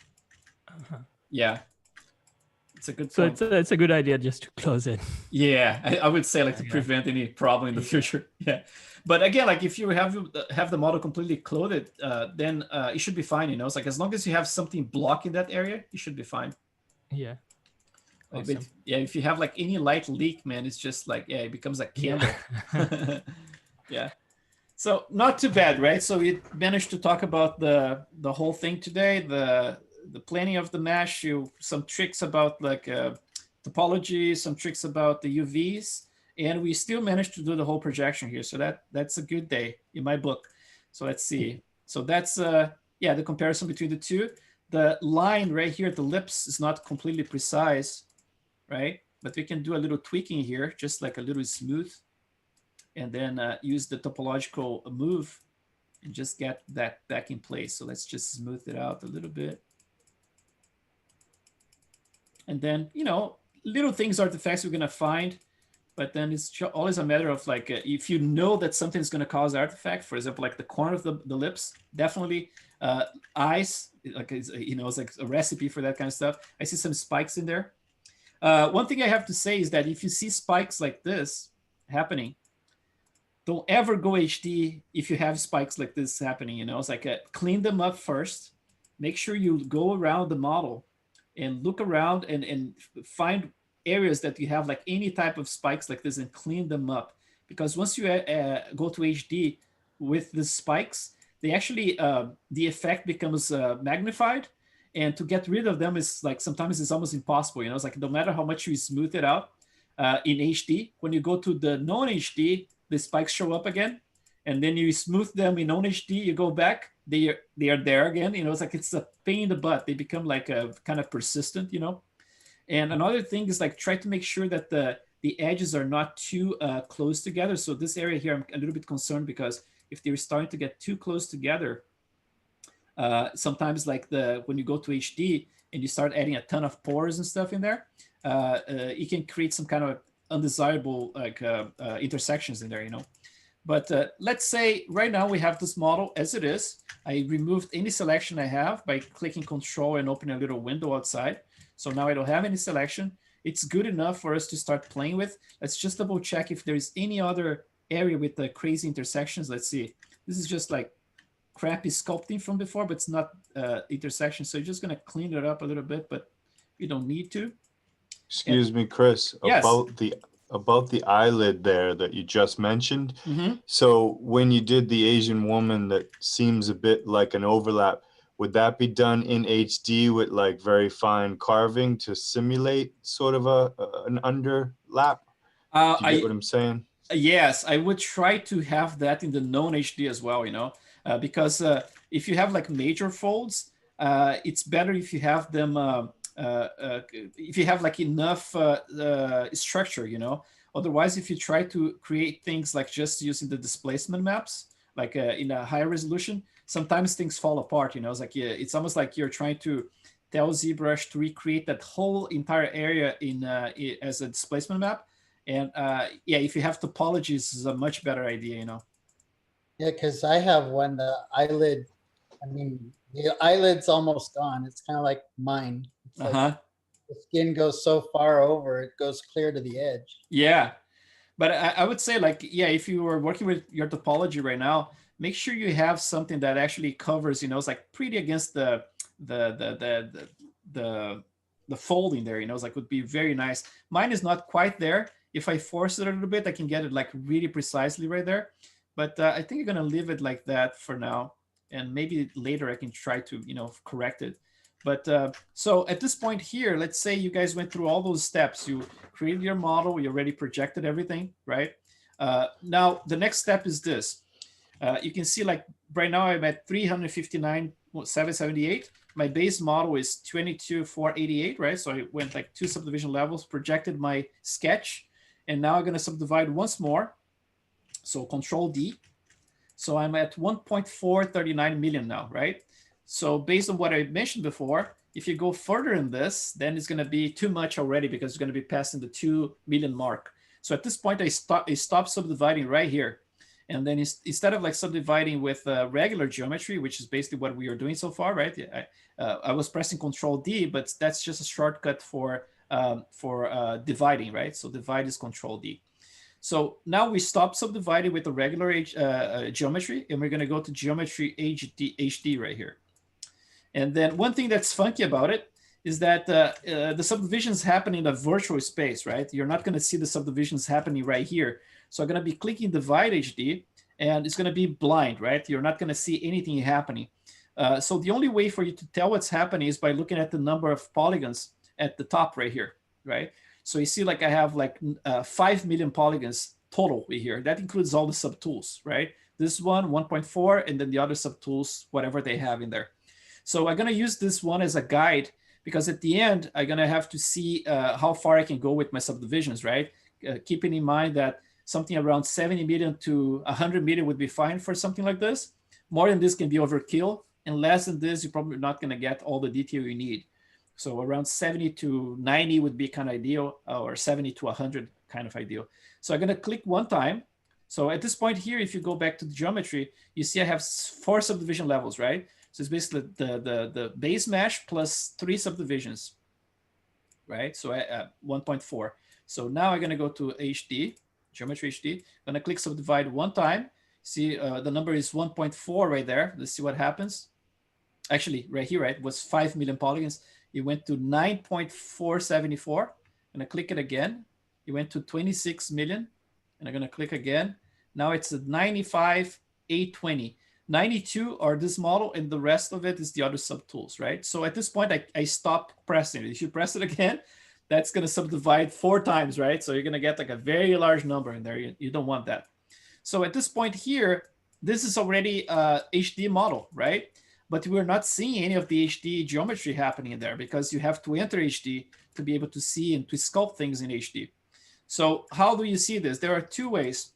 Yeah. It's a good point. So it's a good idea just to close it. Yeah, I would say like to prevent any problem in the future. Yeah, but again, like if you have the model completely clothed, then it should be fine. You know, it's like as long as you have something blocking that area, you should be fine. Yeah. Awesome. But yeah, if you have like any light leak, man, it's just like, yeah, it becomes a candle. Yeah. So not too bad, right? So we managed to talk about the whole thing today, the planning of the mesh, some tricks about like topology, some tricks about the UVs, and we still managed to do the whole projection here. So that's a good day in my book. So let's see. So that's yeah, the comparison between the two. The line right here at the lips is not completely precise, right? But we can do a little tweaking here, just like a little smooth, and then use the topological move and just get that back in place. So let's just smooth it out a little bit. And then, you know, little things, artifacts we're going to find, but then it's always a matter of like, if you know that something's going to cause artifact, for example, like the corner of the lips, definitely eyes, like, you know, it's like a recipe for that kind of stuff. I see some spikes in there. One thing I have to say is that if you see spikes like this happening, don't ever go HD if you have spikes like this happening, you know, it's like clean them up first, make sure you go around the model and look around and find areas that you have like any type of spikes like this and clean them up. Because once you go to HD with the spikes, they actually, the effect becomes magnified. And to get rid of them is like, sometimes it's almost impossible. You know, it's like no matter how much you smooth it out in HD, when you go to the non-HD, the spikes show up again. And then you smooth them in non-HD, you go back, they are there again. You know, it's like it's a pain in the butt. They become like a kind of persistent, you know. And another thing is like try to make sure that the edges are not too close together. So this area here, I'm a little bit concerned because if they're starting to get too close together, Sometimes like when you go to HD and you start adding a ton of pores and stuff in there, it can create some kind of undesirable like intersections in there, you know. But let's say right now we have this model as it is. I removed any selection I have by clicking Control and opening a little window outside. So now I don't have any selection. It's good enough for us to start playing with. Let's just double check if there's any other area with the crazy intersections. Let's see. This is just like crappy sculpting from before, but it's not intersection. So you're just going to clean it up a little bit, but you don't need to. Excuse me, Chris, yes. about the eyelid there that you just mentioned. So when you did the Asian woman that seems a bit like an overlap, would that be done in HD with like very fine carving to simulate sort of an underlap? Do you get what I'm saying? Yes, I would try to have that in the non-HD as well, you know, because if you have like major folds, it's better if you have them, if you have like enough structure, you know. Otherwise, if you try to create things like just using the displacement maps, like in a higher resolution, sometimes things fall apart, you know. It's like it's almost like you're trying to tell ZBrush to recreate that whole entire area in as a displacement map. And yeah, if you have topologies, is a much better idea, you know. Yeah, because I have one, the eyelid, I mean, the eyelid's almost gone. It's kind of like mine. It's like the skin goes so far over, it goes clear to the edge. Yeah, but I would say like, yeah, if you are working with your topology right now, make sure you have something that actually covers, you know, it's like pretty against the folding there, you know, it's like would be very nice. Mine is not quite there. If I force it a little bit, I can get it like really precisely right there. But I think I'm gonna leave it like that for now. And maybe later I can try to, you know, correct it. But so at this point here, let's say you guys went through all those steps. You created your model, you already projected everything, right? Now the next step is this. You can see like right now I'm at 359,778. My base model is 22,488, right? So I went like 2 subdivision levels, projected my sketch, and now I'm gonna subdivide once more. So Control D. So I'm at 1.439 million now, right? So based on what I mentioned before, if you go further in this, then it's gonna be too much already because it's gonna be passing the 2 million mark. So at this point, I stop subdividing right here. And then instead of like subdividing with regular geometry, which is basically what we are doing so far, right? I was pressing Control D, but that's just a shortcut for dividing, right? So divide is Control D. So now we stop subdividing with the regular geometry, and we're going to go to geometry HD right here. And then one thing that's funky about it is that the subdivisions happen in a virtual space, right? You're not going to see the subdivisions happening right here. So I'm going to be clicking Divide HD, and it's going to be blind, right? You're not going to see anything happening. So the only way for you to tell what's happening is by looking at the number of polygons at the top right here, right? So you see like I have like 5 million polygons total here. That includes all the subtools, right? This one, 1.4, and then the other subtools, whatever they have in there. So I'm going to use this one as a guide because at the end, I'm going to have to see how far I can go with my subdivisions, right? Keeping in mind that something around 70 million to 100 million would be fine for something like this. More than this can be overkill, and less than this, you're probably not going to get all the detail you need. So around 70 to 90 would be kind of ideal, or 70 to 100 kind of ideal. So I'm going to click one time. So at this point here, if you go back to the geometry, you see I have 4 subdivision levels, right? So it's basically the base mesh plus 3 subdivisions, right? So 1.4. So now I'm going to go to HD, geometry HD. I'm going to click subdivide one time. See, the number is 1.4 right there. Let's see what happens. Actually, right here, right, was 5 million polygons. It went to 9.474. I'm going to click it again. It went to 26 million. And I'm going to click again. Now it's at 95,820. 92 are this model, and the rest of it is the other subtools, right? So at this point, I stop pressing it. If you press it again, that's going to subdivide 4 times, right? So you're going to get like a very large number in there. You don't want that. So at this point here, this is already a HD model, right? But we're not seeing any of the HD geometry happening in there because you have to enter HD to be able to see and to sculpt things in HD. So how do you see this? There are 2 ways.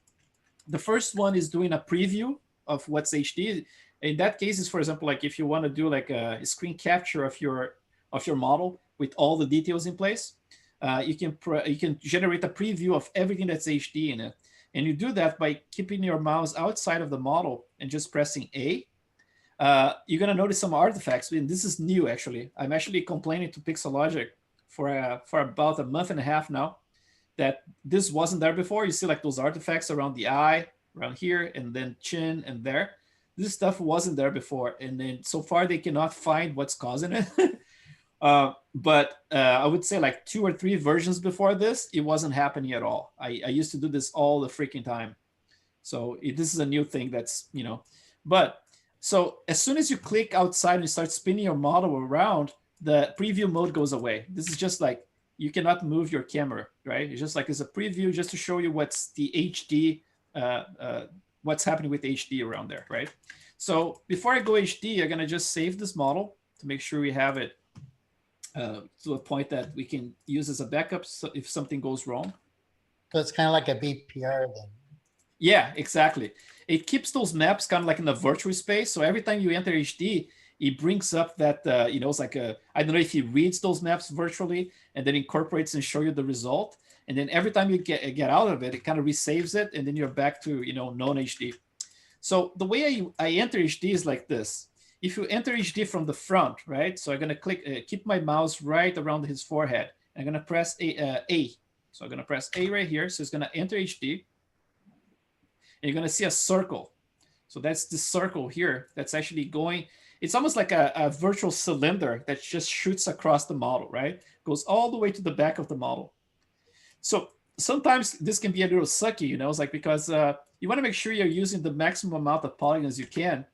The first one is doing a preview of what's HD. In that case, is for example, like if you want to do like a screen capture of your model with all the details in place, you can generate a preview of everything that's HD in it. And you do that by keeping your mouse outside of the model and just pressing A. You're going to notice some artifacts, and this is new actually. I'm actually complaining to Pixelogic for about a month and a half now that this wasn't there before. You see like those artifacts around the eye, around here, and then chin and there. This stuff wasn't there before, and then so far they cannot find what's causing it. But I would say like 2 or 3 versions before this, it wasn't happening at all. I used to do this all the freaking time. So this is a new thing that's, but so as soon as you click outside and you start spinning your model around, the preview mode goes away. This is just like, you cannot move your camera, right? It's just like, it's a preview just to show you what's the HD, what's happening with HD around there, right? So before I go HD, I'm gonna just save this model to make sure we have it to a point that we can use as a backup so if something goes wrong. So it's kind of like a BPR then. Yeah, exactly. It keeps those maps kind of like in the virtual space. So every time you enter HD, it brings up that, it's like I don't know if it reads those maps virtually and then incorporates and show you the result. And then every time you get out of it, it kind of resaves it. And then you're back to, non-HD. So the way I enter HD is like this. If you enter HD from the front, right? So I'm going to click, keep my mouse right around his forehead. I'm going to press A. So I'm going to press A right here. So it's going to enter HD. And you're going to see a circle. So that's the circle here that's actually going. It's almost like a virtual cylinder that just shoots across the model, right? Goes all the way to the back of the model. So sometimes this can be a little sucky, it's like because you want to make sure you're using the maximum amount of polygons you can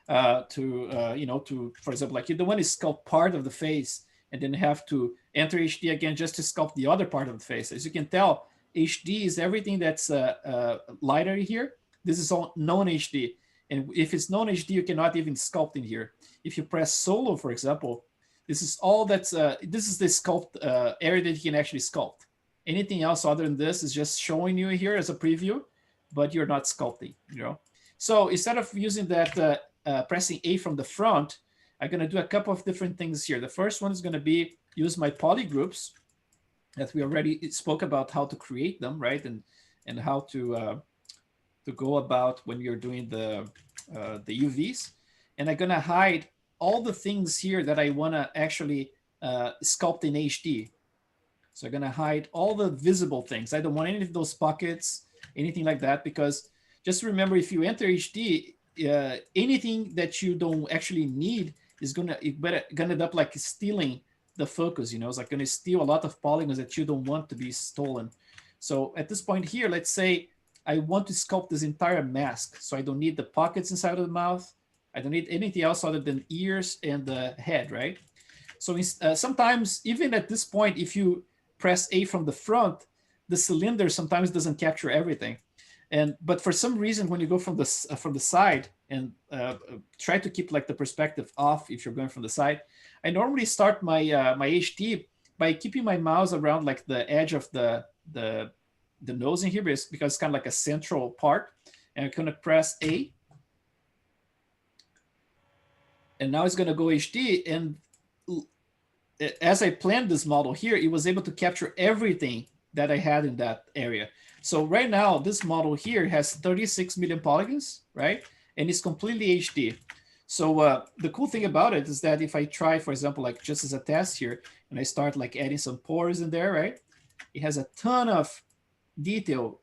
to, for example, like you don't want to sculpt part of the face and then have to enter HD again just to sculpt the other part of the face. As you can tell, HD is everything that's lighter here. This is all non-HD. And if it's non-HD, you cannot even sculpt in here. If you press solo, for example, this is all that's, this is the sculpt area that you can actually sculpt. Anything else other than this is just showing you here as a preview, but you're not sculpting, So instead of using that, pressing A from the front, I'm going to do a couple of different things here. The first one is going to be use my poly groups that we already spoke about how to create them, right? And how to go about when you're doing the UVs. And I'm going to hide all the things here that I want to actually sculpt in HD. So I'm going to hide all the visible things. I don't want any of those pockets, anything like that, because just remember, if you enter HD, anything that you don't actually need is gonna end up like stealing the focus. It's like going to steal a lot of polygons that you don't want to be stolen. So at this point here, let's say I want to sculpt this entire mask. So I don't need the pockets inside of the mouth. I don't need anything else other than ears and the head, right? So sometimes, even at this point, if you press A from the front, the cylinder sometimes doesn't capture everything. But for some reason, when you go from the side and try to keep like the perspective off if you're going from the side, I normally start my my HD by keeping my mouse around like the edge of the nose in here, because it's kind of like a central part. And I'm going to press A. And now it's going to go HD. And as I planned this model here, it was able to capture everything that I had in that area. So right now, this model here has 36 million polygons, right? And it's completely HD. So the cool thing about it is that if I try, for example, like just as a test here, and I start like adding some pores in there, right? It has a ton of detail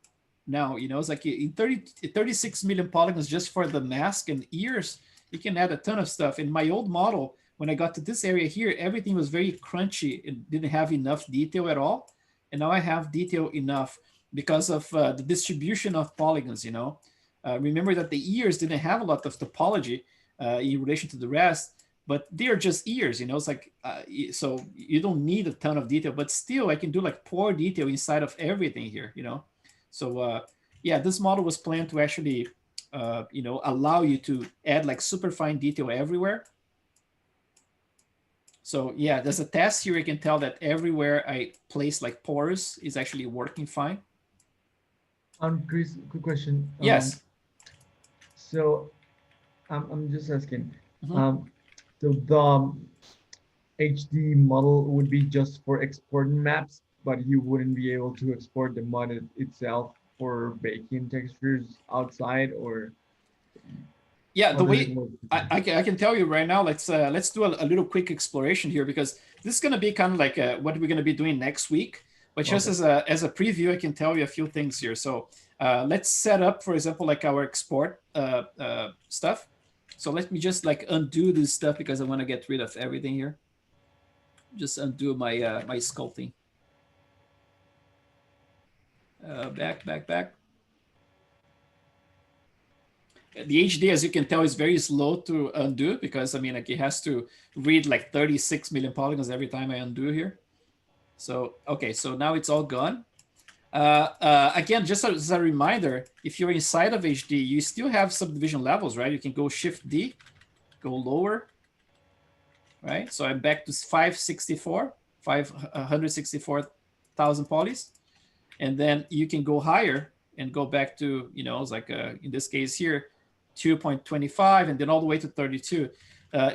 now, it's like in 36 million polygons just for the mask and ears, you can add a ton of stuff. In my old model, when I got to this area here, everything was very crunchy and didn't have enough detail at all. And now I have detail enough because of the distribution of polygons, Remember that the ears didn't have a lot of topology in relation to the rest, but they are just ears, It's like, so you don't need a ton of detail, but still I can do like pore detail inside of everything here, So yeah, this model was planned to actually, allow you to add like super fine detail everywhere. So yeah, there's a test here. You can tell that everywhere I place like pores is actually working fine. Chris, quick question. Yes. So I'm just asking. Mhm. The HD model would be just for exporting maps, but you wouldn't be able to export the mod itself for baking textures outside, or Yeah, how the does it way work? I can tell you right now, let's do a little quick exploration here, because this is going to be kind of like what we're going to be doing next week. But just Okay. as a preview, I can tell you a few things here. So let's set up, for example, like our export stuff. So let me just like undo this stuff because I want to get rid of everything here. Just undo my my sculpting. Back. The HD, as you can tell, is very slow to undo because I mean, like it has to read like 36 million polygons every time I undo here. So okay, so now it's all gone. Again, just as a reminder, if you're inside of HD, you still have subdivision levels, right? You can go Shift D, go lower, right? So I'm back to 564,000 polys, and then you can go higher and go back to, you know, it's like in this case here, 2.25, and then all the way to 32.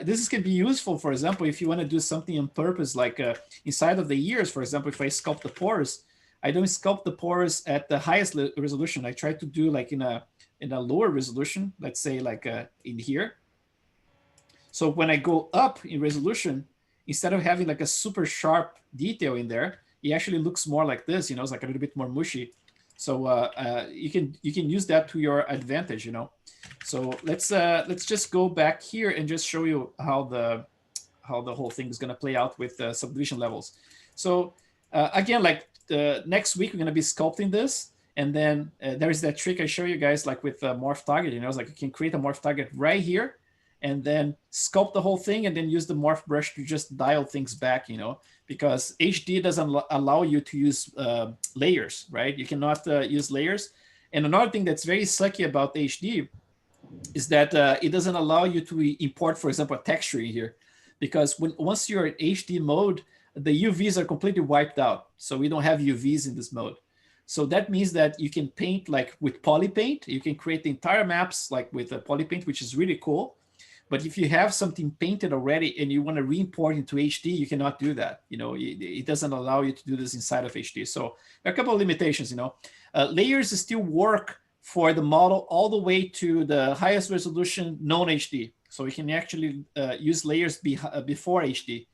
This can be useful, for example, if you want to do something on purpose, like inside of the ears, for example, if I sculpt the pores, I don't sculpt the pores at the highest resolution. I try to do like in a lower resolution, let's say like in here. So when I go up in resolution, instead of having like a super sharp detail in there, it actually looks more like this. You know, it's like a little bit more mushy. So you can use that to your advantage. You know. So let's just go back here and just show you how the whole thing is going to play out with subdivision levels. So again, like next week we're going to be sculpting this, and then there is that trick I show you guys, like with morph target. You know, it's like you can create a morph target right here, and then sculpt the whole thing, and then use the morph brush to just dial things back. You know, because HD doesn't allow you to use layers, right? You cannot use layers. And another thing that's very sucky about HD is that it doesn't allow you to import, for example, a texture in here, because once you're in HD mode, the UVs are completely wiped out. So we don't have UVs in this mode. So that means that you can paint like with poly paint. You can create the entire maps like with a poly paint, which is really cool. But if you have something painted already and you want to re-import into HD, you cannot do that. You know, it doesn't allow you to do this inside of HD. So there are a couple of limitations. You know, layers still work for the model all the way to the highest resolution non-HD. So you can actually use layers before HD.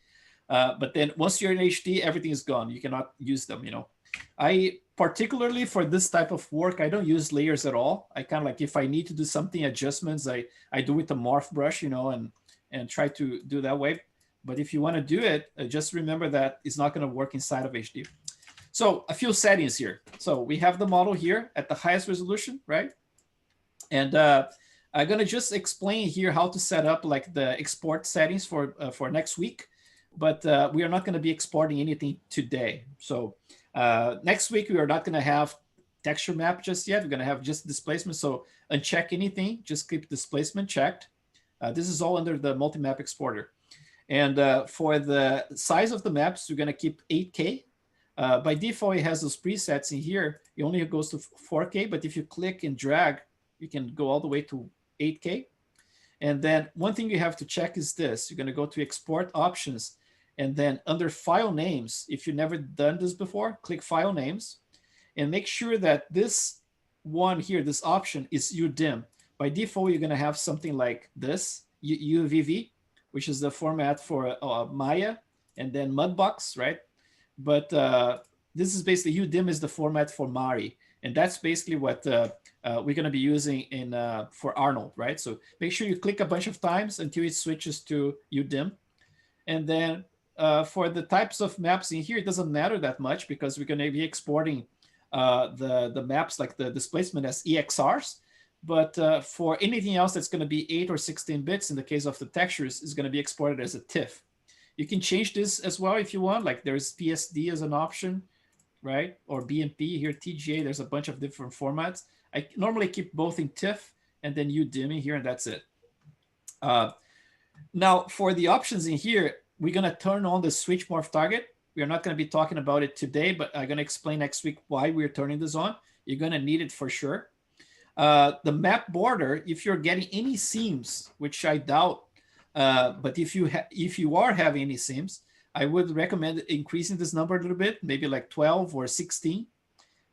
But then once you're in HD, everything is gone. You cannot use them, you know. I particularly for this type of work, I don't use layers at all. I kind of like, if I need to do something adjustments, I do with the morph brush, you know, and try to do that way. But if you want to do it, just remember that it's not going to work inside of HD. So a few settings here. So we have the model here at the highest resolution, right? And I'm going to just explain here how to set up like the export settings for next week. But we are not going to be exporting anything today. So next week, we are not going to have texture map just yet. We're going to have just displacement. So uncheck anything, just keep displacement checked. This is all under the multi-map exporter. And for the size of the maps, we're going to keep 8K. By default, it has those presets in here. It only goes to 4K, but if you click and drag, you can go all the way to 8K. And then one thing you have to check is this. You're going to go to export options, and then under file names, if you've never done this before, click file names and make sure that this one here, this option is UDIM. By default, you're going to have something like this, UVV, which is the format for Maya, and then Mudbox, right? But this is basically UDIM is the format for Mari. And that's basically what we're going to be using in for Arnold, right? So make sure you click a bunch of times until it switches to UDIM. And then for the types of maps in here, it doesn't matter that much because we're going to be exporting the maps like the displacement as EXRs. But for anything else that's going to be 8 or 16 bits, in the case of the textures, is going to be exported as a TIFF. You can change this as well if you want. Like there's PSD as an option, right? Or BMP here, TGA. There's a bunch of different formats. I normally keep both in TIFF and then UDIM in here, and that's it. Now, for the options in here, we're going to turn on the switch morph target. We are not going to be talking about it today, but I'm going to explain next week why we're turning this on. You're going to need it for sure. The map border, if you're getting any seams, which I doubt, but if you are having any seams, I would recommend increasing this number a little bit, maybe like 12 or 16,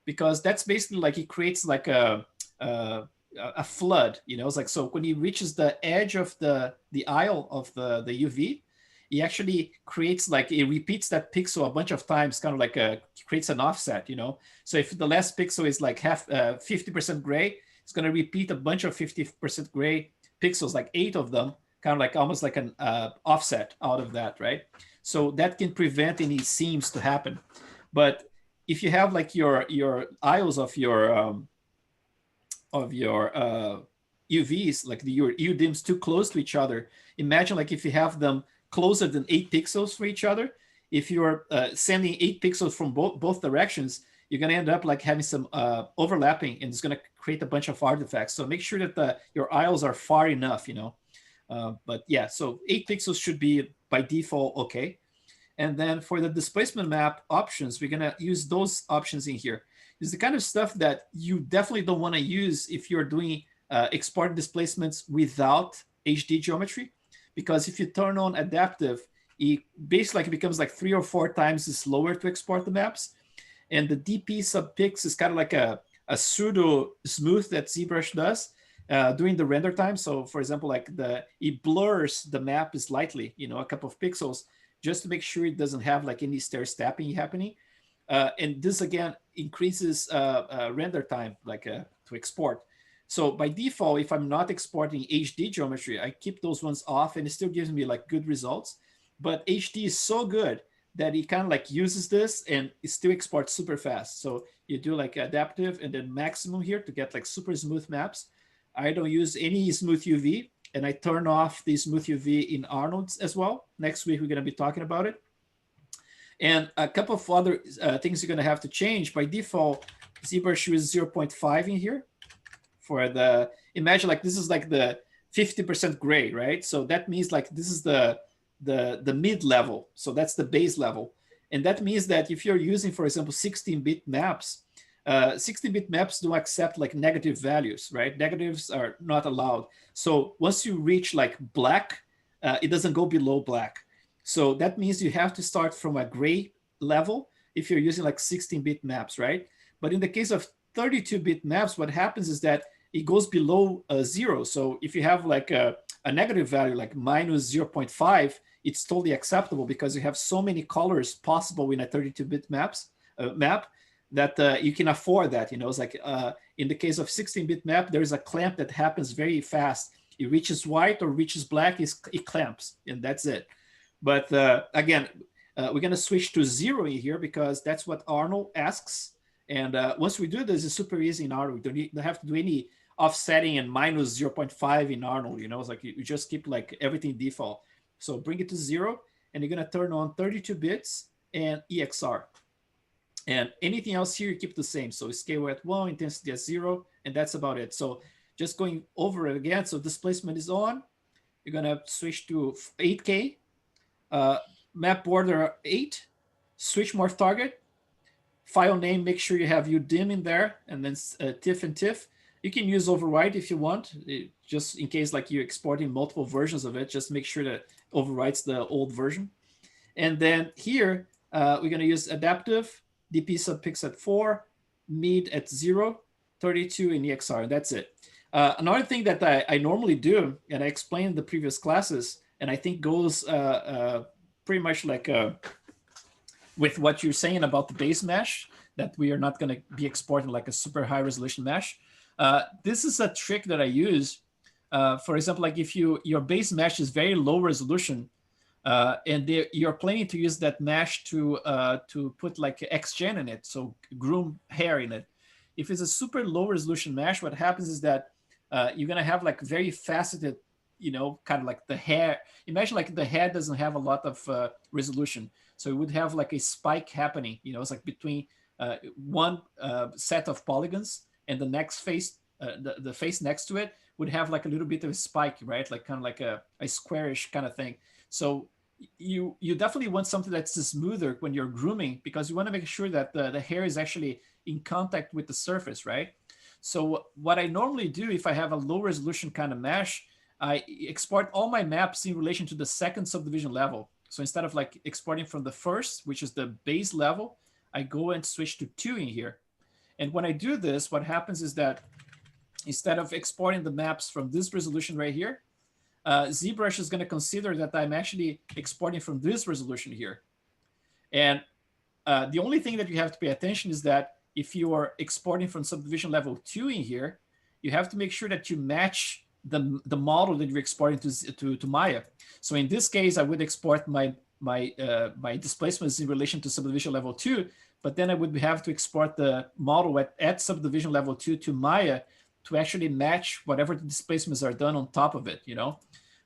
because that's basically like it creates like a flood, you know. It's like, so when it reaches the edge of the aisle of the UV, it actually creates like, it repeats that pixel a bunch of times, kind of like creates an offset, you know. So if the last pixel is like 50% gray, it's going to repeat a bunch of 50% gray pixels, like 8 of them, kind of like almost like an offset out of that, right? So that can prevent any seams to happen. But if you have like your aisles of your UVs, like your UDIMs too close to each other, imagine like if you have them closer than 8 pixels for each other, if you're sending 8 pixels from both directions, you're going to end up like having some overlapping, and it's going to create a bunch of artifacts. So make sure that your aisles are far enough, you know. But yeah, so 8 pixels should be by default okay. And then for the displacement map options, we're going to use those options in here. It's the kind of stuff that you definitely don't want to use if you're doing export displacements without HD geometry, because if you turn on adaptive, it basically becomes like 3 or 4 times slower to export the maps. And the DP subpix is kind of like a pseudo smooth that ZBrush does during the render time. So for example, like it blurs the map slightly, you know, a couple of pixels, just to make sure it doesn't have like any stair stepping happening. And this again increases render time, like to export. So by default, if I'm not exporting HD geometry, I keep those ones off, and it still gives me like good results. But HD is so good that it kind of like uses this and it still exports super fast. So you do like adaptive and then maximum here to get like super smooth maps. I don't use any smooth UV, and I turn off the smooth UV in Arnold's as well. Next week, we're going to be talking about it. And a couple of other things you're going to have to change. By default, ZBrush uses 0.5 in here for the, imagine like this is like the 50% gray, right? So that means like this is the mid level. So that's the base level. And that means that if you're using, for example, 16-bit maps, 16-bit maps don't accept like negative values, right? Negatives are not allowed. So once you reach like black, it doesn't go below black. So that means you have to start from a gray level if you're using like 16-bit maps, right? But in the case of 32-bit maps, what happens is that it goes below 0. So if you have like a negative value, like minus 0.5, it's totally acceptable because you have so many colors possible in a 32-bit map that you can afford that. You know, it's like in the case of 16-bit map, there is a clamp that happens very fast. It reaches white or reaches black, it clamps, and that's it. But again, we're going to switch to 0 in here because that's what Arnold asks. And once we do this, it's super easy in Arnold. We don't have to do any offsetting and minus 0.5 in Arnold. You know, it's like you just keep like everything default. So bring it to 0, and you're going to turn on 32 bits and EXR. And anything else here, you keep the same. So scale at 1, intensity at 0, and that's about it. So just going over it again. So displacement is on. You're going to switch to 8K. Map border 8, switch morph target, file name, make sure you have UDIM in there, and then TIFF and TIFF. You can use override if you want, just in case like you're exporting multiple versions of it, just make sure that overwrites the old version. And then here, we're going to use adaptive, DP subpix at 4, mid at 0, 32 in EXR, and that's it. Another thing that I normally do, and I explained in the previous classes, and I think goes pretty much like with what you're saying about the base mesh, that we are not going to be exporting like a super high resolution mesh. This is a trick that I use. For example, like if your base mesh is very low resolution, and you're planning to use that mesh to put like XGen in it, so groom hair in it. If it's a super low resolution mesh, what happens is that you're going to have like very faceted, you know, kind of like the hair. Imagine like the head doesn't have a lot of resolution. So it would have like a spike happening, you know, it's like between one set of polygons and the next face, the face next to it would have like a little bit of a spike, right? Like kind of like a squarish kind of thing. So you definitely want something that's smoother when you're grooming, because you want to make sure that the hair is actually in contact with the surface, right? So what I normally do if I have a low resolution kind of mesh, I export all my maps in relation to the second subdivision level. So instead of like exporting from the first, which is the base level, I go and switch to 2 in here. And when I do this, what happens is that instead of exporting the maps from this resolution right here, ZBrush is going to consider that I'm actually exporting from this resolution here. And the only thing that you have to pay attention is that if you are exporting from subdivision level 2 in here, you have to make sure that you match the model that you're exporting to Maya. So in this case, I would export my displacements in relation to subdivision level 2, but then I would have to export the model at subdivision level 2 to Maya to actually match whatever the displacements are done on top of it, you know?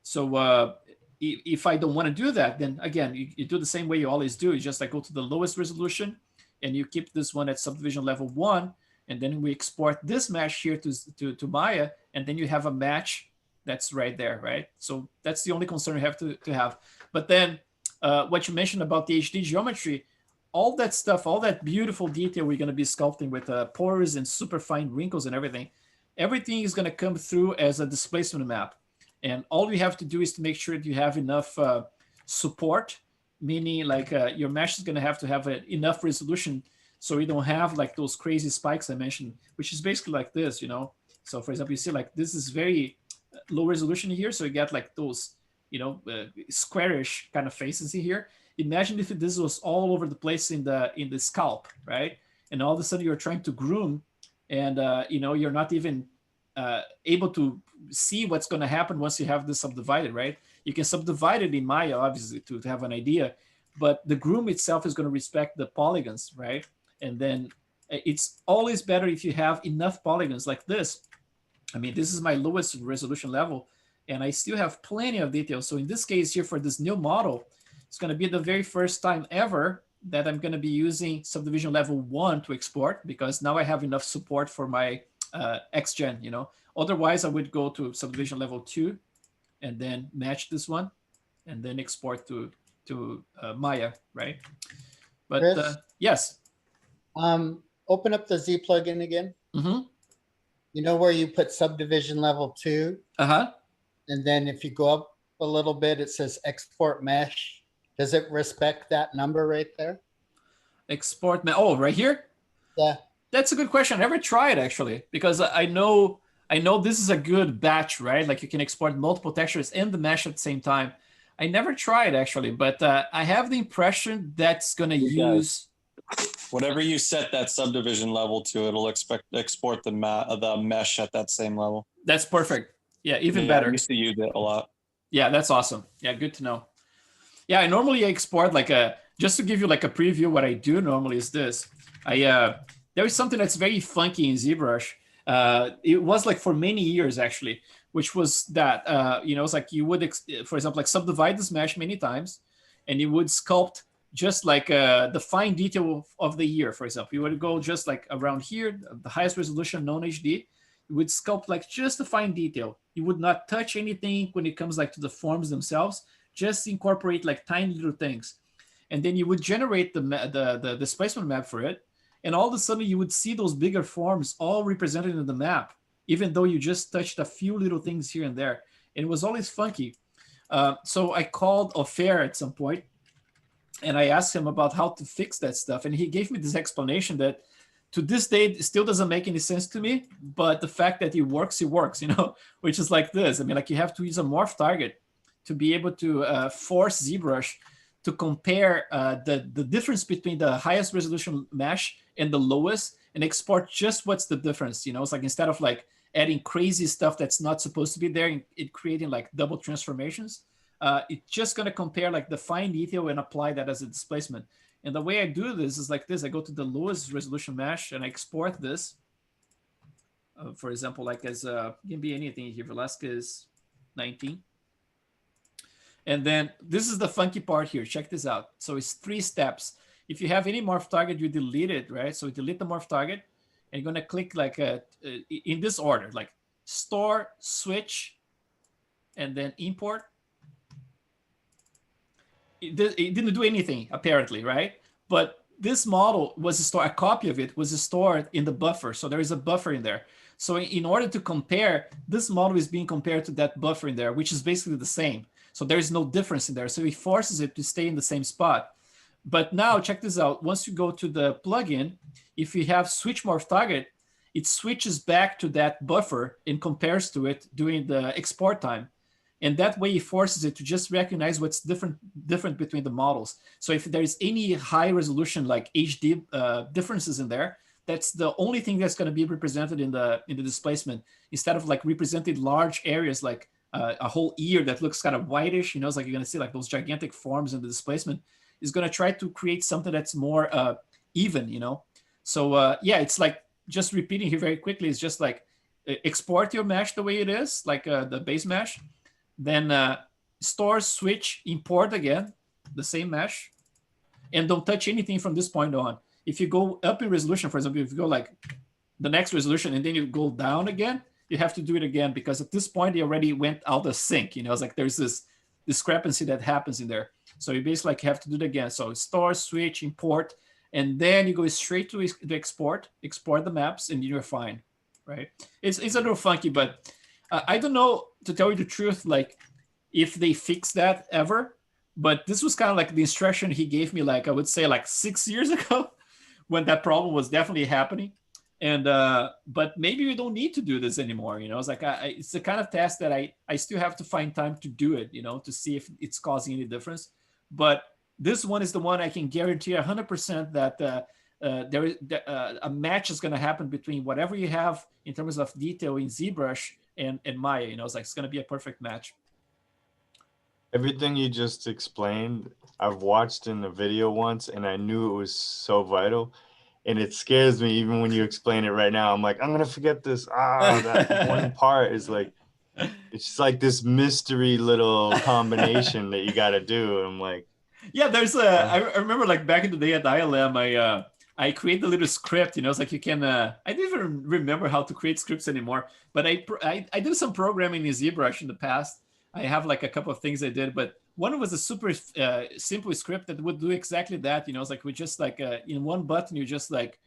So if I don't want to do that, then again, you do the same way you always do. You just like go to the lowest resolution and you keep this one at subdivision level 1, and then we export this mesh here to Maya, and then you have a match that's right there, right? So that's the only concern you have to have. But then what you mentioned about the HD geometry, all that stuff, all that beautiful detail we're going to be sculpting with pores and super fine wrinkles and everything is going to come through as a displacement map. And all you have to do is to make sure that you have enough support, meaning like your mesh is going to have enough resolution so you don't have like those crazy spikes I mentioned, which is basically like this, you know? So for example, you see like this is very low resolution here. So you get like those, you know, squarish kind of faces in here. Imagine if this was all over the place in the scalp, right? And all of a sudden you're trying to groom and, you know, you're not even able to see what's going to happen once you have this subdivided, right? You can subdivide it in Maya, obviously, to have an idea, but the groom itself is going to respect the polygons, right? And then it's always better if you have enough polygons like this. I mean, this is my lowest resolution level, and I still have plenty of details. So in this case here for this new model, it's going to be the very first time ever that I'm going to be using subdivision level 1 to export, because now I have enough support for my XGen, you know. Otherwise, I would go to subdivision level 2 and then match this one and then export to Maya, right? But Chris? yes. Open up the Z plugin again. Mm-hmm. You know where you put subdivision level 2? Uh-huh. And then if you go up a little bit, it says export mesh. Does it respect that number right there? Export mesh. Oh, right here? Yeah. That's a good question. I never tried actually, because I know this is a good batch, right? Like you can export multiple textures and the mesh at the same time. I never tried actually, but I have the impression that's going to use. Whatever you set that subdivision level to, it'll export the mesh at that same level. That's perfect. Yeah, even better. I used to use it a lot. Yeah, that's awesome. Yeah, good to know. Yeah, I normally export like just to give you like a preview, what I do normally is this. There is something that's very funky in ZBrush. It was like for many years actually, which was that, you know, it's like you would, for example, like subdivide this mesh many times and you would sculpt just like the fine detail of the year, for example. You would go just like around here, the highest resolution non-HD. You would sculpt like just the fine detail. You would not touch anything when it comes like to the forms themselves, just incorporate like tiny little things. And then you would generate the displacement map for it. And all of a sudden you would see those bigger forms all represented in the map, even though you just touched a few little things here and there. And it was always funky. So I called Ofer at some point and I asked him about how to fix that stuff. And he gave me this explanation that to this day, it still doesn't make any sense to me, but the fact that it works, you know, which is like this. I mean, like you have to use a morph target to be able to force ZBrush to compare the difference between the highest resolution mesh and the lowest and export just what's the difference. You know, it's like instead of like adding crazy stuff that's not supposed to be there, it creating like double transformations. It's just going to compare like the fine detail and apply that as a displacement. And the way I do this is like this. I go to the lowest resolution mesh and I export this. For example, like as can be anything here, Velasquez 19. And then this is the funky part here. Check this out. So it's 3 steps. If you have any morph target, you delete it, right? So you delete the morph target and you're going to click like in this order, like store, switch, and then import. It didn't do anything apparently, right? But this model was stored, a copy of it was stored in the buffer. So there is a buffer in there. So in order to compare, this model is being compared to that buffer in there, which is basically the same. So there is no difference in there. So it forces it to stay in the same spot. But now check this out. Once you go to the plugin, if you have switch morph target, it switches back to that buffer and compares to it during the export time. And that way it forces it to just recognize what's different between the models. So if there's any high resolution like HD differences in there, that's the only thing that's going to be represented in the displacement, instead of like represented large areas like a whole ear that looks kind of whitish, it's like you're going to see like those gigantic forms in the displacement. Is going to try to create something that's more even, So yeah, it's like just repeating here very quickly. It's just like export your mesh the way it is, like the base mesh, then store, switch, import again, the same mesh, and don't touch anything from this point on. If you go up in resolution, for example, if you go like the next resolution and then you go down again, you have to do it again, because at this point it already went out of sync. It's like there's this discrepancy that happens in there. So you basically like have to do it again. So store, switch, import, and then you go straight to the export the maps, and you're fine, right? It's a little funky, but I don't know, to tell you the truth, like if they fix that ever. But this was kind of like the instruction he gave me, like I would say like 6 years ago, when that problem was definitely happening. And but maybe we don't need to do this anymore. It's like it's the kind of task that I still have to find time to do it, to see if it's causing any difference. But this one is the one I can guarantee 100% that a match is going to happen between whatever you have in terms of detail in ZBrush and Maya. It's like it's going to be a perfect match. Everything you just explained, I've watched in the video once, and I knew it was so vital. And it scares me even when you explain it right now. I'm like, I'm going to forget this. That one part is like, it's just like this mystery little combination that you got to do. And I'm like, yeah, there's I remember like back in the day at ILM, I created a little script, it's like you can, I don't even remember how to create scripts anymore, but I did some programming in ZBrush in the past. I have like a couple of things I did, but one was a super simple script that would do exactly that. It's like we just like in one button, you just like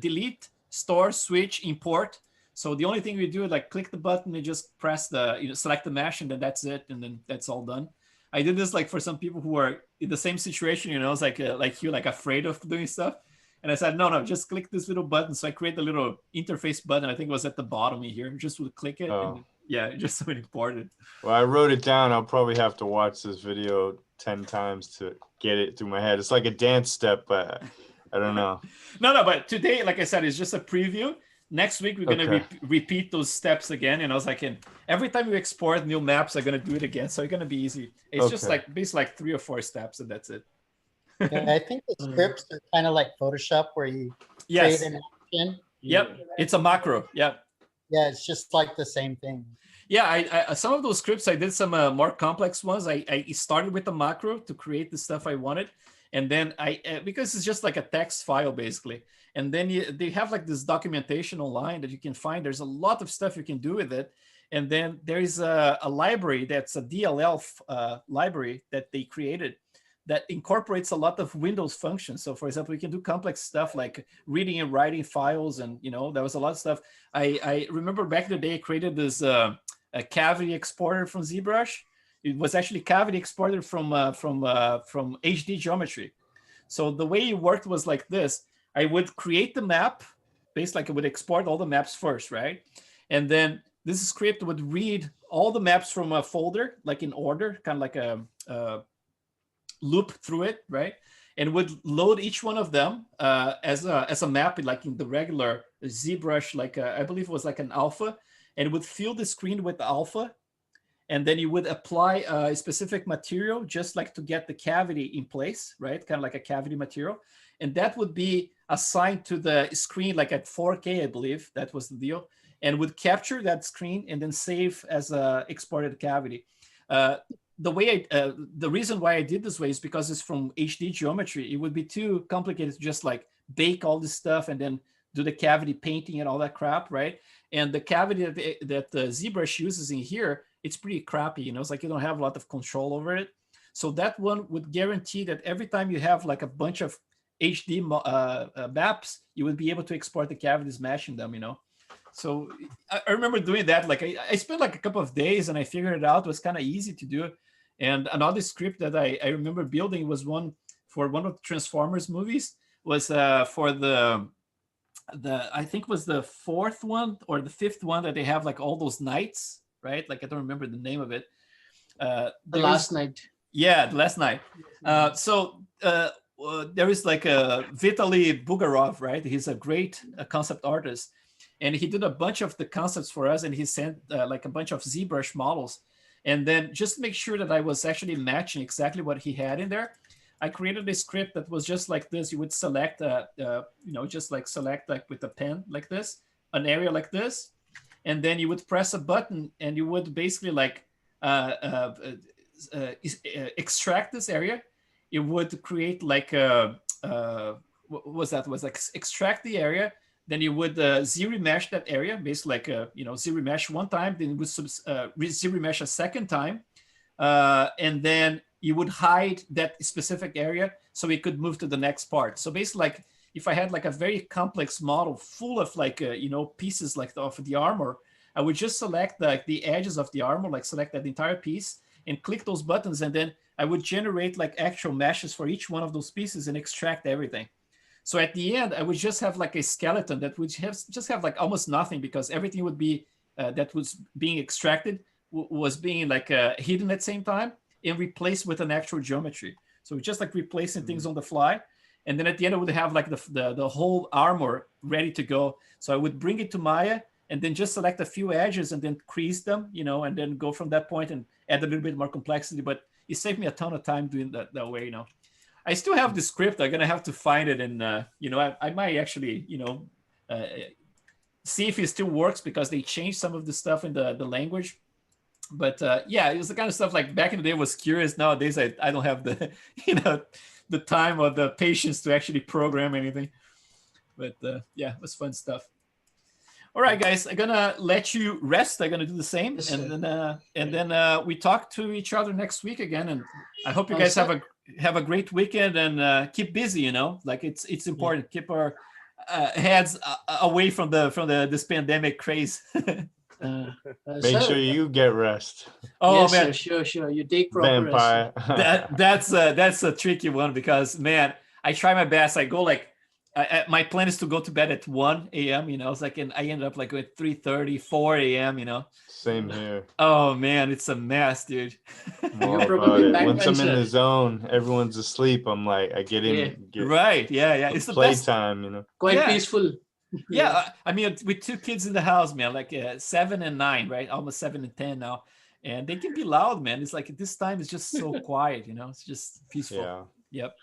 delete, store, switch, import. So the only thing we do is like click the button and just press select the mesh, and then that's it, and then that's all done. I did this like for some people who are in the same situation, it's like you, like afraid of doing stuff. And I said, no, just click this little button. So I create a little interface button. I think it was at the bottom here. Just would click it. Oh. And, yeah, just so important. Well, I wrote it down. I'll probably have to watch this video 10 times to get it through my head. It's like a dance step, but I don't know. No, but today, like I said, it's just a preview. Next week, we're going to repeat those steps again. And I was like, every time you export new maps, I'm going to do it again. So it's going to be easy. It's just like basically like 3 or 4 steps, and that's it. Yeah, I think the scripts are kind of like Photoshop, where you create an action. Yep, it's a macro. Yep. Yeah, it's just like the same thing. Yeah, I some of those scripts, I did some more complex ones. I started with the macro to create the stuff I wanted. And then because it's just like a text file, basically. And then they have like this documentation online that you can find. There's a lot of stuff you can do with it. And then there's a library that's a DLL library that they created that incorporates a lot of Windows functions. So for example, you can do complex stuff like reading and writing files. And, there was a lot of stuff. I remember back in the day, I created this a cavity exporter from ZBrush. It was actually cavity exported from HD geometry. So the way it worked was like this. I would create the map, basically like I would export all the maps first, right? And then this script would read all the maps from a folder, like in order, kind of like a loop through it, right? And would load each one of them as a map, like in the regular ZBrush, like I believe it was like an alpha, and it would fill the screen with alpha. And then you would apply a specific material just like to get the cavity in place, right? Kind of like a cavity material. And that would be assigned to the screen like at 4K, I believe. That was the deal. And would capture that screen and then save as a exported cavity. The reason why I did this way is because it's from HD geometry. It would be too complicated to just like bake all this stuff and then do the cavity painting and all that crap, right? And the cavity that the ZBrush uses in here, it's pretty crappy, it's like you don't have a lot of control over it. So that one would guarantee that every time you have like a bunch of HD maps, you would be able to export the cavities, mashing them, So I remember doing that. Like I spent like a couple of days and I figured it out. It was kind of easy to do. And another script that I remember building was one for one of the Transformers movies. Was for the I think was the fourth one or the fifth one that they have like all those nights, right? Like I don't remember the name of it. The last night. Yeah, the last night. So there is like a Vitaly Bugarov, right? He's a great concept artist, and he did a bunch of the concepts for us, and he sent like a bunch of ZBrush models, and then just make sure that I was actually matching exactly what he had in there. I created a script that was just like this. You would select, just like select like with a pen like this, an area like this, and then you would press a button, and you would basically like extract this area. It would create like a what was that? Was like extract the area. Then you would zero mesh that area, basically like zero mesh one time. Then it would zero mesh a second time, and then you would hide that specific area so we could move to the next part. So basically, like if I had like a very complex model full of like pieces like of the armor, I would just select like the edges of the armor, like select that entire piece and click those buttons, and then I would generate like actual meshes for each one of those pieces and extract everything. So at the end, I would just have like a skeleton that would just have like almost nothing, because everything would be that was being extracted was being like hidden at the same time and replaced with an actual geometry. So just like replacing things on the fly. And then at the end, I would have like the whole armor ready to go. So I would bring it to Maya and then just select a few edges and then crease them, and then go from that point and add a little bit more complexity. But it saved me a ton of time doing that way, I still have the script. I'm gonna have to find it, and I might actually, see if it still works, because they changed some of the stuff in the language. But yeah, it was the kind of stuff like back in the day was curious. Nowadays, I don't have the the time or the patience to actually program anything. But yeah, it was fun stuff. All right, guys, I'm gonna let you rest. I'm gonna do the same, yes, and then we talk to each other next week again. And I hope you guys have a great weekend and keep busy. Like it's important. Keep our heads away from this pandemic craze. Make sure you get rest. Oh yes, man, sure. You take proper Vampire. rest. That's a tricky one, because man, I try my best. I go like. My plan is to go to bed at 1 a.m. It's like, and I ended up like at 3:30, 4 a.m. Same here. Oh man, it's a mess, dude. You're probably once I'm in the zone, everyone's asleep. I'm like, I get in. Right. Yeah. It's the playtime, Quite peaceful. Yeah. I mean, with two kids in the house, man, like 7 and 9, right? Almost 7 and 10 now. And they can be loud, man. It's like this time is just so quiet, it's just peaceful. Yeah. Yep.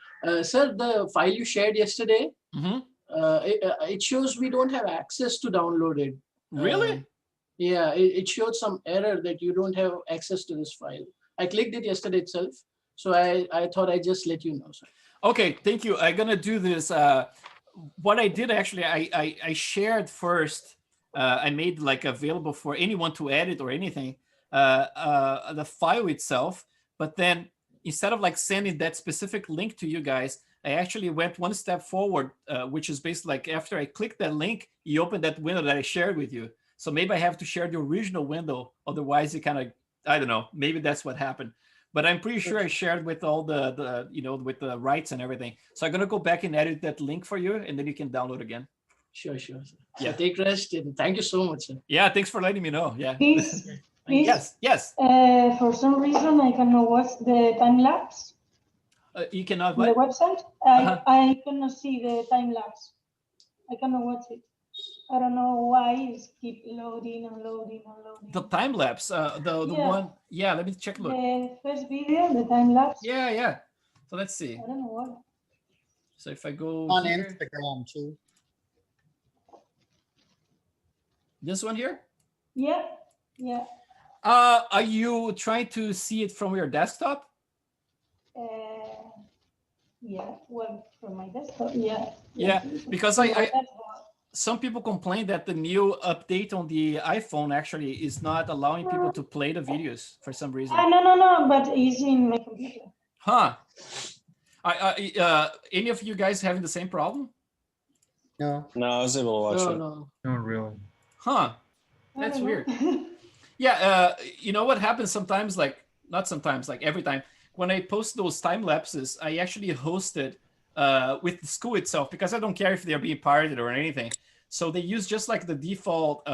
Sir, the file you shared yesterday, mm-hmm. It shows we don't have access to download it. Really? Yeah, it showed some error that you don't have access to this file. I clicked it yesterday itself, so I thought I'd just let you know, sir. Okay, thank you. I'm gonna do this. What I did actually, I shared first. I made like available for anyone to edit or anything, the file itself, but then instead of like sending that specific link to you guys, I actually went one step forward, which is basically like after I click that link, you open that window that I shared with you. So maybe I have to share the original window. Otherwise, it kind of, I don't know, maybe that's what happened. But I'm pretty sure I shared with all the with the rights and everything. So I'm going to go back and edit that link for you, and then you can download again. Sure. Yeah. So take rest, and thank you so much, sir. Yeah, thanks for letting me know. Yeah. Please. Yes. For some reason, I cannot watch the time lapse. You cannot on the website. I cannot see the time lapse. I cannot watch it. I don't know why it's keep loading and loading and loading. The time lapse, the one. Yeah, let me check. Look. The first video, the time lapse. Yeah. So let's see. I don't know why. So if I go on here, Instagram too. This one here. Yeah. Are you trying to see it from your desktop? Yeah, well, from my desktop, yeah. Yeah, because some people complain that the new update on the iPhone actually is not allowing people to play the videos for some reason. No, but it's in my computer. Huh. Any of you guys having the same problem? No. No, I was able to watch it. Not really. Huh. That's weird. Yeah, you know what happens sometimes, like not sometimes, like every time when I post those time lapses, I actually host it with the school itself because I don't care if they're being pirated or anything. So they use just like the default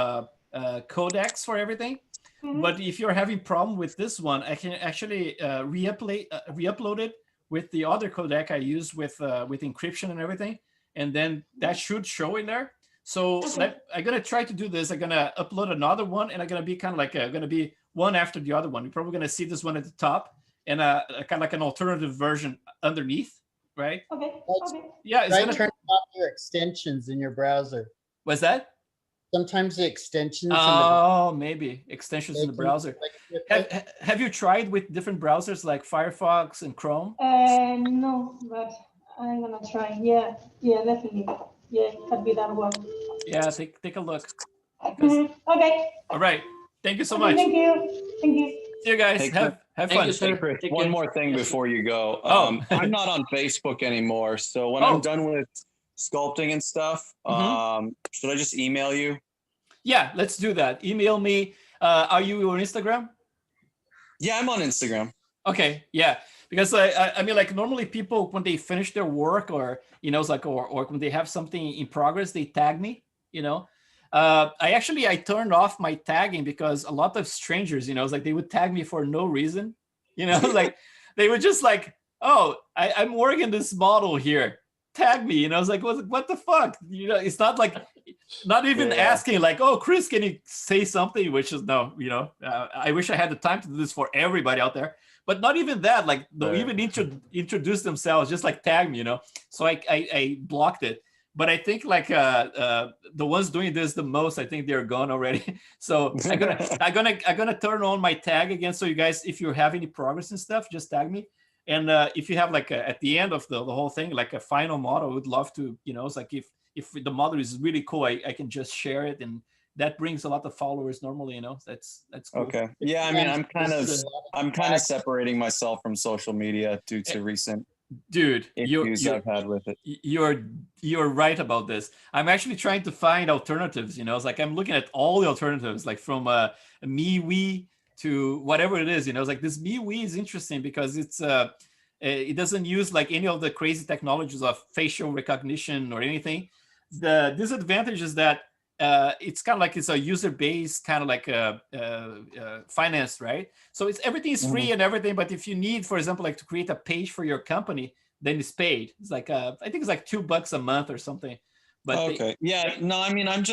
codecs for everything. But if you're having problem with this one, I can actually re-upload it with the other codec I use with encryption and everything, and then that should show in there. So I'm gonna try to do this. I'm gonna upload another one, and I'm gonna be kind of like gonna be one after the other one. You're probably gonna see this one at the top, and kind of like an alternative version underneath, right? Okay. Yeah, it's gonna turn off your extensions in your browser. What's that? Sometimes the extensions. Oh, maybe extensions in the browser. Have you tried with different browsers like Firefox and Chrome? No, but I'm gonna try. Yeah, definitely. Yeah, it could be that one. Yeah, take a look. Okay. All right. Thank you so much. Thank you. See you guys. Hey, have Thank fun. you, sir. Hey, Chris, one more thing before you go. I'm not on Facebook anymore, so when I'm done with sculpting and stuff, should I just email you? Yeah, let's do that. Email me. Are you on Instagram? Yeah, I'm on Instagram. Okay, yeah, because I mean, like normally people when they finish their work or it's like or when they have something in progress, they tag me. I turned off my tagging because a lot of strangers, it's like they would tag me for no reason. Like they would just like, oh, I'm working this model here. Tag me, I was like, what the fuck? It's not like, not even asking like, oh, Chris, can you say something? Which is no, I wish I had the time to do this for everybody out there, but not even that. Like they'll even introduce themselves, just like tag me, So I blocked it. But I think like the ones doing this the most, I think they're gone already. So I'm gonna turn on my tag again. So you guys, if you have any progress and stuff, just tag me. And if you have like at the end of the whole thing, like a final model, I would love to, it's like if the model is really cool, I can just share it, and that brings a lot of followers normally. That's cool. Okay. Yeah, I mean, I'm kind of separating myself from social media due to recent issues I've had with it. You're right about this. I'm actually trying to find alternatives. It's like I'm looking at all the alternatives, like from MeWe to whatever it is. It's like this MeWe is interesting because it doesn't use like any of the crazy technologies of facial recognition or anything. The disadvantage is that it's kind of like it's a user base, kind of like finance, right? So everything is free and everything, but if you need, for example, like to create a page for your company, then it's paid. It's like I think it's like $2 a month or something. But okay, I mean, I'm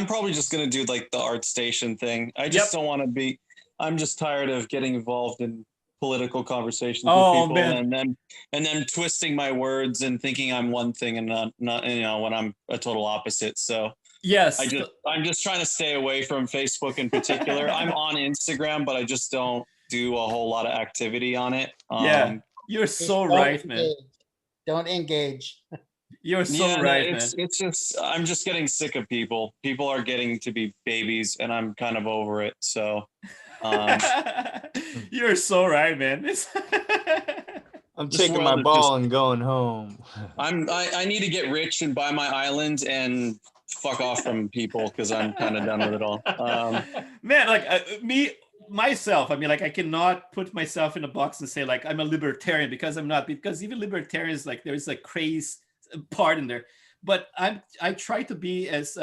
probably just gonna do like the Artstation thing. I just don't want to be. I'm just tired of getting involved in political conversations with people, and then twisting my words and thinking I'm one thing and not when I'm a total opposite. So yes, I'm just trying to stay away from Facebook in particular. I'm on Instagram, but I just don't do a whole lot of activity on it. You're so right, man. Don't engage. You're so right, man. It's just I'm just getting sick of people. People are getting to be babies, and I'm kind of over it. So. You're so right, man. I'm taking my ball and going home. I need to get rich and buy my island and fuck off from people because I'm kind of done with it all. Man, like myself, I mean, like I cannot put myself in a box and say like I'm a libertarian because I'm not. Because even libertarians, like there's a craze part in there. But I try to be as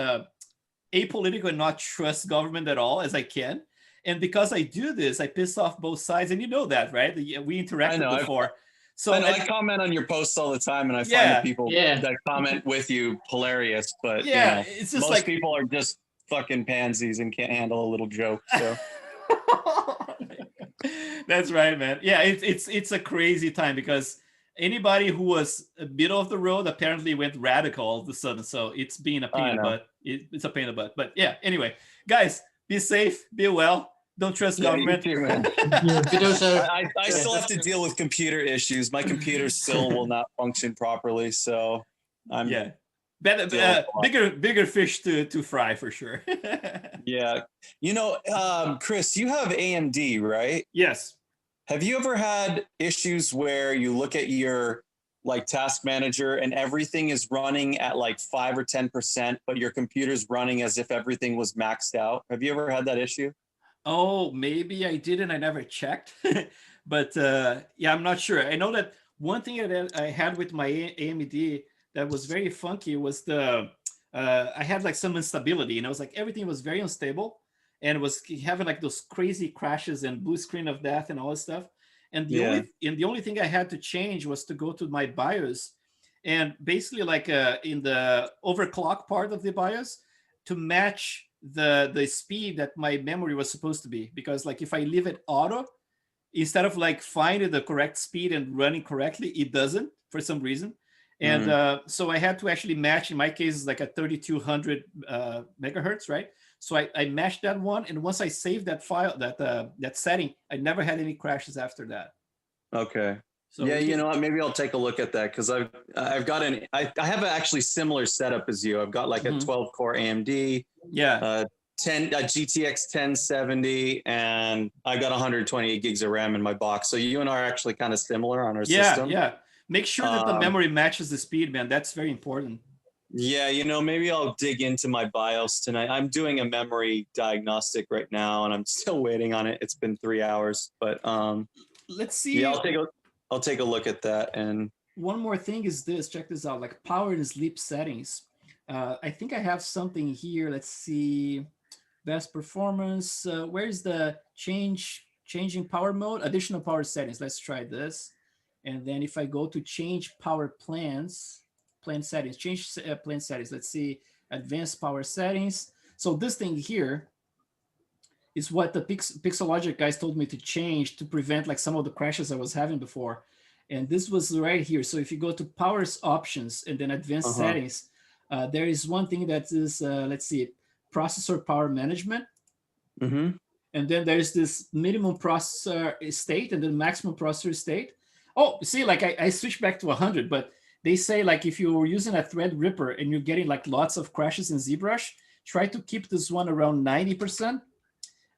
apolitical and not trust government at all as I can. And because I do this, I piss off both sides, and you know that, right? We interacted before. So I comment on your posts all the time, and I find the people that comment with you hilarious. But it's just most like people are just fucking pansies and can't handle a little joke. So that's right, man. Yeah, it's a crazy time because anybody who was a bit off the road apparently went radical all of a sudden. So it's been a pain in the butt. It's a pain in the butt. But yeah, anyway, guys, be safe, be well. Don't trust government. You too, man. I still have to deal with computer issues. My computer still will not function properly, so I'm bigger fish to fry for sure. Yeah, Chris, you have AMD, right? Yes. Have you ever had issues where you look at your like Task Manager, and everything is running at like 5 or 10%, but your computer's running as if everything was maxed out. Have you ever had that issue? Oh, maybe I didn't. I never checked. But yeah, I'm not sure. I know that one thing that I had with my AMD that was very funky was I had like some instability, and I was like, everything was very unstable and was having like those crazy crashes and blue screen of death and all this stuff. And the only thing I had to change was to go to my BIOS and basically like in the overclock part of the BIOS to match the speed that my memory was supposed to be. Because like if I leave it auto, instead of like finding the correct speed and running correctly, it doesn't for some reason. And so I had to actually match, in my case, it's like a 3200 megahertz, right? So I matched that one, and once I saved that file, that setting, I never had any crashes after that. Okay. So yeah, you know what? Maybe I'll take a look at that, because I've got I have an actually similar setup as you. I've got like a 12 core AMD, a GTX 1070, and I got 128 gigs of RAM in my box. So you and I are actually kind of similar on our system. Yeah. Make sure that the memory matches the speed, man. That's very important. Yeah, you know, maybe I'll dig into my BIOS tonight. I'm doing a memory diagnostic right now, and I'm still waiting on it. It's been 3 hours, but let's see. Yeah, I'll take a look at that. And one more thing is this. Check this out. Like power and sleep settings. I think I have something here. Let's see. Best performance. Where's the changing power mode? Additional power settings. Let's try this. And then if I go to change power plan settings, change plan settings. Let's see, advanced power settings. So this thing here is what the Pixelogic guys told me to change to prevent like some of the crashes I was having before. And this was right here. So if you go to power options and then advanced settings, there is one thing that is, let's see, processor power management. And then there's this minimum processor state and then maximum processor state. Oh, see, like I switched back to 100, but they say like if you're using a Threadripper and you're getting like lots of crashes in ZBrush, try to keep this one around 90%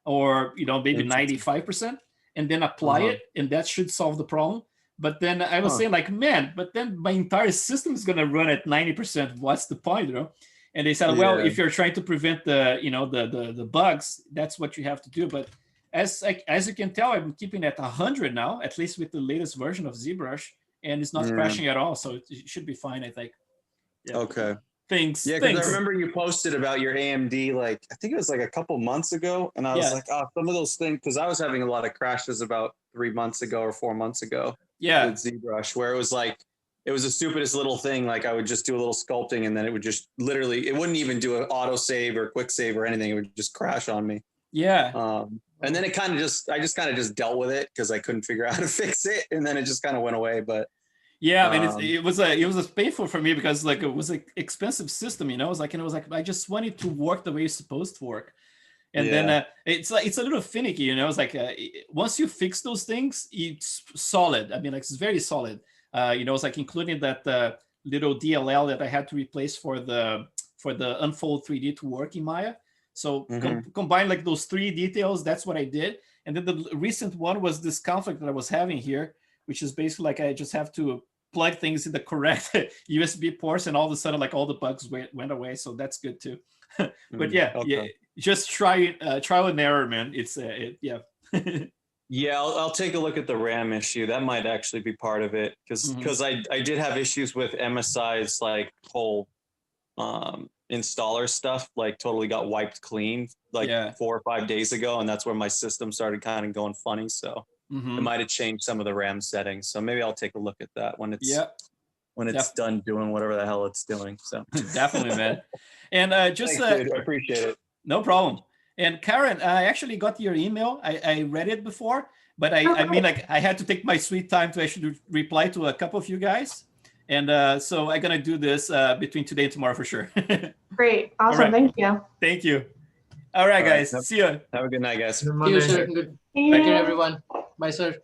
or, you know, maybe 95% and then apply it, and that should solve the problem. But then I was saying like, man, but then my entire system is going to run at 90%. What's the point, you know? And they said, well, if you're trying to prevent the, you know, the bugs, that's what you have to do. But as you can tell, I'm keeping it at 100 now, at least with the latest version of ZBrush, and it's not crashing at all. So it should be fine, I think. Yeah. Okay. Thanks. Yeah, because I remember you posted about your AMD, like, I think it was like a couple months ago. And I was like, oh, some of those things, because I was having a lot of crashes about 3 months ago or 4 months ago with ZBrush, where it was like, it was the stupidest little thing. Like I would just do a little sculpting and then it would just literally, it wouldn't even do an auto save or quick save or anything. It would just crash on me. Yeah. And then I just kind of dealt with it because I couldn't figure out how to fix it. And then it just kind of went away. But yeah, I mean, it was painful for me because like it was an expensive system, you know. It was like I just wanted to work the way it's supposed to work, and then it's a little finicky, you know. It's like once you fix those things, it's solid. I mean, like it's very solid. You know, it's like including that little DLL that I had to replace for the Unfold 3D to work in Maya. So combine like those three details, that's what I did. And then the recent one was this conflict that I was having here, which is basically like I just have to plug things in the correct USB ports, and all of a sudden like all the bugs went away. So that's good too. But yeah, just trial and error, man. It's Yeah, I'll take a look at the RAM issue. That might actually be part of it because I did have issues with MSI's like whole installer stuff, like totally got wiped clean like 4 or 5 days ago, and that's where my system started kind of going funny. So it might have changed some of the RAM settings. So maybe I'll take a look at that when it's done doing whatever the hell it's doing. So definitely, man. And just thanks, dude. I appreciate it. No problem. And Karen, I actually got your email. I read it before, but I mean, like I had to take my sweet time to actually reply to a couple of you guys. And so I'm going to do this between today and tomorrow for sure. Great. Awesome. Right. Thank you. Thank you. All right, guys. See you. Have a good night, guys. See you, sir. Good. Thank you, everyone. Bye, sir.